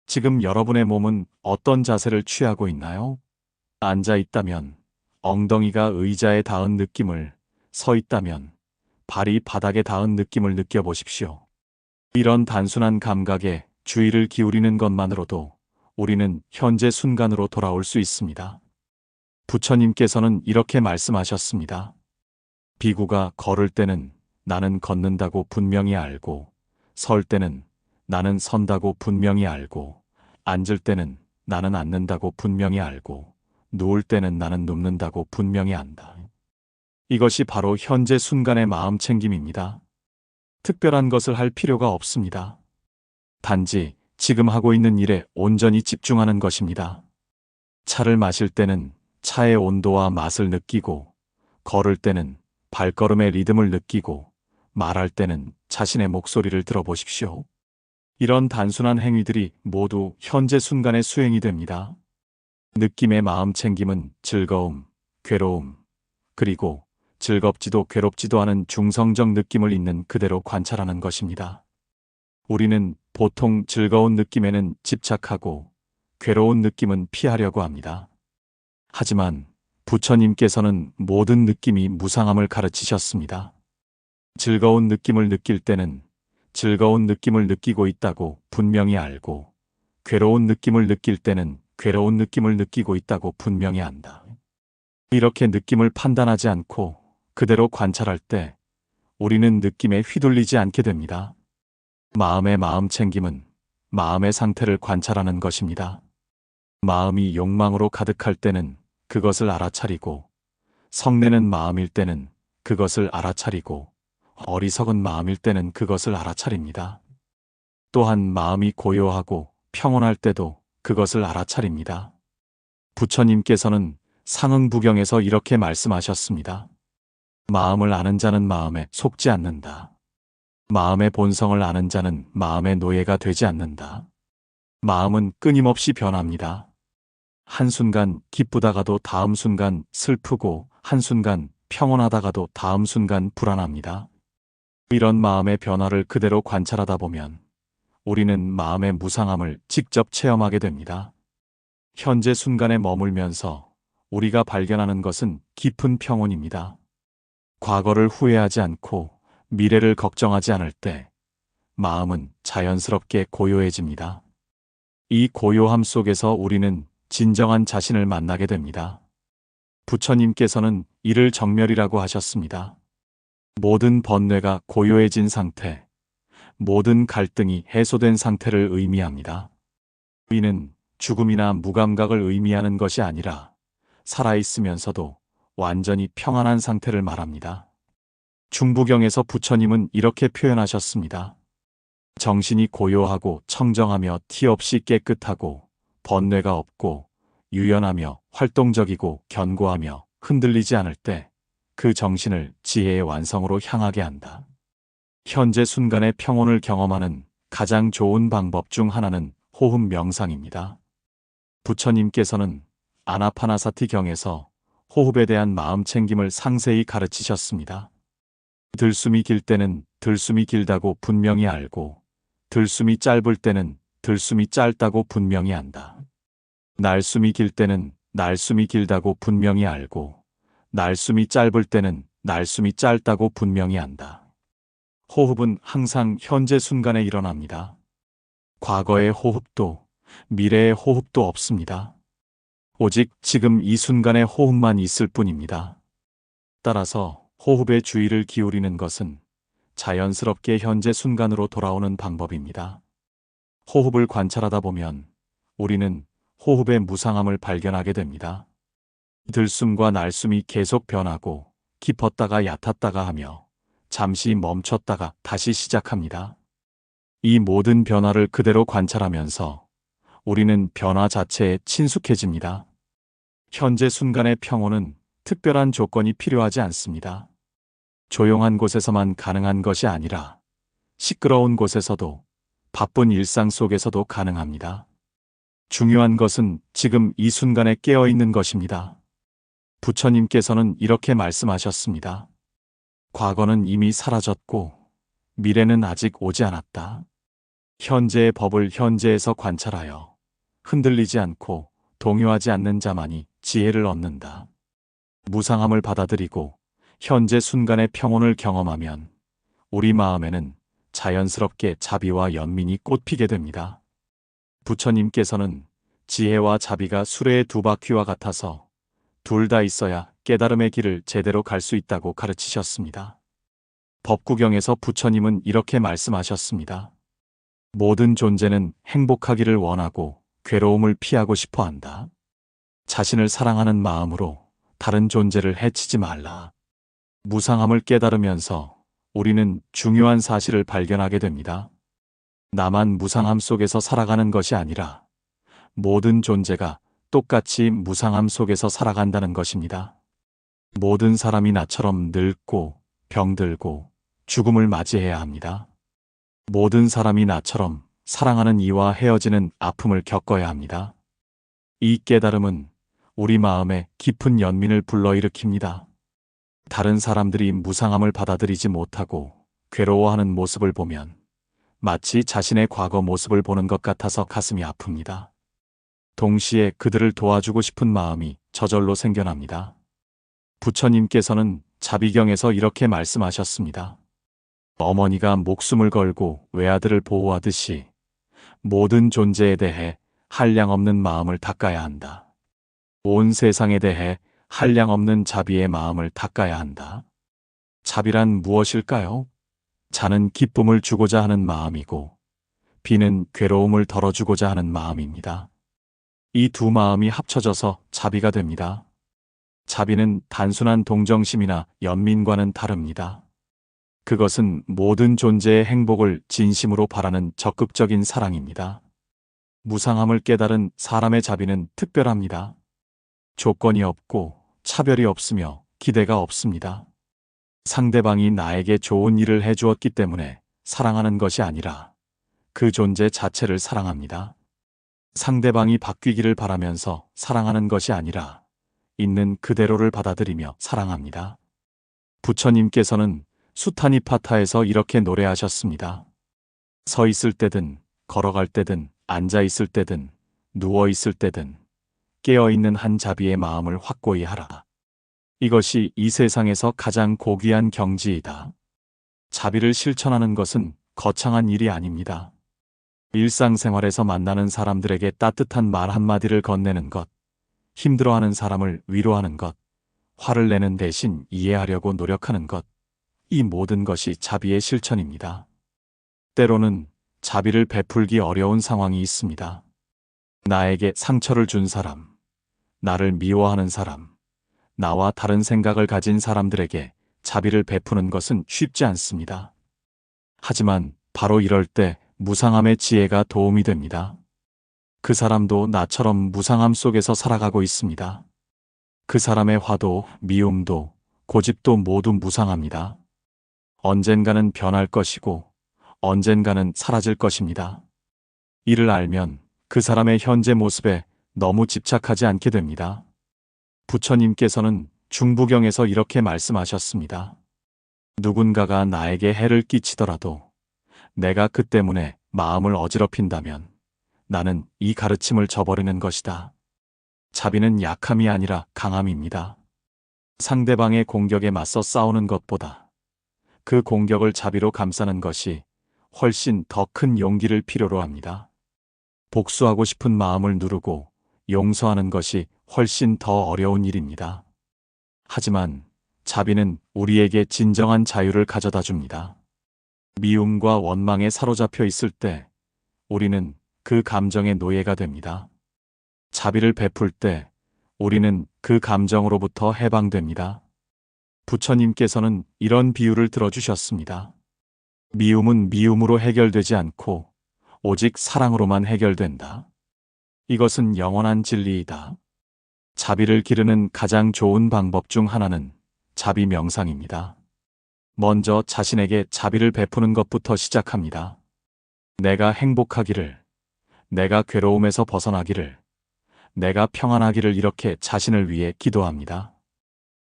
지금 여러분의 몸은 어떤 자세를 취하고 있나요? 앉아 있다면 엉덩이가 의자에 닿은 느낌을, 서 있다면 발이 바닥에 닿은 느낌을 느껴보십시오. 이런 단순한 감각에 주의를 기울이는 것만으로도 우리는 현재 순간으로 돌아올 수 있습니다. 부처님께서는 이렇게 말씀하셨습니다. 비구가 걸을 때는 나는 걷는다고 분명히 알고, 설 때는 나는 선다고 분명히 알고, 앉을 때는 나는 앉는다고 분명히 알고, 누울 때는 나는 눕는다고 분명히 안다. 이것이 바로 현재 순간의 마음챙김입니다. 특별한 것을 할 필요가 없습니다. 단지 지금 하고 있는 일에 온전히 집중하는 것입니다. 차를 마실 때는 차의 온도와 맛을 느끼고, 걸을 때는 발걸음의 리듬을 느끼고, 말할 때는 자신의 목소리를 들어보십시오. 이런 단순한 행위들이 모두 현재 순간의 수행이 됩니다. 느낌의 마음챙김은 즐거움, 괴로움, 그리고 즐겁지도 괴롭지도 않은 중성적 느낌을 있는 그대로 관찰하는 것입니다. 우리는 보통 즐거운 느낌에는 집착하고 괴로운 느낌은 피하려고 합니다. 하지만 부처님께서는 모든 느낌이 무상함을 가르치셨습니다. 즐거운 느낌을 느낄 때는 즐거운 느낌을 느끼고 있다고 분명히 알고, 괴로운 느낌을 느낄 때는 괴로운 느낌을 느끼고 있다고 분명히 안다. 이렇게 느낌을 판단하지 않고 그대로 관찰할 때 우리는 느낌에 휘둘리지 않게 됩니다. 마음의 마음챙김은 마음의 상태를 관찰하는 것입니다. 마음이 욕망으로 가득할 때는 그것을 알아차리고, 성내는 마음일 때는 그것을 알아차리고, 어리석은 마음일 때는 그것을 알아차립니다. 또한 마음이 고요하고 평온할 때도 그것을 알아차립니다. 부처님께서는 상응부경에서 이렇게 말씀하셨습니다. 마음을 아는 자는 마음에 속지 않는다. 마음의 본성을 아는 자는 마음의 노예가 되지 않는다. 마음은 끊임없이 변합니다. 한순간 기쁘다가도 다음 순간 슬프고, 한순간 평온하다가도 다음 순간 불안합니다. 이런 마음의 변화를 그대로 관찰하다 보면 우리는 마음의 무상함을 직접 체험하게 됩니다. 현재 순간에 머물면서 우리가 발견하는 것은 깊은 평온입니다. 과거를 후회하지 않고 미래를 걱정하지 않을 때 마음은 자연스럽게 고요해집니다. 이 고요함 속에서 우리는 진정한 자신을 만나게 됩니다. 부처님께서는 이를 정멸이라고 하셨습니다. 모든 번뇌가 고요해진 상태, 모든 갈등이 해소된 상태를 의미합니다. 이는 죽음이나 무감각을 의미하는 것이 아니라 살아있으면서도 완전히 평안한 상태를 말합니다. 중부경에서 부처님은 이렇게 표현하셨습니다. 정신이 고요하고 청정하며 티 없이 깨끗하고 번뇌가 없고 유연하며 활동적이고 견고하며 흔들리지 않을 때 그 정신을 지혜의 완성으로 향하게 한다. 현재 순간의 평온을 경험하는 가장 좋은 방법 중 하나는 호흡 명상입니다. 부처님께서는 아나파나사티경에서 호흡에 대한 마음 챙김을 상세히 가르치셨습니다. 들숨이 길 때는 들숨이 길다고 분명히 알고 들숨이 짧을 때는 들숨이 짧다고 분명히 안다. 날숨이 길 때는 날숨이 길다고 분명히 알고 날숨이 짧을 때는 날숨이 짧다고 분명히 안다. 호흡은 항상 현재 순간에 일어납니다. 과거의 호흡도 미래의 호흡도 없습니다. 오직 지금 이 순간의 호흡만 있을 뿐입니다. 따라서 호흡에 주의를 기울이는 것은 자연스럽게 현재 순간으로 돌아오는 방법입니다. 호흡을 관찰하다 보면 우리는 호흡의 무상함을 발견하게 됩니다. 들숨과 날숨이 계속 변하고 깊었다가 얕았다가 하며 잠시 멈췄다가 다시 시작합니다. 이 모든 변화를 그대로 관찰하면서 우리는 변화 자체에 친숙해집니다. 현재 순간의 평온은 특별한 조건이 필요하지 않습니다. 조용한 곳에서만 가능한 것이 아니라 시끄러운 곳에서도 바쁜 일상 속에서도 가능합니다. 중요한 것은 지금 이 순간에 깨어 있는 것입니다. 부처님께서는 이렇게 말씀하셨습니다. 과거는 이미 사라졌고 미래는 아직 오지 않았다. 현재의 법을 현재에서 관찰하여 흔들리지 않고 동요하지 않는 자만이 지혜를 얻는다. 무상함을 받아들이고 현재 순간의 평온을 경험하면 우리 마음에는 자연스럽게 자비와 연민이 꽃피게 됩니다. 부처님께서는 지혜와 자비가 수레의 두 바퀴와 같아서 둘 다 있어야 깨달음의 길을 제대로 갈 수 있다고 가르치셨습니다. 법구경에서 부처님은 이렇게 말씀하셨습니다. 모든 존재는 행복하기를 원하고 괴로움을 피하고 싶어 한다. 자신을 사랑하는 마음으로 다른 존재를 해치지 말라. 무상함을 깨달으면서 우리는 중요한 사실을 발견하게 됩니다. 나만 무상함 속에서 살아가는 것이 아니라 모든 존재가 똑같이 무상함 속에서 살아간다는 것입니다. 모든 사람이 나처럼 늙고 병들고 죽음을 맞이해야 합니다. 모든 사람이 나처럼 사랑하는 이와 헤어지는 아픔을 겪어야 합니다. 이 깨달음은 우리 마음에 깊은 연민을 불러일으킵니다. 다른 사람들이 무상함을 받아들이지 못하고 괴로워하는 모습을 보면 마치 자신의 과거 모습을 보는 것 같아서 가슴이 아픕니다. 동시에 그들을 도와주고 싶은 마음이 저절로 생겨납니다. 부처님께서는 자비경에서 이렇게 말씀하셨습니다. 어머니가 목숨을 걸고 외아들을 보호하듯이 모든 존재에 대해 한량없는 마음을 닦아야 한다. 온 세상에 대해 한량없는 자비의 마음을 닦아야 한다. 자비란 무엇일까요? 자는 기쁨을 주고자 하는 마음이고 비는 괴로움을 덜어주고자 하는 마음입니다. 이 두 마음이 합쳐져서 자비가 됩니다. 자비는 단순한 동정심이나 연민과는 다릅니다. 그것은 모든 존재의 행복을 진심으로 바라는 적극적인 사랑입니다. 무상함을 깨달은 사람의 자비는 특별합니다. 조건이 없고 차별이 없으며 기대가 없습니다. 상대방이 나에게 좋은 일을 해주었기 때문에 사랑하는 것이 아니라 그 존재 자체를 사랑합니다. 상대방이 바뀌기를 바라면서 사랑하는 것이 아니라 있는 그대로를 받아들이며 사랑합니다. 부처님께서는 수타니파타에서 이렇게 노래하셨습니다. 서 있을 때든, 걸어갈 때든, 앉아 있을 때든, 누워 있을 때든, 깨어있는 한 자비의 마음을 확고히 하라. 이것이 이 세상에서 가장 고귀한 경지이다. 자비를 실천하는 것은 거창한 일이 아닙니다. 일상생활에서 만나는 사람들에게 따뜻한 말 한마디를 건네는 것, 힘들어하는 사람을 위로하는 것, 화를 내는 대신 이해하려고 노력하는 것, 이 모든 것이 자비의 실천입니다. 때로는 자비를 베풀기 어려운 상황이 있습니다. 나에게 상처를 준 사람, 나를 미워하는 사람, 나와 다른 생각을 가진 사람들에게 자비를 베푸는 것은 쉽지 않습니다. 하지만 바로 이럴 때 무상함의 지혜가 도움이 됩니다. 그 사람도 나처럼 무상함 속에서 살아가고 있습니다. 그 사람의 화도, 미움도, 고집도 모두 무상합니다. 언젠가는 변할 것이고, 언젠가는 사라질 것입니다. 이를 알면 그 사람의 현재 모습에 너무 집착하지 않게 됩니다. 부처님께서는 중부경에서 이렇게 말씀하셨습니다. 누군가가 나에게 해를 끼치더라도 내가 그 때문에 마음을 어지럽힌다면 나는 이 가르침을 저버리는 것이다. 자비는 약함이 아니라 강함입니다. 상대방의 공격에 맞서 싸우는 것보다 그 공격을 자비로 감싸는 것이 훨씬 더 큰 용기를 필요로 합니다. 복수하고 싶은 마음을 누르고 용서하는 것이 훨씬 더 어려운 일입니다. 하지만 자비는 우리에게 진정한 자유를 가져다 줍니다. 미움과 원망에 사로잡혀 있을 때 우리는 그 감정의 노예가 됩니다. 자비를 베풀 때 우리는 그 감정으로부터 해방됩니다. 부처님께서는 이런 비유를 들어주셨습니다. 미움은 미움으로 해결되지 않고 오직 사랑으로만 해결된다. 이것은 영원한 진리이다. 자비를 기르는 가장 좋은 방법 중 하나는 자비 명상입니다. 먼저 자신에게 자비를 베푸는 것부터 시작합니다. 내가 행복하기를, 내가 괴로움에서 벗어나기를, 내가 평안하기를 이렇게 자신을 위해 기도합니다.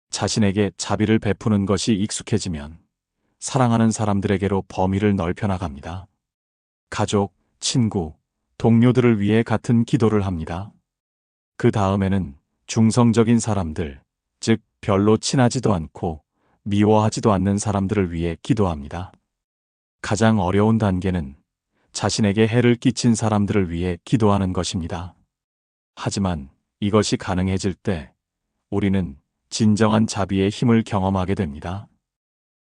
자신에게 자비를 베푸는 것이 익숙해지면 사랑하는 사람들에게로 범위를 넓혀 나갑니다. 가족, 친구, 동료들을 위해 같은 기도를 합니다. 그 다음에는 중성적인 사람들, 즉 별로 친하지도 않고 미워하지도 않는 사람들을 위해 기도합니다. 가장 어려운 단계는 자신에게 해를 끼친 사람들을 위해 기도하는 것입니다. 하지만 이것이 가능해질 때 우리는 진정한 자비의 힘을 경험하게 됩니다.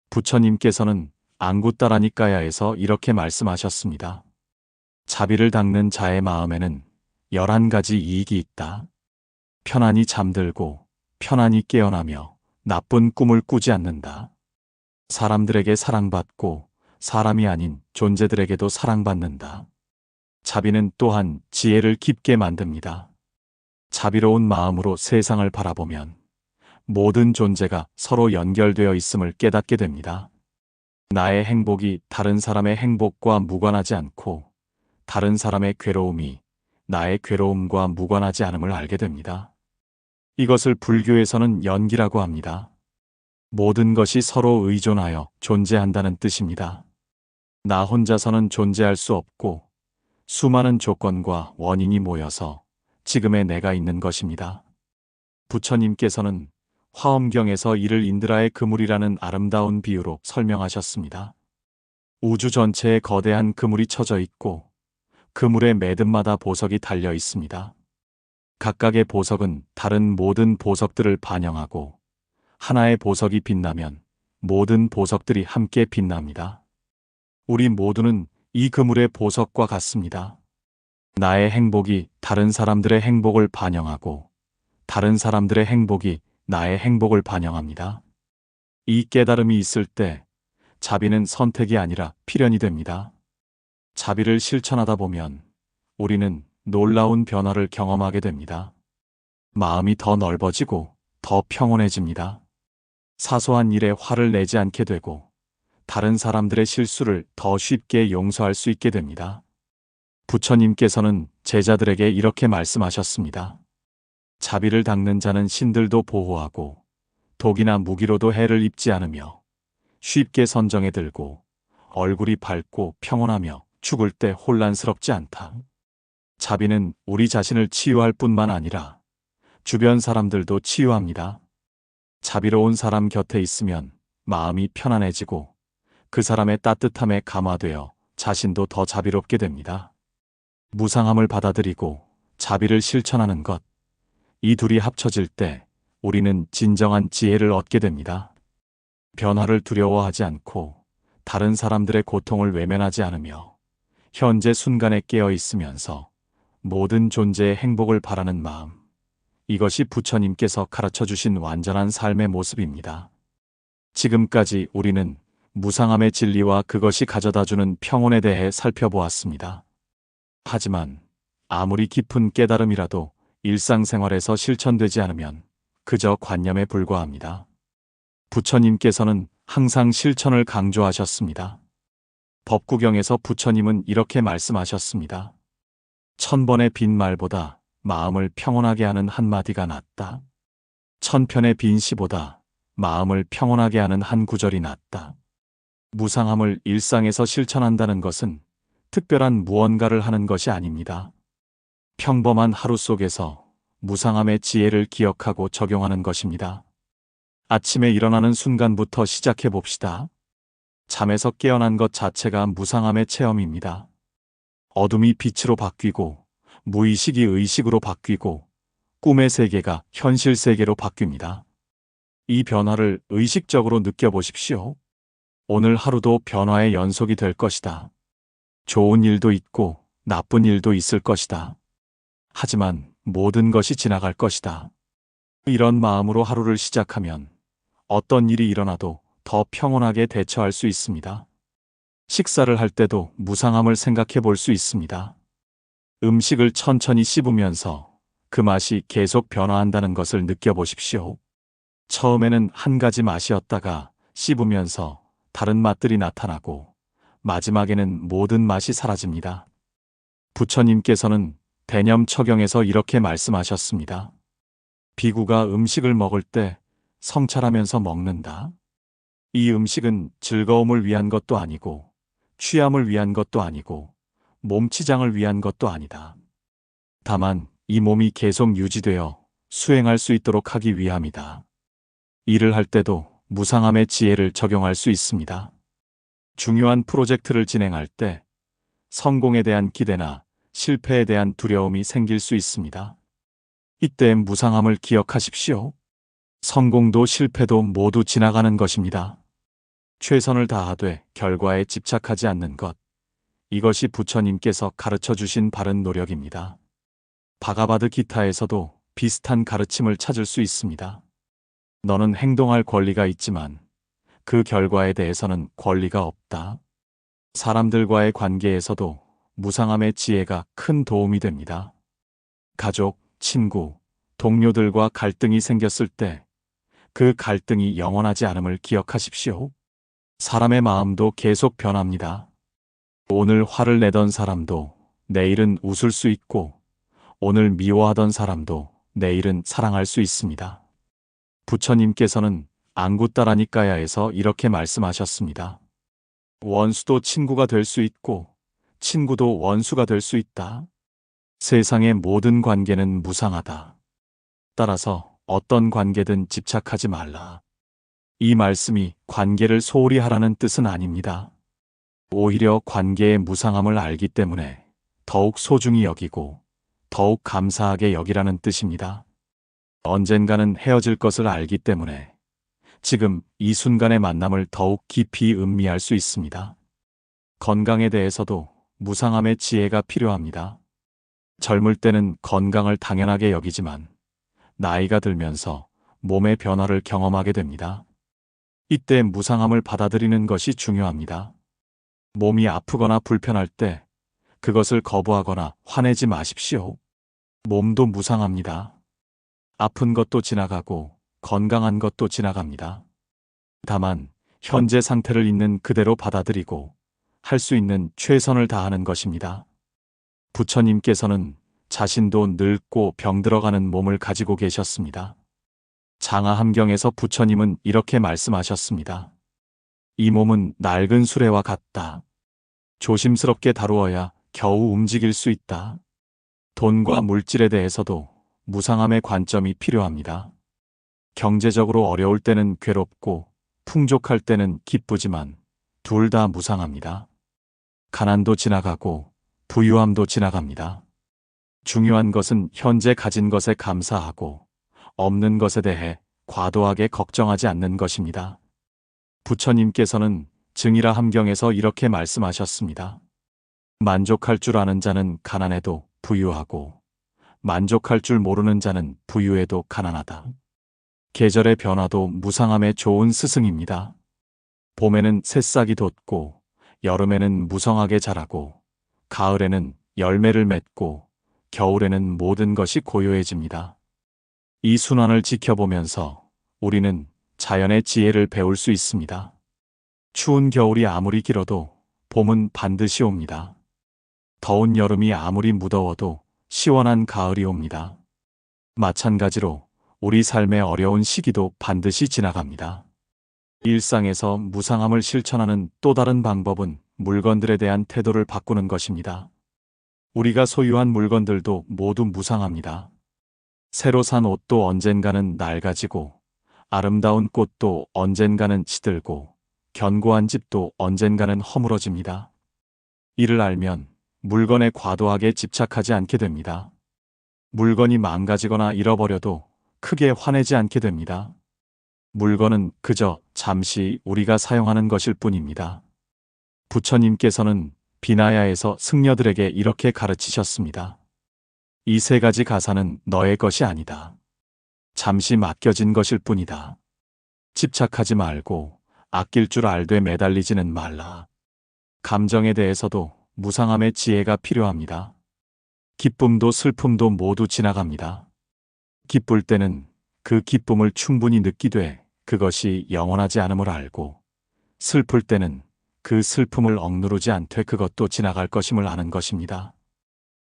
부처님께서는 앙구따라니까야에서 이렇게 말씀하셨습니다. 자비를 닦는 자의 마음에는 11가지 이익이 있다. 편안히 잠들고 편안히 깨어나며 나쁜 꿈을 꾸지 않는다. 사람들에게 사랑받고 사람이 아닌 존재들에게도 사랑받는다. 자비는 또한 지혜를 깊게 만듭니다. 자비로운 마음으로 세상을 바라보면 모든 존재가 서로 연결되어 있음을 깨닫게 됩니다. 나의 행복이 다른 사람의 행복과 무관하지 않고 다른 사람의 괴로움이 나의 괴로움과 무관하지 않음을 알게 됩니다. 이것을 불교에서는 연기라고 합니다. 모든 것이 서로 의존하여 존재한다는 뜻입니다. 나 혼자서는 존재할 수 없고 수많은 조건과 원인이 모여서 지금의 내가 있는 것입니다. 부처님께서는 화엄경에서 이를 인드라의 그물이라는 아름다운 비유로 설명하셨습니다. 우주 전체에 거대한 그물이 쳐져 있고 그물의 매듭마다 보석이 달려 있습니다. 각각의 보석은 다른 모든 보석들을 반영하고 하나의 보석이 빛나면 모든 보석들이 함께 빛납니다. 우리 모두는 이 그물의 보석과 같습니다. 나의 행복이 다른 사람들의 행복을 반영하고 다른 사람들의 행복이 나의 행복을 반영합니다. 이 깨달음이 있을 때 자비는 선택이 아니라 필연이 됩니다. 자비를 실천하다 보면 우리는 놀라운 변화를 경험하게 됩니다. 마음이 더 넓어지고 더 평온해집니다. 사소한 일에 화를 내지 않게 되고 다른 사람들의 실수를 더 쉽게 용서할 수 있게 됩니다. 부처님께서는 제자들에게 이렇게 말씀하셨습니다. 자비를 닦는 자는 신들도 보호하고 독이나 무기로도 해를 입지 않으며 쉽게 선정에 들고 얼굴이 밝고 평온하며 죽을 때 혼란스럽지 않다. 자비는 우리 자신을 치유할 뿐만 아니라 주변 사람들도 치유합니다. 자비로운 사람 곁에 있으면 마음이 편안해지고 그 사람의 따뜻함에 감화되어 자신도 더 자비롭게 됩니다. 무상함을 받아들이고 자비를 실천하는 것, 이 둘이 합쳐질 때 우리는 진정한 지혜를 얻게 됩니다. 변화를 두려워하지 않고 다른 사람들의 고통을 외면하지 않으며 현재 순간에 깨어 있으면서 모든 존재의 행복을 바라는 마음, 이것이 부처님께서 가르쳐 주신 완전한 삶의 모습입니다. 지금까지 우리는 무상함의 진리와 그것이 가져다주는 평온에 대해 살펴보았습니다. 하지만 아무리 깊은 깨달음이라도 일상생활에서 실천되지 않으면 그저 관념에 불과합니다. 부처님께서는 항상 실천을 강조하셨습니다. 법구경에서 부처님은 이렇게 말씀하셨습니다. 1000번의 빈 말보다 마음을 평온하게 하는 한마디가 낫다. 1000편의 빈 시보다 마음을 평온하게 하는 한 구절이 낫다. 무상함을 일상에서 실천한다는 것은 특별한 무언가를 하는 것이 아닙니다. 평범한 하루 속에서 무상함의 지혜를 기억하고 적용하는 것입니다. 아침에 일어나는 순간부터 시작해 봅시다. 잠에서 깨어난 것 자체가 무상함의 체험입니다. 어둠이 빛으로 바뀌고 무의식이 의식으로 바뀌고 꿈의 세계가 현실 세계로 바뀝니다. 이 변화를 의식적으로 느껴보십시오. 오늘 하루도 변화의 연속이 될 것이다. 좋은 일도 있고 나쁜 일도 있을 것이다. 하지만 모든 것이 지나갈 것이다. 이런 마음으로 하루를 시작하면 어떤 일이 일어나도 더 평온하게 대처할 수 있습니다. 식사를 할 때도 무상함을 생각해 볼 수 있습니다. 음식을 천천히 씹으면서 그 맛이 계속 변화한다는 것을 느껴보십시오. 처음에는 한 가지 맛이었다가 씹으면서 다른 맛들이 나타나고 마지막에는 모든 맛이 사라집니다. 부처님께서는 대념처경에서 이렇게 말씀하셨습니다. 비구가 음식을 먹을 때 성찰하면서 먹는다. 이 음식은 즐거움을 위한 것도 아니고 취함을 위한 것도 아니고 몸치장을 위한 것도 아니다. 다만 이 몸이 계속 유지되어 수행할 수 있도록 하기 위함이다. 일을 할 때도 무상함의 지혜를 적용할 수 있습니다. 중요한 프로젝트를 진행할 때 성공에 대한 기대나 실패에 대한 두려움이 생길 수 있습니다. 이때 무상함을 기억하십시오. 성공도 실패도 모두 지나가는 것입니다. 최선을 다하되 결과에 집착하지 않는 것, 이것이 부처님께서 가르쳐 주신 바른 노력입니다. 바가바드 기타에서도 비슷한 가르침을 찾을 수 있습니다. 너는 행동할 권리가 있지만 그 결과에 대해서는 권리가 없다. 사람들과의 관계에서도 무상함의 지혜가 큰 도움이 됩니다. 가족, 친구, 동료들과 갈등이 생겼을 때 그 갈등이 영원하지 않음을 기억하십시오. 사람의 마음도 계속 변합니다. 오늘 화를 내던 사람도 내일은 웃을 수 있고 오늘 미워하던 사람도 내일은 사랑할 수 있습니다. 부처님께서는 앙구따라니까야에서 이렇게 말씀하셨습니다. 원수도 친구가 될 수 있고 친구도 원수가 될 수 있다. 세상의 모든 관계는 무상하다. 따라서 어떤 관계든 집착하지 말라. 이 말씀이 관계를 소홀히 하라는 뜻은 아닙니다. 오히려 관계의 무상함을 알기 때문에 더욱 소중히 여기고 더욱 감사하게 여기라는 뜻입니다. 언젠가는 헤어질 것을 알기 때문에 지금 이 순간의 만남을 더욱 깊이 음미할 수 있습니다. 건강에 대해서도 무상함의 지혜가 필요합니다. 젊을 때는 건강을 당연하게 여기지만 나이가 들면서 몸의 변화를 경험하게 됩니다. 이때 무상함을 받아들이는 것이 중요합니다. 몸이 아프거나 불편할 때 그것을 거부하거나 화내지 마십시오. 몸도 무상합니다. 아픈 것도 지나가고 건강한 것도 지나갑니다. 다만 현재 상태를 있는 그대로 받아들이고 할 수 있는 최선을 다하는 것입니다. 부처님께서는 자신도 늙고 병들어가는 몸을 가지고 계셨습니다. 장하함경에서 부처님은 이렇게 말씀하셨습니다. 이 몸은 낡은 수레와 같다. 조심스럽게 다루어야 겨우 움직일 수 있다. 돈과 물질에 대해서도 무상함의 관점이 필요합니다. 경제적으로 어려울 때는 괴롭고 풍족할 때는 기쁘지만 둘 다 무상합니다. 가난도 지나가고 부유함도 지나갑니다. 중요한 것은 현재 가진 것에 감사하고 없는 것에 대해 과도하게 걱정하지 않는 것입니다. 부처님께서는 증이라 함경에서 이렇게 말씀하셨습니다. 만족할 줄 아는 자는 가난해도 부유하고 만족할 줄 모르는 자는 부유해도 가난하다. 계절의 변화도 무상함의 좋은 스승입니다. 봄에는 새싹이 돋고 여름에는 무성하게 자라고 가을에는 열매를 맺고 겨울에는 모든 것이 고요해집니다. 이 순환을 지켜보면서 우리는 자연의 지혜를 배울 수 있습니다. 추운 겨울이 아무리 길어도 봄은 반드시 옵니다. 더운 여름이 아무리 무더워도 시원한 가을이 옵니다. 마찬가지로 우리 삶의 어려운 시기도 반드시 지나갑니다. 일상에서 무상함을 실천하는 또 다른 방법은 물건들에 대한 태도를 바꾸는 것입니다. 우리가 소유한 물건들도 모두 무상합니다. 새로 산 옷도 언젠가는 낡아지고 아름다운 꽃도 언젠가는 시들고 견고한 집도 언젠가는 허물어집니다. 이를 알면 물건에 과도하게 집착하지 않게 됩니다. 물건이 망가지거나 잃어버려도 크게 화내지 않게 됩니다. 물건은 그저 잠시 우리가 사용하는 것일 뿐입니다. 부처님께서는 비나야에서 승려들에게 이렇게 가르치셨습니다. 이 세 가지 가사는 너의 것이 아니다. 잠시 맡겨진 것일 뿐이다. 집착하지 말고 아낄 줄 알되 매달리지는 말라. 감정에 대해서도 무상함의 지혜가 필요합니다. 기쁨도 슬픔도 모두 지나갑니다. 기쁠 때는 그 기쁨을 충분히 느끼되 그것이 영원하지 않음을 알고, 슬플 때는 그 슬픔을 억누르지 않되 그것도 지나갈 것임을 아는 것입니다.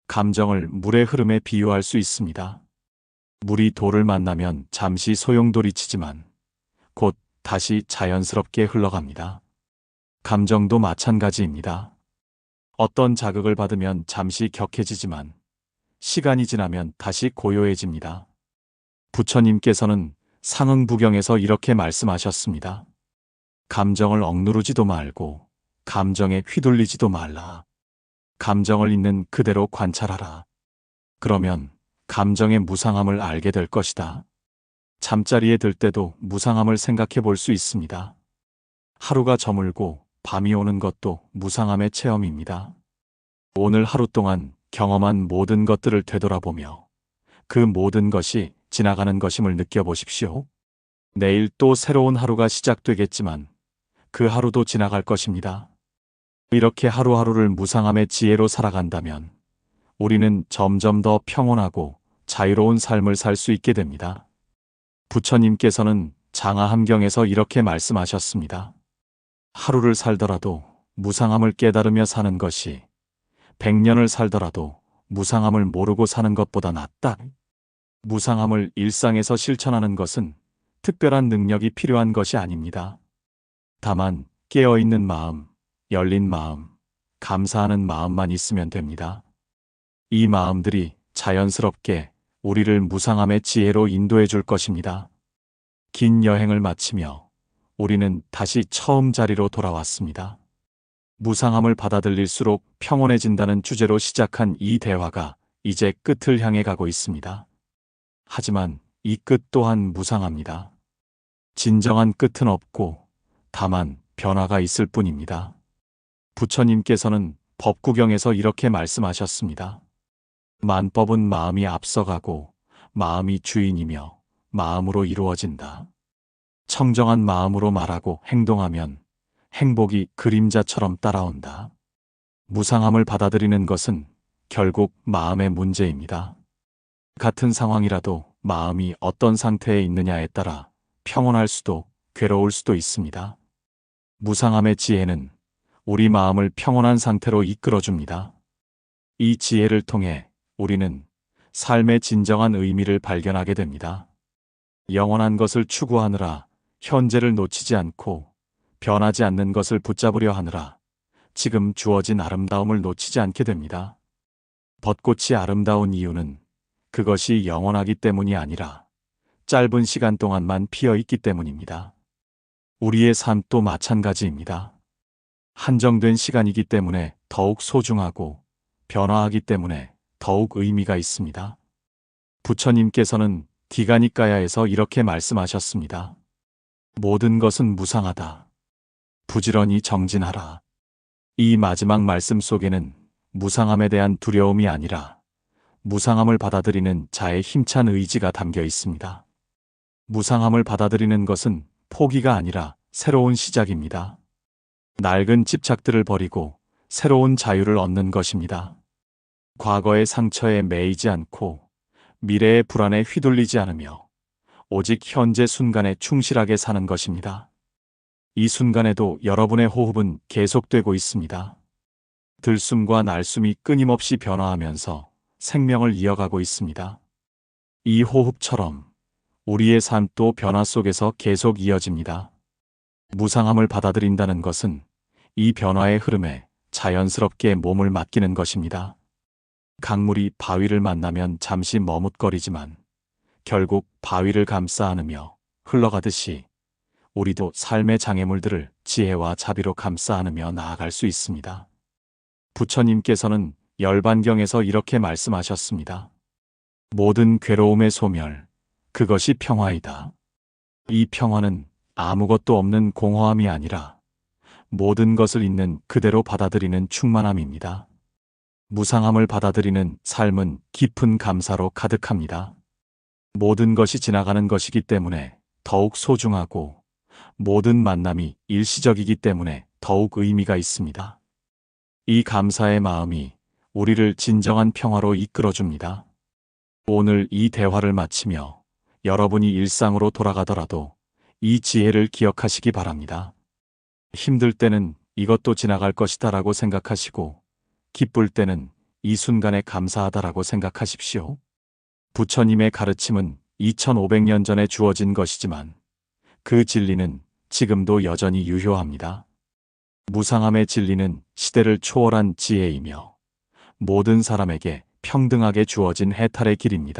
감정을 물의 흐름에 비유할 수 있습니다. 물이 돌을 만나면 잠시 소용돌이치지만 곧 다시 자연스럽게 흘러갑니다. 감정도 마찬가지입니다. 어떤 자극을 받으면 잠시 격해지지만 시간이 지나면 다시 고요해집니다. 부처님께서는 상응부경에서 이렇게 말씀하셨습니다. 감정을 억누르지도 말고 감정에 휘둘리지도 말라. 감정을 있는 그대로 관찰하라. 그러면 감정의 무상함을 알게 될 것이다. 잠자리에 들 때도 무상함을 생각해 볼 수 있습니다. 하루가 저물고 밤이 오는 것도 무상함의 체험입니다. 오늘 하루 동안 경험한 모든 것들을 되돌아보며 그 모든 것이 지나가는 것임을 느껴보십시오. 내일 또 새로운 하루가 시작되겠지만 그 하루도 지나갈 것입니다. 이렇게 하루하루를 무상함의 지혜로 살아간다면 우리는 점점 더 평온하고 자유로운 삶을 살 수 있게 됩니다. 부처님께서는 장하함경에서 이렇게 말씀하셨습니다. 하루를 살더라도 무상함을 깨달으며 사는 것이 100년을 살더라도 무상함을 모르고 사는 것보다 낫다. 무상함을 일상에서 실천하는 것은 특별한 능력이 필요한 것이 아닙니다. 다만 깨어있는 마음, 열린 마음, 감사하는 마음만 있으면 됩니다. 이 마음들이 자연스럽게 우리를 무상함의 지혜로 인도해 줄 것입니다. 긴 여행을 마치며 우리는 다시 처음 자리로 돌아왔습니다. 무상함을 받아들일수록 평온해진다는 주제로 시작한 이 대화가 이제 끝을 향해 가고 있습니다. 하지만 이 끝 또한 무상합니다. 진정한 끝은 없고 다만 변화가 있을 뿐입니다. 부처님께서는 법구경에서 이렇게 말씀하셨습니다. 만법은 마음이 앞서가고 마음이 주인이며 마음으로 이루어진다. 청정한 마음으로 말하고 행동하면 행복이 그림자처럼 따라온다. 무상함을 받아들이는 것은 결국 마음의 문제입니다. 같은 상황이라도 마음이 어떤 상태에 있느냐에 따라 평온할 수도 괴로울 수도 있습니다. 무상함의 지혜는 우리 마음을 평온한 상태로 이끌어줍니다. 이 지혜를 통해 우리는 삶의 진정한 의미를 발견하게 됩니다. 영원한 것을 추구하느라 현재를 놓치지 않고 변하지 않는 것을 붙잡으려 하느라 지금 주어진 아름다움을 놓치지 않게 됩니다. 벚꽃이 아름다운 이유는 그것이 영원하기 때문이 아니라 짧은 시간 동안만 피어 있기 때문입니다. 우리의 삶도 마찬가지입니다. 한정된 시간이기 때문에 더욱 소중하고 변화하기 때문에 더욱 의미가 있습니다. 부처님께서는 디가니까야에서 이렇게 말씀하셨습니다. 모든 것은 무상하다. 부지런히 정진하라. 이 마지막 말씀 속에는 무상함에 대한 두려움이 아니라 무상함을 받아들이는 자의 힘찬 의지가 담겨 있습니다. 무상함을 받아들이는 것은 포기가 아니라 새로운 시작입니다. 낡은 집착들을 버리고 새로운 자유를 얻는 것입니다. 과거의 상처에 매이지 않고 미래의 불안에 휘둘리지 않으며 오직 현재 순간에 충실하게 사는 것입니다. 이 순간에도 여러분의 호흡은 계속되고 있습니다. 들숨과 날숨이 끊임없이 변화하면서 생명을 이어가고 있습니다. 이 호흡처럼 우리의 삶도 변화 속에서 계속 이어집니다. 무상함을 받아들인다는 것은 이 변화의 흐름에 자연스럽게 몸을 맡기는 것입니다. 강물이 바위를 만나면 잠시 머뭇거리지만 결국 바위를 감싸 안으며 흘러가듯이 우리도 삶의 장애물들을 지혜와 자비로 감싸 안으며 나아갈 수 있습니다. 부처님께서는 열반경에서 이렇게 말씀하셨습니다. 모든 괴로움의 소멸, 그것이 평화이다. 이 평화는 아무것도 없는 공허함이 아니라 모든 것을 있는 그대로 받아들이는 충만함입니다. 무상함을 받아들이는 삶은 깊은 감사로 가득합니다. 모든 것이 지나가는 것이기 때문에 더욱 소중하고 모든 만남이 일시적이기 때문에 더욱 의미가 있습니다. 이 감사의 마음이 우리를 진정한 평화로 이끌어줍니다. 오늘 이 대화를 마치며 여러분이 일상으로 돌아가더라도 이 지혜를 기억하시기 바랍니다. 힘들 때는 이것도 지나갈 것이다라고 생각하시고 기쁠 때는 이 순간에 감사하다라고 생각하십시오. 부처님의 가르침은 2500년 전에 주어진 것이지만 그 진리는 지금도 여전히 유효합니다. 무상함의 진리는 시대를 초월한 지혜이며 모든 사람에게 평등하게 주어진 해탈의 길입니다.